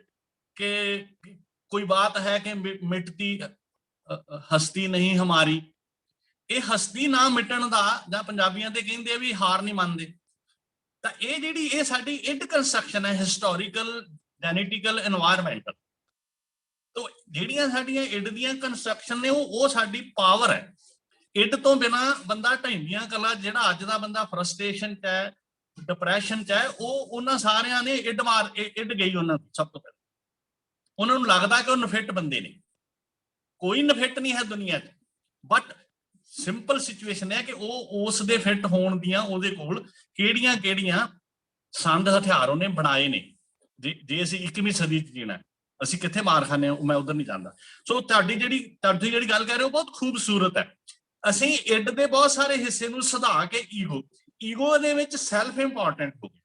ਕਿ ਕੋਈ ਬਾਤ ਹੈ ਕਿ ਮਿਟਦੀ ਹਸਤੀ ਨਹੀਂ ਹਮਾਰੀ। ਇਹ ਹਸਤੀ ਨਾ ਮਿਟਣ ਦਾ, ਜਾਂ ਪੰਜਾਬੀਆਂ ਦੇ ਕਹਿੰਦੇ ਵੀ ਹਾਰ ਨਹੀਂ ਮੰਨਦੇ। ਤਾਂ ਇਹ ਜਿਹੜੀ ਇਹ ਸਾਡੀ ਇੱਡ ਕੰਸਟਰਕਸ਼ਨ ਹੈ, ਹਿਸਟੋਰੀਕਲ, ਜੈਨੇਟਿਕਲ, এনवायरमेंटल। ਤੋ ਜਿਹੜੀਆਂ ਸਾਡੀਆਂ ਇੱਡ ਦੀਆਂ ਕੰਸਟਰਕਸ਼ਨ ਨੇ ਉਹ ਸਾਡੀ ਪਾਵਰ ਹੈ। ਇੱਡ ਤੋਂ ਬਿਨਾ ਬੰਦਾ ਢਹਿੰਦੀਆਂ ਕਲਾ, ਜਿਹੜਾ ਅੱਜ ਦਾ ਬੰਦਾ ਫਰਸਟ੍ਰੇਸ਼ਨ ਚ ਹੈ, ਡਿਪਰੈਸ਼ਨ ਚ ਹੈ, ਉਹ ਉਹਨਾਂ ਸਾਰਿਆਂ ਨੇ ਇੱਡ ਗਈ ਉਹਨਾਂ ਨੂੰ। ਸਭ ਤੋਂ ਪਹਿਲਾਂ ਉਹਨਾਂ ਨੂੰ ਲੱਗਦਾ ਕਿ ਉਹ ਨਫਿੱਟ ਬੰਦੇ ਨੇ। ਕੋਈ ਨਫਿੱਟ ਨਹੀਂ ਹੈ ਦੁਨੀਆ 'ਚ, ਬਟ ਸਿੰਪਲ ਸਿਚੁਏਸ਼ਨ ਹੈ ਕਿ ਉਹ ਉਸ ਦੇ ਫਿੱਟ ਹੋਣ ਦੀਆਂ ਉਹਦੇ ਕੋਲ ਕਿਹੜੀਆਂ ਕਿਹੜੀਆਂ ਸੰਦ ਹਥਿਆਰ ਉਹਨੇ ਬਣਾਏ ਨੇ। ਜੇ ਅਸੀਂ 21ਵੀਂ ਸਦੀ 'ਚ ਜੀਣਾ, ਅਸੀਂ ਕਿੱਥੇ ਮਾਰ ਖਾਂਦੇ ਹਾਂ, ਮੈਂ ਉਧਰ ਨਹੀਂ ਜਾਂਦਾ। ਸੋ ਤੁਹਾਡੀ ਜਿਹੜੀ ਗੱਲ ਕਰ ਰਹੇ ਹੋ ਬਹੁਤ ਖੂਬਸੂਰਤ ਹੈ। ਅਸੀਂ ਇੱਡ ਦੇ ਬਹੁਤ ਸਾਰੇ ਹਿੱਸੇ ਨੂੰ ਸੁਧਾ ਕੇ ਈਗੋ ਦੇ ਵਿੱਚ ਸੈਲਫ ਇੰਪੋਰਟੈਂਟ ਹੋ ਗਿਆ।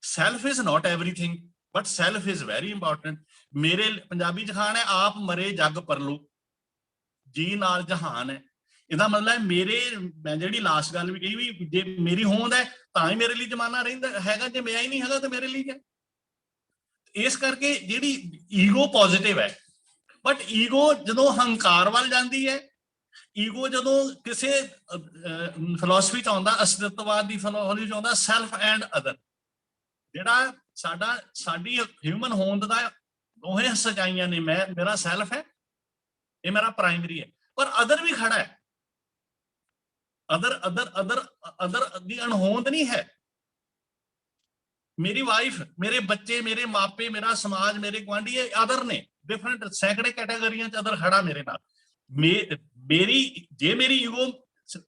Self is not everything but self is very important. ਮੇਰੇ ਪੰਜਾਬੀ ਚ ਖਾਨ ਹੈ, ਆਪ ਮਰੇ ਜੱਗ ਪਰਲੋ ਜੀ ਨਾਲ ਜਹਾਨ ਹੈ। ਇਹਦਾ ਮਤਲਬ ਹੈ ਮੈਂ ਜਿਹੜੀ ਲਾਸਟ ਗੱਲ ਵੀ ਕਹੀ ਵੀ ਜੇ ਮੇਰੀ ਹੋਂਦ ਹੈ ਤਾਂ ਹੀ ਮੇਰੇ ਲਈ ਜ਼ਮਾਨਾ ਰਹਿੰਦਾ ਹੈਗਾ, ਜੇ ਮੈਂ ਹੀ ਨਹੀਂ ਹੈਗਾ ਤਾਂ ਮੇਰੇ ਲਈ ਹੈ। ਇਸ ਕਰਕੇ ਜਿਹੜੀ ਈਗੋ ਪੋਜ਼ਿਟਿਵ ਹੈ, ਬਟ ਈਗੋ ਜਦੋਂ ਹੰਕਾਰ ਵੱਲ ਜਾਂਦੀ ਹੈ, ਈਗੋ ਜਦੋਂ ਕਿਸੇ ਫਿਲਾਸਫੀ ਚ ਆਉਂਦਾ, ਅਸਤਿਤਵਵਾਦ ਦੀ ਫਿਲਾਸਫੀ ਚ ਆਉਂਦਾ, ਸੈਲਫ ਐਂਡ ਅਦਰ, ਜਿਹੜਾ ਸਾਡੀ ਹਿਊਮਨ ਹੋਂਦ ਦਾ ਦੋਹੇ ਸਚਾਈਆਂ ਨੇ। ਮੇਰਾ ਸੈਲਫ ਹੈ, ਇਹ ਮੇਰਾ ਪ੍ਰਾਇਮਰੀ ਹੈ, ਪਰ ਅਦਰ ਵੀ ਖੜਾ ਹੈ। ਅਦਰ ਦੀ ਅਣਹੋਂਦ ਨਹੀਂ ਹੈ। ਮੇਰੀ ਵਾਈਫ, ਮੇਰੇ ਬੱਚੇ, ਮੇਰੇ ਮਾਪੇ, ਮੇਰਾ ਸਮਾਜ, ਮੇਰੇ ਗੁਆਂਢੀ, ਇਹ ਅਦਰ ਨੇ। ਡਿਫਰੈਂਟ ਸੈਂਕੜੇ ਕੈਟਾਗਰੀਆਂ ਚ ਅਦਰ ਖੜਾ ਮੇਰੇ ਨਾਲ। ਜੇ ਮੇਰੀ ਈਗੋ,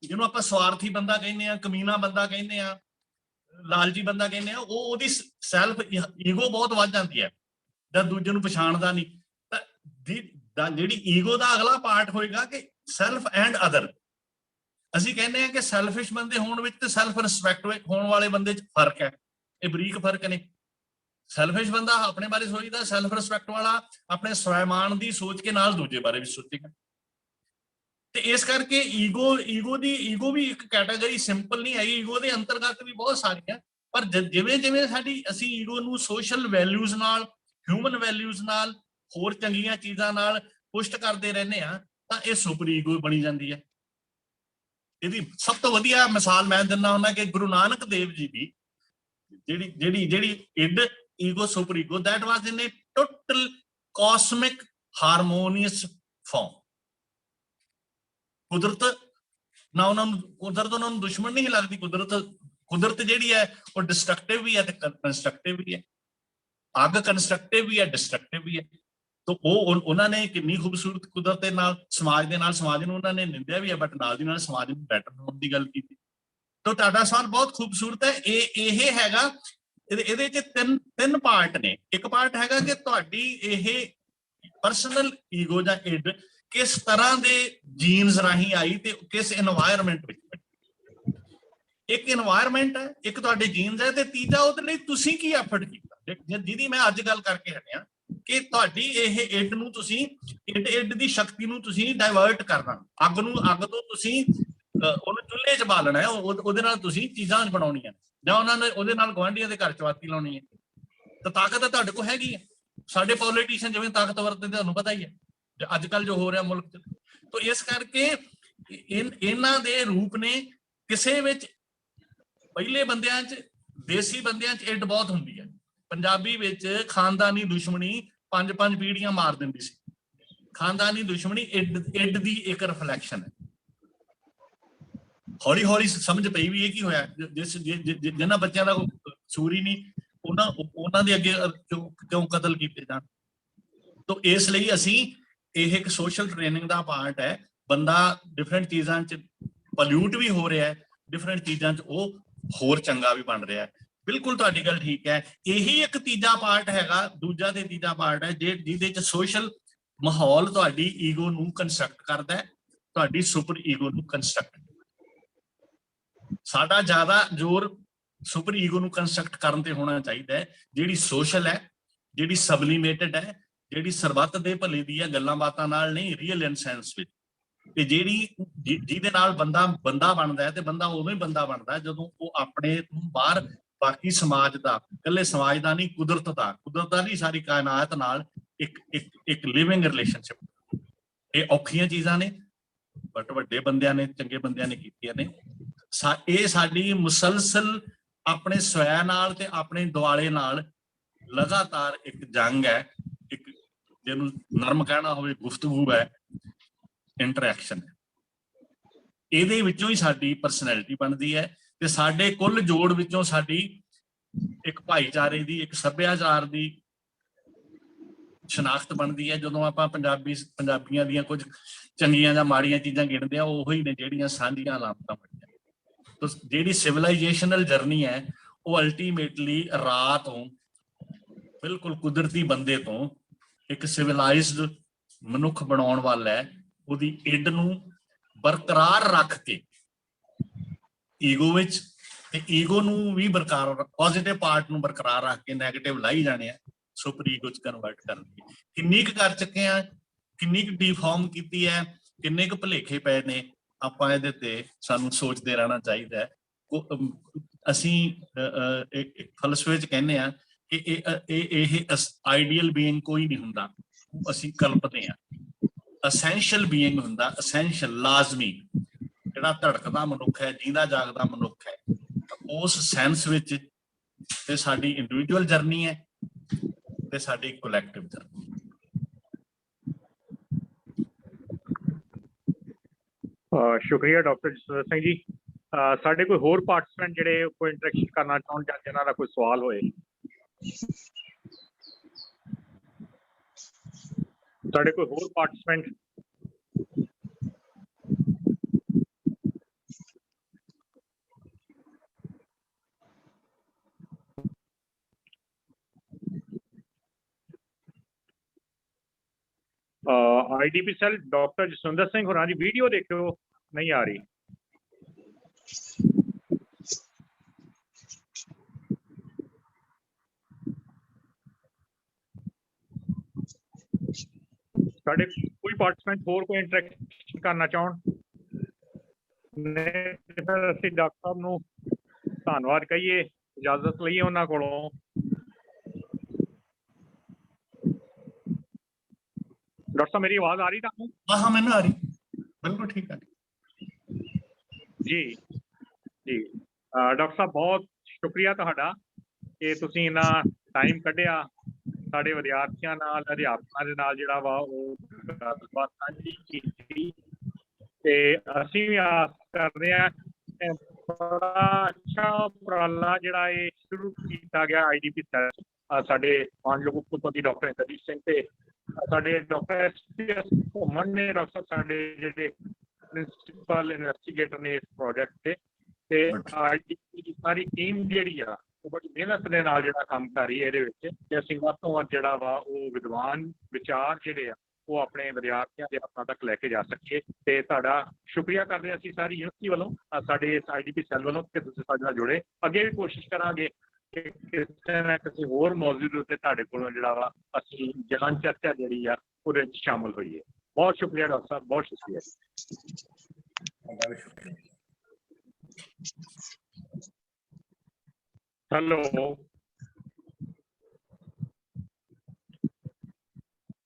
ਜਿਹਨੂੰ ਆਪਾਂ ਸਵਾਰਥੀ ਬੰਦਾ ਕਹਿੰਦੇ ਆ, ਕਮੀਨਾ ਬੰਦਾ ਕਹਿੰਦੇ ਆ, ਲਾਲਚੀ ਬੰਦਾ ਕਹਿੰਦੇ ਆ, ਉਹਦੀ ਸੈਲਫ ਈਗੋ ਬਹੁਤ ਵੱਧ ਜਾਂਦੀ ਹੈ ਜਦ ਦੂਜੇ ਨੂੰ ਪਛਾਣਦਾ ਨਹੀਂ। ਤਾਂ ਜਿਹੜੀ ਈਗੋ ਦਾ ਅਗਲਾ ਪਾਰਟ ਹੋਏਗਾ ਕਿ ਸੈਲਫ ਐਂਡ ਅਦਰ। ਅਸੀਂ ਕਹਿੰਦੇ ਆ ਕਿ ਸੈਲਫਿਸ਼ ਬੰਦੇ ਹੋਣ ਵਿੱਚ ਤੇ ਸੈਲਫ ਰਿਸਪੈਕਟ ਹੋਣ ਵਾਲੇ ਬੰਦੇ 'ਚ ਫਰਕ ਹੈ। ਇਹ ਬਰੀਕ ਫਰਕ ਨੇ। ਸੈਲਫਿਸ਼ ਬੰਦਾ ਆਪਣੇ ਬਾਰੇ ਸੋਚਦਾ, ਸੈਲਫ ਰਿਸਪੈਕਟ ਵਾਲਾ ਆਪਣੇ ਸਵੈਮਾਨ ਦੀ ਸੋਚ ਕੇ ਨਾਲ ਦੂਜੇ ਬਾਰੇ ਵੀ ਸੋਚੇਗਾ। ਤੇ ਇਸ ਕਰਕੇ ਈਗੋ ਵੀ ਇੱਕ ਕੈਟਾਗਰੀ ਸਿੰਪਲ ਨਹੀਂ ਹੈਗੀ। ਈਗੋ ਦੇ ਅੰਤਰਗਤ ਵੀ ਬਹੁਤ ਸਾਰੀਆਂ, ਪਰ ਜਿਵੇਂ ਜਿਵੇਂ ਅਸੀਂ ਈਗੋ ਨੂੰ ਸੋਸ਼ਲ ਵੈਲਿਊਜ਼ ਨਾਲ, ਹਿਊਮਨ ਵੈਲਿਊਜ਼ ਨਾਲ, ਹੋਰ ਚੰਗੀਆਂ ਚੀਜ਼ਾਂ ਨਾਲ ਪੁਸ਼ਟ ਕਰਦੇ ਰਹਿੰਦੇ ਆ, ਤਾਂ ਇਹ ਸੁਪਰ ਈਗੋ ਬਣੀ ਜਾਂਦੀ ਹੈ। ਇਹਦੀ ਸਭ ਤੋਂ ਵਧੀਆ ਮਿਸਾਲ ਮੈਂ ਦਿੰਦਾ ਹੁੰਦਾ ਕਿ ਗੁਰੂ ਨਾਨਕ ਦੇਵ ਜੀ ਦੀ ਜਿਹੜੀ id, ego, super ego, that was in a total cosmic harmonious form। ਕੁਦਰਤ ਉਹਨਾਂ ਨੂੰ ਦੁਸ਼ਮਣ ਨਹੀਂ ਲੱਗਦੀ। ਕੁਦਰਤ ਜਿਹੜੀ ਹੈ ਉਹ ਡਿਸਟਰਕਟਿਵ ਵੀ ਹੈ ਤੇ ਕੰਸਟਰਕਟਿਵ ਵੀ ਹੈ। ਅੱਗ ਕੰਸਟਰਕਟਿਵ ਵੀ ਹੈ, ਡਿਸਟਰਕਟਿਵ ਵੀ ਹੈ। ਤਾਂ ਉਹਨਾਂ ਨੇ ਕਿੰਨੀ ਖੂਬਸੂਰਤ ਕੁਦਰਤ ਦੇ ਨਾਲ, ਸਮਾਜ ਨੂੰ ਉਹਨਾਂ ਨੇ ਨਿੰਦਿਆ ਵੀ ਹੈ, ਬਟ ਨਾਲ ਦੀ ਨਾਲ ਸਮਾਜ ਨੂੰ ਬੈਟਰ ਹੋਣ ਦੀ ਗੱਲ ਕੀਤੀ। ਤਾਂ ਤੁਹਾਡਾ ਸਵਾਲ ਬਹੁਤ ਖੂਬਸੂਰਤ ਹੈ। ਇਹ ਹੈਗਾ, ਇਹਦੇ ਚ ਤਿੰਨ ਪਾਰਟ ਨੇ। ਇੱਕ ਪਾਰਟ ਹੈਗਾ ਕਿ ਤੁਹਾਡੀ ਇਹ ਪਰਸਨਲ ਈਗੋ ਜਾਂ ਇੱਡ ਕਿਸ ਤਰ੍ਹਾਂ ਦੇ ਜੀਨਸ ਰਾਹੀਂ ਆਈ ਤੇ ਕਿਸ এনवायरमेंट ਵਿੱਚ ਬਣੀ। ਇੱਕ এনवायरमेंट ਹੈ, ਇੱਕ ਤੁਹਾਡੇ ਜੀਨਸ ਹੈ, ਤੇ ਤੀਜਾ ਉਹਦੇ ਲਈ ਤੁਸੀਂ ਕੀ ਐਫਰਟ ਕੀਤਾ। ਜਿਹਦੀ ਮੈਂ ਅੱਜ ਗੱਲ ਕਰਕੇ ਹਟਿਆ ਕਿ ਤੁਹਾਡੀ ਇਹ ਇੱਡ ਨੂੰ ਤੁਸੀਂ, ਇੱਡ ਦੀ ਸ਼ਕਤੀ ਨੂੰ ਤੁਸੀਂ ਡਾਇਵਰਟ ਕਰਨਾ। ਅੱਗ ਤੋਂ ਤੁਸੀਂ ਉਹਨੂੰ ਚੁੱਲ੍ਹੇ 'ਚ ਬਾਲਣਾ ਹੈ, ਉਹਦੇ ਨਾਲ ਤੁਸੀਂ ਚੀਜ਼ਾਂ ਬਣਾਉਣੀਆਂ, ਜਾਂ ਉਹਨਾਂ ਨੇ ਉਹਦੇ ਨਾਲ ਗੁਆਂਢੀਆਂ ਦੇ ਘਰ ਚਵਾਤੀ ਲਾਉਣੀ ਹੈ। ਤਾਂ ਤਾਕਤ ਤਾਂ ਤੁਹਾਡੇ ਕੋਲ ਹੈਗੀ ਹੈ। ਸਾਡੇ ਪੋਲੀਟੀਸ਼ੀਅਨ ਜਿਵੇਂ ਤਾਕਤਵਰ ਤੇ ਤੁਹਾਨੂੰ ਪਤਾ ਹੀ ਹੈ ਅੱਜ ਕੱਲ ਜੋ ਹੋ ਰਿਹਾ ਮੁਲਕ 'ਚ। ਤਾਂ ਇਸ ਕਰਕੇ ਇਹਨਾਂ ਦੇ ਰੂਪ ਨੇ। ਕਿਸੇ ਵਿੱਚ ਪਹਿਲੇ ਬੰਦਿਆਂ 'ਚ, ਦੇਸੀ ਬੰਦਿਆਂ 'ਚ ਇੱਡ ਬਹੁਤ ਹੁੰਦੀ ਹੈ। ਪੰਜਾਬੀ ਵਿੱਚ ਖਾਨਦਾਨੀ ਦੁਸ਼ਮਣੀ 5 ਪੀੜ੍ਹੀਆਂ ਮਾਰ ਦਿੰਦੀ ਸੀ। ਖਾਨਦਾਨੀ ਦੁਸ਼ਮਣੀ ਇੱਡ ਦੀ ਇੱਕ ਰਿਫਲੈਕਸ਼ਨ ਹੈ। ਹੌਲੀ ਹੌਲੀ ਸਮਝ ਪਈ ਵੀ ਇਹ ਕੀ ਹੋਇਆ, ਜਿਨ੍ਹਾਂ ਬੱਚਿਆਂ ਦਾ ਕਸੂਰ ਹੀ ਨਹੀਂ ਉਹਨਾਂ ਦੇ ਅੱਗੇ ਕਿਉਂ ਕਤਲ ਕੀਤੇ ਜਾਣ। ਤੋ ਇਸ ਲਈ ਅਸੀਂ ਇਹ ਇੱਕ ਸੋਸ਼ਲ ਟ੍ਰੇਨਿੰਗ ਦਾ ਪਾਰਟ ਹੈ। ਬੰਦਾ ਡਿਫਰੈਂਟ ਚੀਜ਼ਾਂ 'ਚ ਪੋਲਿਊਟ ਵੀ ਹੋ ਰਿਹਾ ਹੈ, ਡਿਫਰੈਂਟ ਚੀਜ਼ਾਂ 'ਚ ਉਹ ਹੋਰ ਚੰਗਾ ਵੀ ਬਣ ਰਿਹਾ ਹੈ। ਬਿਲਕੁਲ ਤੁਹਾਡੀ ਗੱਲ ਠੀਕ ਹੈ। ਇਹੀ ਇੱਕ ਤੀਜਾ ਪਾਰਟ ਹੈਗਾ, ਦੂਜਾ ਤੇ ਤੀਜਾ ਪਾਰਟ ਹੈ ਜਿਹਦੇ 'ਚ ਸੋਸ਼ਲ ਮਾਹੌਲ ਤੁਹਾਡੀ ਈਗੋ ਨੂੰ ਕੰਸਟਰਕਟ ਕਰਦਾ ਹੈ, ਤੁਹਾਡੀ ਸੁਪਰ ਈਗੋ ਨੂੰ ਕੰਸਟਰਕਟ। ਸਾਡਾ ਜ਼ਿਆਦਾ ਜ਼ੋਰ ਸੁਪਰ ਈਗੋ ਨੂੰ ਕੰਸਟਰਕਟ ਕਰਨ ਤੇ ਹੋਣਾ ਚਾਹੀਦਾ ਹੈ, ਜਿਹੜੀ ਸੋਸ਼ਲ ਹੈ, ਜਿਹੜੀ ਸਬਲੀਮੇਟਡ ਹੈ, ਜਿਹੜੀ ਸਰਬੱਤ ਦੇ ਭਲੇ ਦੀ ਹੈ, ਗੱਲਾਂ ਬਾਤਾਂ ਨਾਲ ਨਹੀਂ, ਰੀਅਲ ਇਨ ਸੈਂਸ ਵਿੱਚ। ਤੇ ਜਿਹੜੀ ਜਿਹਦੇ ਨਾਲ ਬੰਦਾ ਬਣਦਾ ਹੈ, ਤੇ ਬੰਦਾ ਉਦੋਂ ਹੀ ਬੰਦਾ ਬਣਦਾ ਜਦੋਂ ਉਹ ਆਪਣੇ ਤੋਂ ਬਾਹਰ ਬਾਕੀ ਸਮਾਜ ਦਾ, ਇਕੱਲੇ ਸਮਾਜ ਦਾ ਨਹੀਂ, ਕੁਦਰਤ ਦਾ ਨਹੀਂ, ਸਾਰੀ ਕਾਇਨਾਤ ਨਾਲ ਇੱਕ ਲਿਵਿੰਗ ਰਿਲੇਸ਼ਨਸ਼ਿਪ। ਇਹ ਔਖੀਆਂ ਚੀਜ਼ਾਂ ਨੇ, ਬਟ ਵੱਡੇ ਬੰਦਿਆਂ ਨੇ, ਚੰਗੇ ਬੰਦਿਆਂ ਨੇ ਕੀਤੀਆਂ ਨੇ। ਇਹ ਸਾਡੀ ਮੁਸਲਸਲ ਆਪਣੇ ਸਵੈ ਨਾਲ ਤੇ ਆਪਣੇ ਦੁਆਲੇ ਨਾਲ ਲਗਾਤਾਰ ਇੱਕ ਜੰਗ ਹੈ, ਇੱਕ ਜਿਹਨੂੰ ਨਰਮ ਕਹਿਣਾ ਹੋਵੇ ਗੁਫ਼ਤਗੂ ਹੈ, ਇੰਟਰੈਕਸ਼ਨ ਹੈ। ਇਹਦੇ ਵਿੱਚੋਂ ਹੀ ਸਾਡੀ ਪਰਸਨੈਲਿਟੀ ਬਣਦੀ ਹੈ, ਤੇ ਸਾਡੇ ਕੁੱਲ ਜੋੜ ਵਿੱਚੋਂ ਸਾਡੀ ਇੱਕ ਭਾਈਚਾਰੇ ਦੀ, ਇੱਕ ਸੱਭਿਆਚਾਰ ਦੀ ਸ਼ਨਾਖਤ ਬਣਦੀ ਹੈ। ਜਦੋਂ ਆਪਾਂ ਪੰਜਾਬੀਆਂ ਦੀਆਂ ਕੁਝ ਚੰਗੀਆਂ ਜਾਂ ਮਾੜੀਆਂ ਚੀਜ਼ਾਂ ਗਿਣਦੇ ਆ, ਉਹੀ ਨੇ ਜਿਹੜੀਆਂ ਸਾਂਝੀਆਂ ਅਲਾਮਤਾਂ ਬਣੀਆਂ। ਜਿਹੜੀ ਸਿਵਲਾਈਜੇਸ਼ਨਲ ਜਰਨੀ ਹੈ, ਉਹ ਅਲਟੀਮੇਟਲੀ ਰਾਹ ਤੋਂ, ਬਿਲਕੁਲ ਕੁਦਰਤੀ ਬੰਦੇ ਤੋਂ ਇੱਕ ਸਿਵਲਾਈਜ਼ਡ ਮਨੁੱਖ ਬਣਾਉਣ ਵੱਲ ਹੈ। ਉਹਦੀ ਇੱਡ ਨੂੰ ਬਰਕਰਾਰ ਰੱਖ ਕੇ ਈਗੋ ਵਿੱਚ, ਤੇ ਈਗੋ ਨੂੰ ਵੀ ਬਰਕਰਾਰ, ਪੋਜ਼ਿਟਿਵ ਪਾਰਟ ਨੂੰ ਬਰਕਰਾਰ ਰੱਖ ਕੇ ਨੈਗੇਟਿਵ ਲਾਈ ਜਾਣੇ ਆ, ਸੁਪਰ ਈਗੋ ਚ ਕਨਵਰਟ ਕਰਨ ਦੀ। ਕਿੰਨੀ ਕੁ ਕਰ ਚੁੱਕੇ ਆ, ਕਿੰਨੀ ਕੁ ਡਿਫਾਰਮ ਕੀਤੀ ਹੈ, ਕਿੰਨੇ ਕੁ ਭੁਲੇਖੇ ਪਏ ਨੇ, ਆਪਾਂ ਇਹਦੇ ਤੇ ਸਾਨੂੰ ਸੋਚਦੇ ਰਹਿਣਾ ਚਾਹੀਦਾ ਹੈ। ਅਸੀਂ ਫਲਸਫੇ ਚ ਕਹਿੰਦੇ ਆ ਕਿ ਇਹ ਆਈਡੀਅਲ ਬੀਇੰਗ ਕੋਈ ਨਹੀਂ ਹੁੰਦਾ, ਅਸੀਂ ਕਲਪਦੇ ਹਾਂ। ਅਸੈਂਸ਼ੀਅਲ ਬੀਇੰਗ ਹੁੰਦਾ, ਅਸੈਂਸ਼ੀਅਲ, ਲਾਜ਼ਮੀ, ਜਿਹੜਾ ਧੜਕਦਾ ਮਨੁੱਖ ਹੈ, ਜੀਂਦਾ ਜਾਗਦਾ ਮਨੁੱਖ ਹੈ। ਉਸ ਸੈਂਸ ਵਿੱਚ ਤੇ ਸਾਡੀ ਇੰਡੀਵਿਜੂਅਲ ਜਰਨੀ ਹੈ ਤੇ ਸਾਡੀ ਕੋਲੈਕਟਿਵ ਜਰਨੀ। ਸ਼ੁਕਰੀਆ ਡਾਕਟਰ ਜਸਵਿੰਦਰ ਸਿੰਘ ਜੀ। ਸਾਡੇ ਕੋਈ ਹੋਰ ਪਾਰਟਿਸਪੈਂਟ ਜਿਹੜੇ ਕੋਈ ਇੰਟਰੈਕਸ਼ਨ ਕਰਨਾ ਚਾਹੁਣ ਜਾਂ ਜਿਹਨਾਂ ਦਾ ਕੋਈ ਸਵਾਲ ਹੋਏ? ਸਾਡੇ ਕੋਈ ਹੋਰ participant? IDP cell doctor Jaswinder Singh ਹੋਰਾਂ ਦੀ ਵੀਡੀਓ ਦੇਖਿਓ, ਨਹੀਂ ਆ ਰਹੀ। ਸਾਡੇ ਕੋਈ ਪਾਰਟਿਸਪੈਂਟ ਹੋਰ ਕੋਈ ਇੰਟਰੈਕਸ਼ਨ ਕਰਨਾ ਚਾਹਣ? ਫਿਰ ਅਸੀਂ ਡਾਕਟਰ ਸਾਹਿਬ ਨੂੰ ਧੰਨਵਾਦ ਕਹੀਏ, ਇਜਾਜ਼ਤ ਲਈਏ ਉਹਨਾਂ ਕੋਲੋਂ। ਡਾਕਟਰ ਸਾਹਿਬ ਮੇਰੀ ਆਵਾਜ਼ ਆ ਰਹੀ ਤੁਹਾਨੂੰ? ਹਾਂ, ਮੈਨੂੰ ਆ ਰਹੀ, ਬਿਲਕੁਲ ਠੀਕ ਹੈ ਜੀ। ਡਾਕਟਰ ਸਾਹਿਬ ਬਹੁਤ ਸ਼ੁਕਰੀਆ ਤੁਹਾਡਾ ਕਿ ਤੁਸੀਂ ਇੰਨਾ ਟਾਈਮ ਕੱਢਿਆ ਸਾਡੇ ਵਿਦਿਆਰਥੀਆਂ ਨਾਲ, ਅਧਿਆਪਕਾਂ ਦੇ ਨਾਲ ਜਿਹੜਾ ਵਾ ਉਹ ਗੱਲਬਾਤ ਸਾਂਝੀ ਕੀਤੀ। ਤੇ ਅਸੀਂ ਵੀ ਆਸ ਕਰਦੇ ਹਾਂ ਬੜਾ ਅੱਛਾ ਉਪਰਾਲਾ ਜਿਹੜਾ ਇਹ ਸ਼ੁਰੂ ਕੀਤਾ ਗਿਆ IDP ਸੈੱਲ, ਸਾਡੇ ਮਾਨਯੋਗ ਉਪ ਕੁਲਪਤੀ ਡਾਕਟਰ ਇੰਦਰਜੀਤ ਸਿੰਘ ਤੇ ਸਾਡੇ ਡਾਕਟਰ SPS ਘੁੰਮਣ ਨੇ, ਡਾਕਟਰ ਸਾਡੇ ਜਿਹੜੇ ਪ੍ਰਿੰਸੀਪਲ ਇਨਵੈਸਟੀਗੇਟਰ ਨੇ ਇਸ ਪ੍ਰੋਜੈਕਟ ਤੇ IDP ਦੀ ਸਾਰੀ ਟੀਮ ਜਿਹੜੀ ਆ ਉਹ ਬੜੀ ਮਿਹਨਤ ਦੇ ਨਾਲ ਜਿਹੜਾ ਕੰਮ ਕਰ ਰਹੀ ਹੈ ਇਹਦੇ ਵਿੱਚ। ਤੇ ਅਸੀਂ ਵੱਧ ਤੋਂ ਵੱਧ ਜਿਹੜਾ ਵਾ ਉਹ ਵਿਦਵਾਨ ਵਿਚਾਰ ਜਿਹੜੇ ਆ ਉਹ ਆਪਣੇ ਵਿਦਿਆਰਥੀਆਂ ਦੇ ਹੱਥਾਂ ਤੱਕ ਲੈ ਕੇ ਜਾ ਸਕੀਏ। ਤੇ ਤੁਹਾਡਾ ਸ਼ੁਕਰੀਆ ਕਰਦੇ ਹਾਂ ਅਸੀਂ ਸਾਰੀ ਯੂਨੀਵਰਸਿਟੀ ਵੱਲੋਂ, ਸਾਡੇ ਇਸ IDP ਸੈੱਲ ਵੱਲੋਂ ਕਿ ਤੁਸੀਂ ਸਾਡੇ ਨਾਲ ਜੁੜੇ। ਅੱਗੇ ਵੀ ਕੋਸ਼ਿਸ਼ ਕਰਾਂਗੇ ਕਿ ਕਿਸੇ ਨਾ ਕਿਸੇ ਹੋਰ ਮੌਜੂਦ ਦੇ ਉੱਤੇ ਤੁਹਾਡੇ ਕੋਲੋਂ ਜਿਹੜਾ ਵਾ ਅਸੀਂ ਜਹਾਨ ਚਰਚਾ ਜਿਹੜੀ ਆ ਉਹਦੇ ਵਿੱਚ ਸ਼ਾਮਲ ਹੋਈਏ। ਬਹੁਤ ਸ਼ੁਕਰੀਆ ਡਾਕਟਰ ਸਾਹਿਬ, ਬਹੁਤ ਸ਼ੁਕਰੀਆ। ਹੈਲੋ।